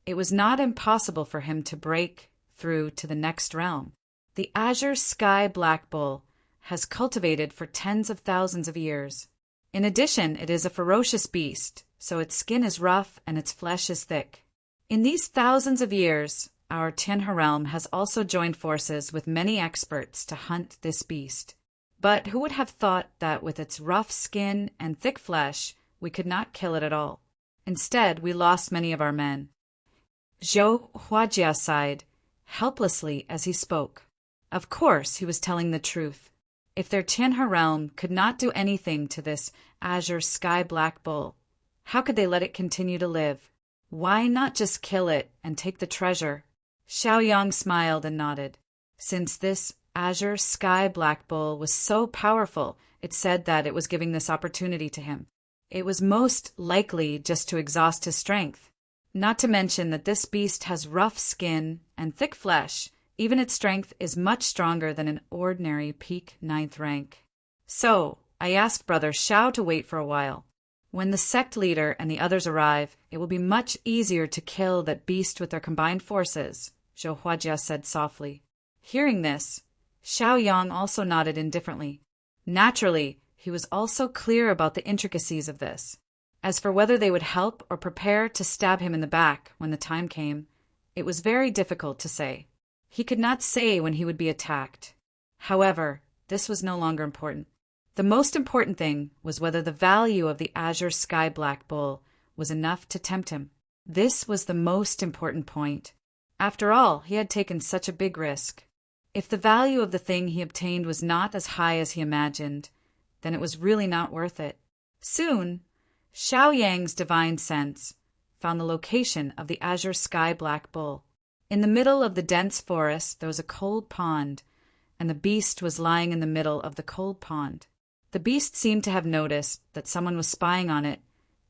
it was not impossible for him to break through to the next realm. The azure sky black bull has cultivated for tens of thousands of years. In addition, it is a ferocious beast, so its skin is rough and its flesh is thick. In these thousands of years, our Tianhe realm has also joined forces with many experts to hunt this beast. But who would have thought that with its rough skin and thick flesh, we could not kill it at all? Instead, we lost many of our men. Zhou Huajia sighed, helplessly as he spoke. Of course, he was telling the truth. If their Tianhe realm could not do anything to this azure sky black bull, how could they let it continue to live? Why not just kill it and take the treasure? Xiao Yang smiled and nodded. Since this azure sky black bull was so powerful, it said that it was giving this opportunity to him. It was most likely just to exhaust his strength. Not to mention that this beast has rough skin and thick flesh. Even its strength is much stronger than an ordinary peak 9th rank. So, I asked Brother Xiao to wait for a while. When the sect leader and the others arrive, it will be much easier to kill that beast with their combined forces, Zhou Huajia said softly. Hearing this, Xiaoyang also nodded indifferently. Naturally, he was also clear about the intricacies of this. As for whether they would help or prepare to stab him in the back when the time came, it was very difficult to say. He could not say when he would be attacked. However, this was no longer important. The most important thing was whether the value of the azure sky black bull was enough to tempt him. This was the most important point. After all, he had taken such a big risk. If the value of the thing he obtained was not as high as he imagined, then it was really not worth it. Soon, Xiaoyang's divine sense found the location of the azure sky black bull. In the middle of the dense forest there was a cold pond, and the beast was lying in the middle of the cold pond. The beast seemed to have noticed that someone was spying on it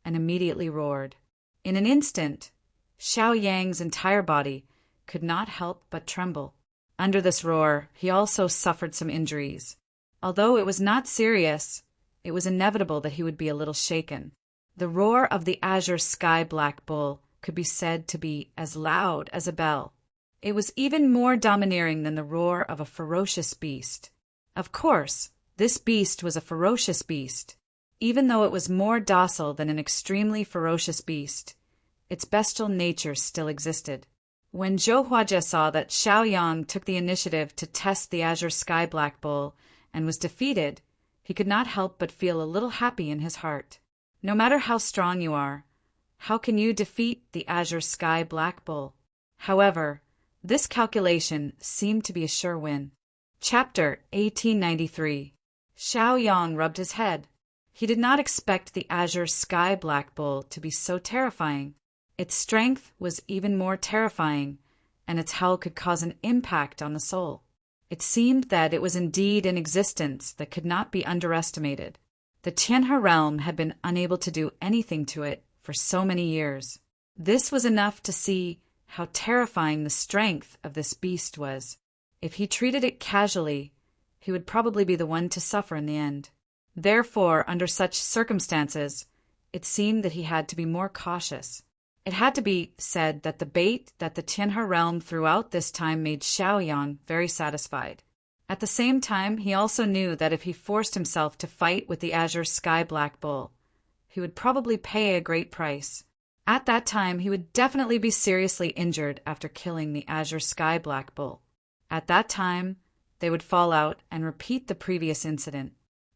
and immediately roared. In an instant, Xiaoyang's entire body could not help but tremble. Under this roar, he also suffered some injuries. Although it was not serious, it was inevitable that he would be a little shaken. The roar of the azure sky black bull could be said to be as loud as a bell. It was even more domineering than the roar of a ferocious beast. Of course, this beast was a ferocious beast. Even though it was more docile than an extremely ferocious beast, its bestial nature still existed. When Zhou Huajia saw that Xiaoyang took the initiative to test the azure sky black bull and was defeated, he could not help but feel a little happy in his heart. No matter how strong you are, how can you defeat the azure sky black bull? However, this calculation seemed to be a sure win. Chapter 1893. Xiaoyang rubbed his head. He did not expect the azure sky black bull to be so terrifying. Its strength was even more terrifying, and its howl could cause an impact on the soul. It seemed that it was indeed an existence that could not be underestimated. The Tianhe realm had been unable to do anything to it for so many years. This was enough to see how terrifying the strength of this beast was. If he treated it casually, he would probably be the one to suffer in the end. Therefore, under such circumstances, it seemed that he had to be more cautious. It had to be said that the bait that the Tianhe realm threw out this time made Xiaoyang very satisfied. At the same time, he also knew that if he forced himself to fight with the azure sky black bull, he would probably pay a great price. At that time, he would definitely be seriously injured after killing the azure sky black bull. At that time, they would fall out and repeat the previous incident.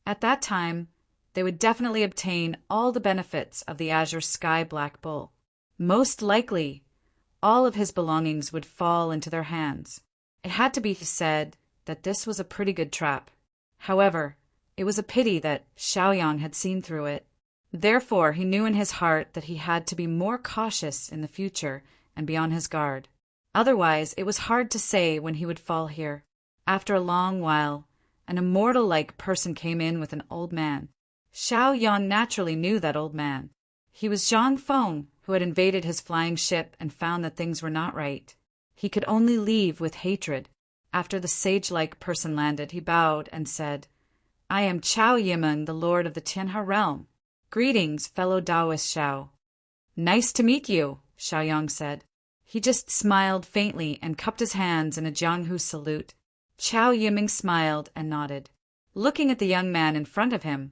At that time, they would definitely obtain all the benefits of the azure sky black bull. Most likely, all of his belongings would fall into their hands. It had to be said that this was a pretty good trap. However, it was a pity that Xiaoyang had seen through it. Therefore, he knew in his heart that he had to be more cautious in the future and be on his guard. Otherwise, it was hard to say when he would fall here. After a long while, an immortal-like person came in with an old man. Xiaoyang naturally knew that old man. He was Zhang Feng, who had invaded his flying ship and found that things were not right. He could only leave with hatred. After the sage-like person landed, he bowed and said, "I am Chao Yimeng, the lord of the Tianhe realm. Greetings, fellow Taoist Xiao." "Nice to meet you," Xiaoyang said. He just smiled faintly and cupped his hands in a Jianghu salute. Chao Yimeng smiled and nodded. Looking at the young man in front of him,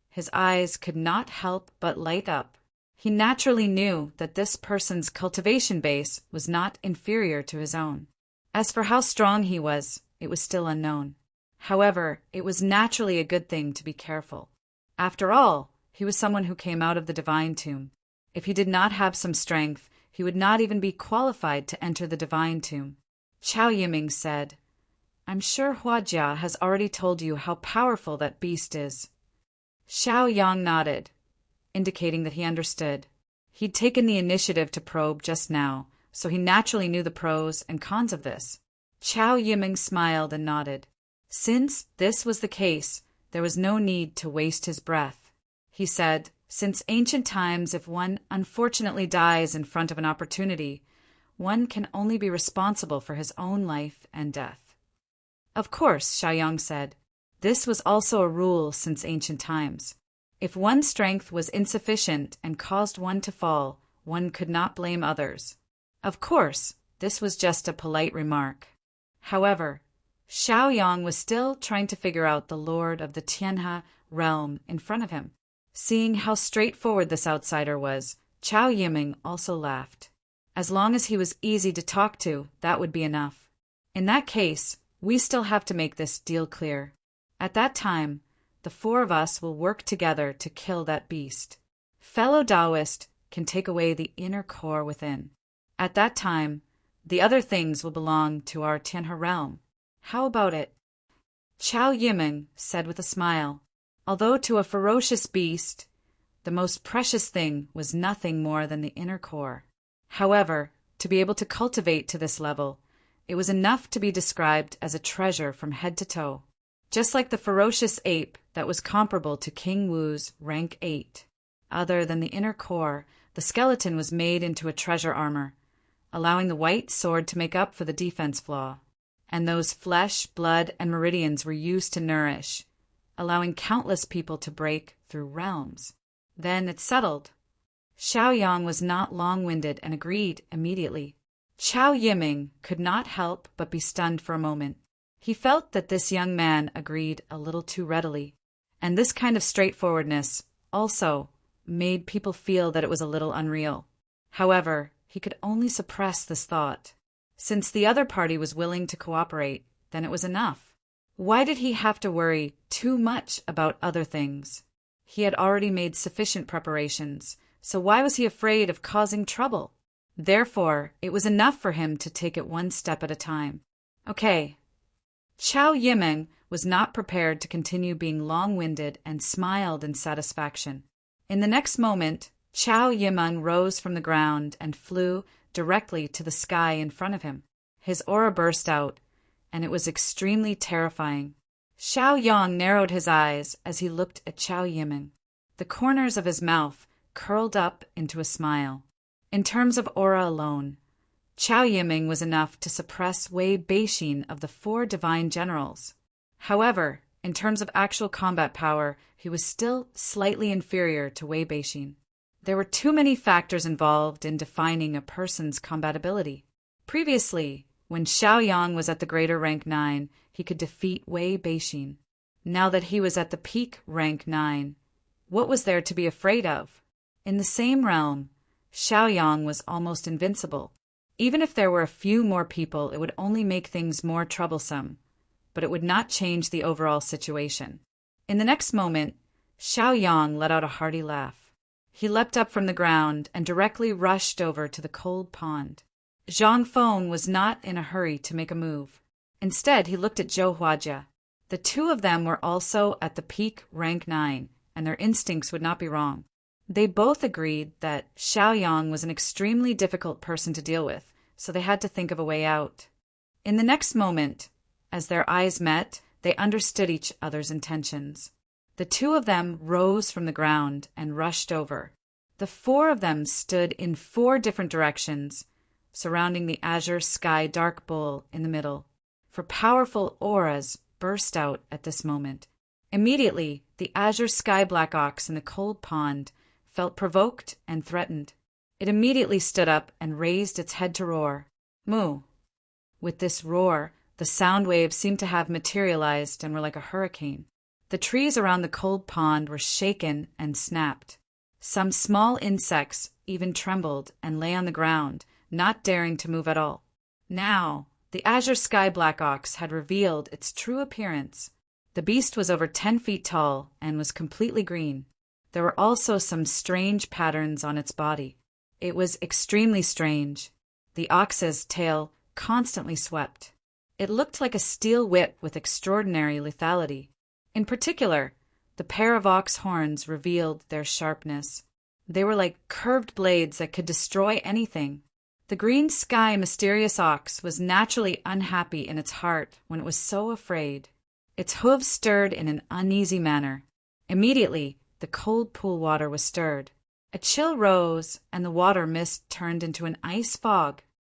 his eyes could not help but light up. He naturally knew that this person's cultivation base was not inferior to his own. As for how strong he was, it was still unknown. However, it was naturally a good thing to be careful. After all, he was someone who came out of the divine tomb. If he did not have some strength, he would not even be qualified to enter the divine tomb. Chao Yimeng said, "I'm sure Huajia has already told you how powerful that beast is." Xiaoyang nodded, indicating that he understood. He'd taken the initiative to probe just now, so he naturally knew the pros and cons of this. Chao Yimeng smiled and nodded. Since this was the case, there was no need to waste his breath. He said, "Since ancient times, if one unfortunately dies in front of an opportunity, one can only be responsible for his own life and death." Of course, Xiaoyang said, this was also a rule since ancient times. If one strength was insufficient and caused one to fall, one could not blame others. Of course, this was just a polite remark. However, Xiaoyang was still trying to figure out the lord of the Tianhe realm in front of him. Seeing how straightforward this outsider was, Chao Yiming also laughed. As long as he was easy to talk to, that would be enough. In that case, we still have to make this deal clear. At that time, the four of us will work together to kill that beast. Fellow Taoist can take away the inner core within. At that time, the other things will belong to our Tianhe realm. How about it? Chao Yiming said with a smile. Although to a ferocious beast, the most precious thing was nothing more than the inner core. However, to be able to cultivate to this level, it was enough to be described as a treasure from head to toe, just like the ferocious ape that was comparable to King Wu's rank 8. Other than the inner core, the skeleton was made into a treasure armor, allowing the white sword to make up for the defense flaw. And those flesh, blood, and meridians were used to nourish, allowing countless people to break through realms. Then it settled. Xiaoyang was not long-winded and agreed immediately. Chao Yiming could not help but be stunned for a moment. He felt that this young man agreed a little too readily, and this kind of straightforwardness also made people feel that it was a little unreal. However, he could only suppress this thought. Since the other party was willing to cooperate, then it was enough. Why did he have to worry too much about other things? He had already made sufficient preparations, so why was he afraid of causing trouble? Therefore, it was enough for him to take it one step at a time. Okay. Chao Yiming was not prepared to continue being long-winded and smiled in satisfaction. In the next moment, Chao Yiming rose from the ground and flew directly to the sky in front of him. His aura burst out, and it was extremely terrifying. Xiaoyang narrowed his eyes as he looked at Chao Yiming. The corners of his mouth curled up into a smile. In terms of aura alone, Chao Yiming was enough to suppress Wei Beixin of the 4 divine generals. However, in terms of actual combat power, he was still slightly inferior to Wei Beixin. There were too many factors involved in defining a person's compatibility. Previously, when Xiaoyang was at the greater rank 9, he could defeat Wei Beixin. Now that he was at the peak rank 9, what was there to be afraid of? In the same realm, Xiaoyang was almost invincible. Even if there were a few more people, it would only make things more troublesome, but it would not change the overall situation. In the next moment, Xiaoyang let out a hearty laugh. He leapt up from the ground and directly rushed over to the cold pond. Zhang Feng was not in a hurry to make a move. Instead, he looked at Zhou Huajia. The two of them were also at the peak rank 9, and their instincts would not be wrong. They both agreed that Xiaoyang was an extremely difficult person to deal with, so they had to think of a way out. In the next moment, as their eyes met, they understood each other's intentions. The two of them rose from the ground and rushed over. The 4 of them stood in 4 different directions, surrounding the azure sky dark bull in the middle. For powerful auras burst out at this moment. Immediately, the azure sky black ox in the cold pond felt provoked and threatened. It immediately stood up and raised its head to roar. Moo! With this roar, the sound waves seemed to have materialized and were like a hurricane. The trees around the cold pond were shaken and snapped. Some small insects even trembled and lay on the ground, not daring to move at all. Now, the azure sky black ox had revealed its true appearance. The beast was over 10 feet tall and was completely green. There were also some strange patterns on its body. It was extremely strange. The ox's tail constantly swept. It looked like a steel whip with extraordinary lethality. In particular, the pair of ox horns revealed their sharpness. They were like curved blades that could destroy anything. The green sky mysterious ox was naturally unhappy in its heart when it was so afraid. Its hooves stirred in an uneasy manner. Immediately, the cold pool water was stirred. A chill rose, and the water mist turned into an ice fog.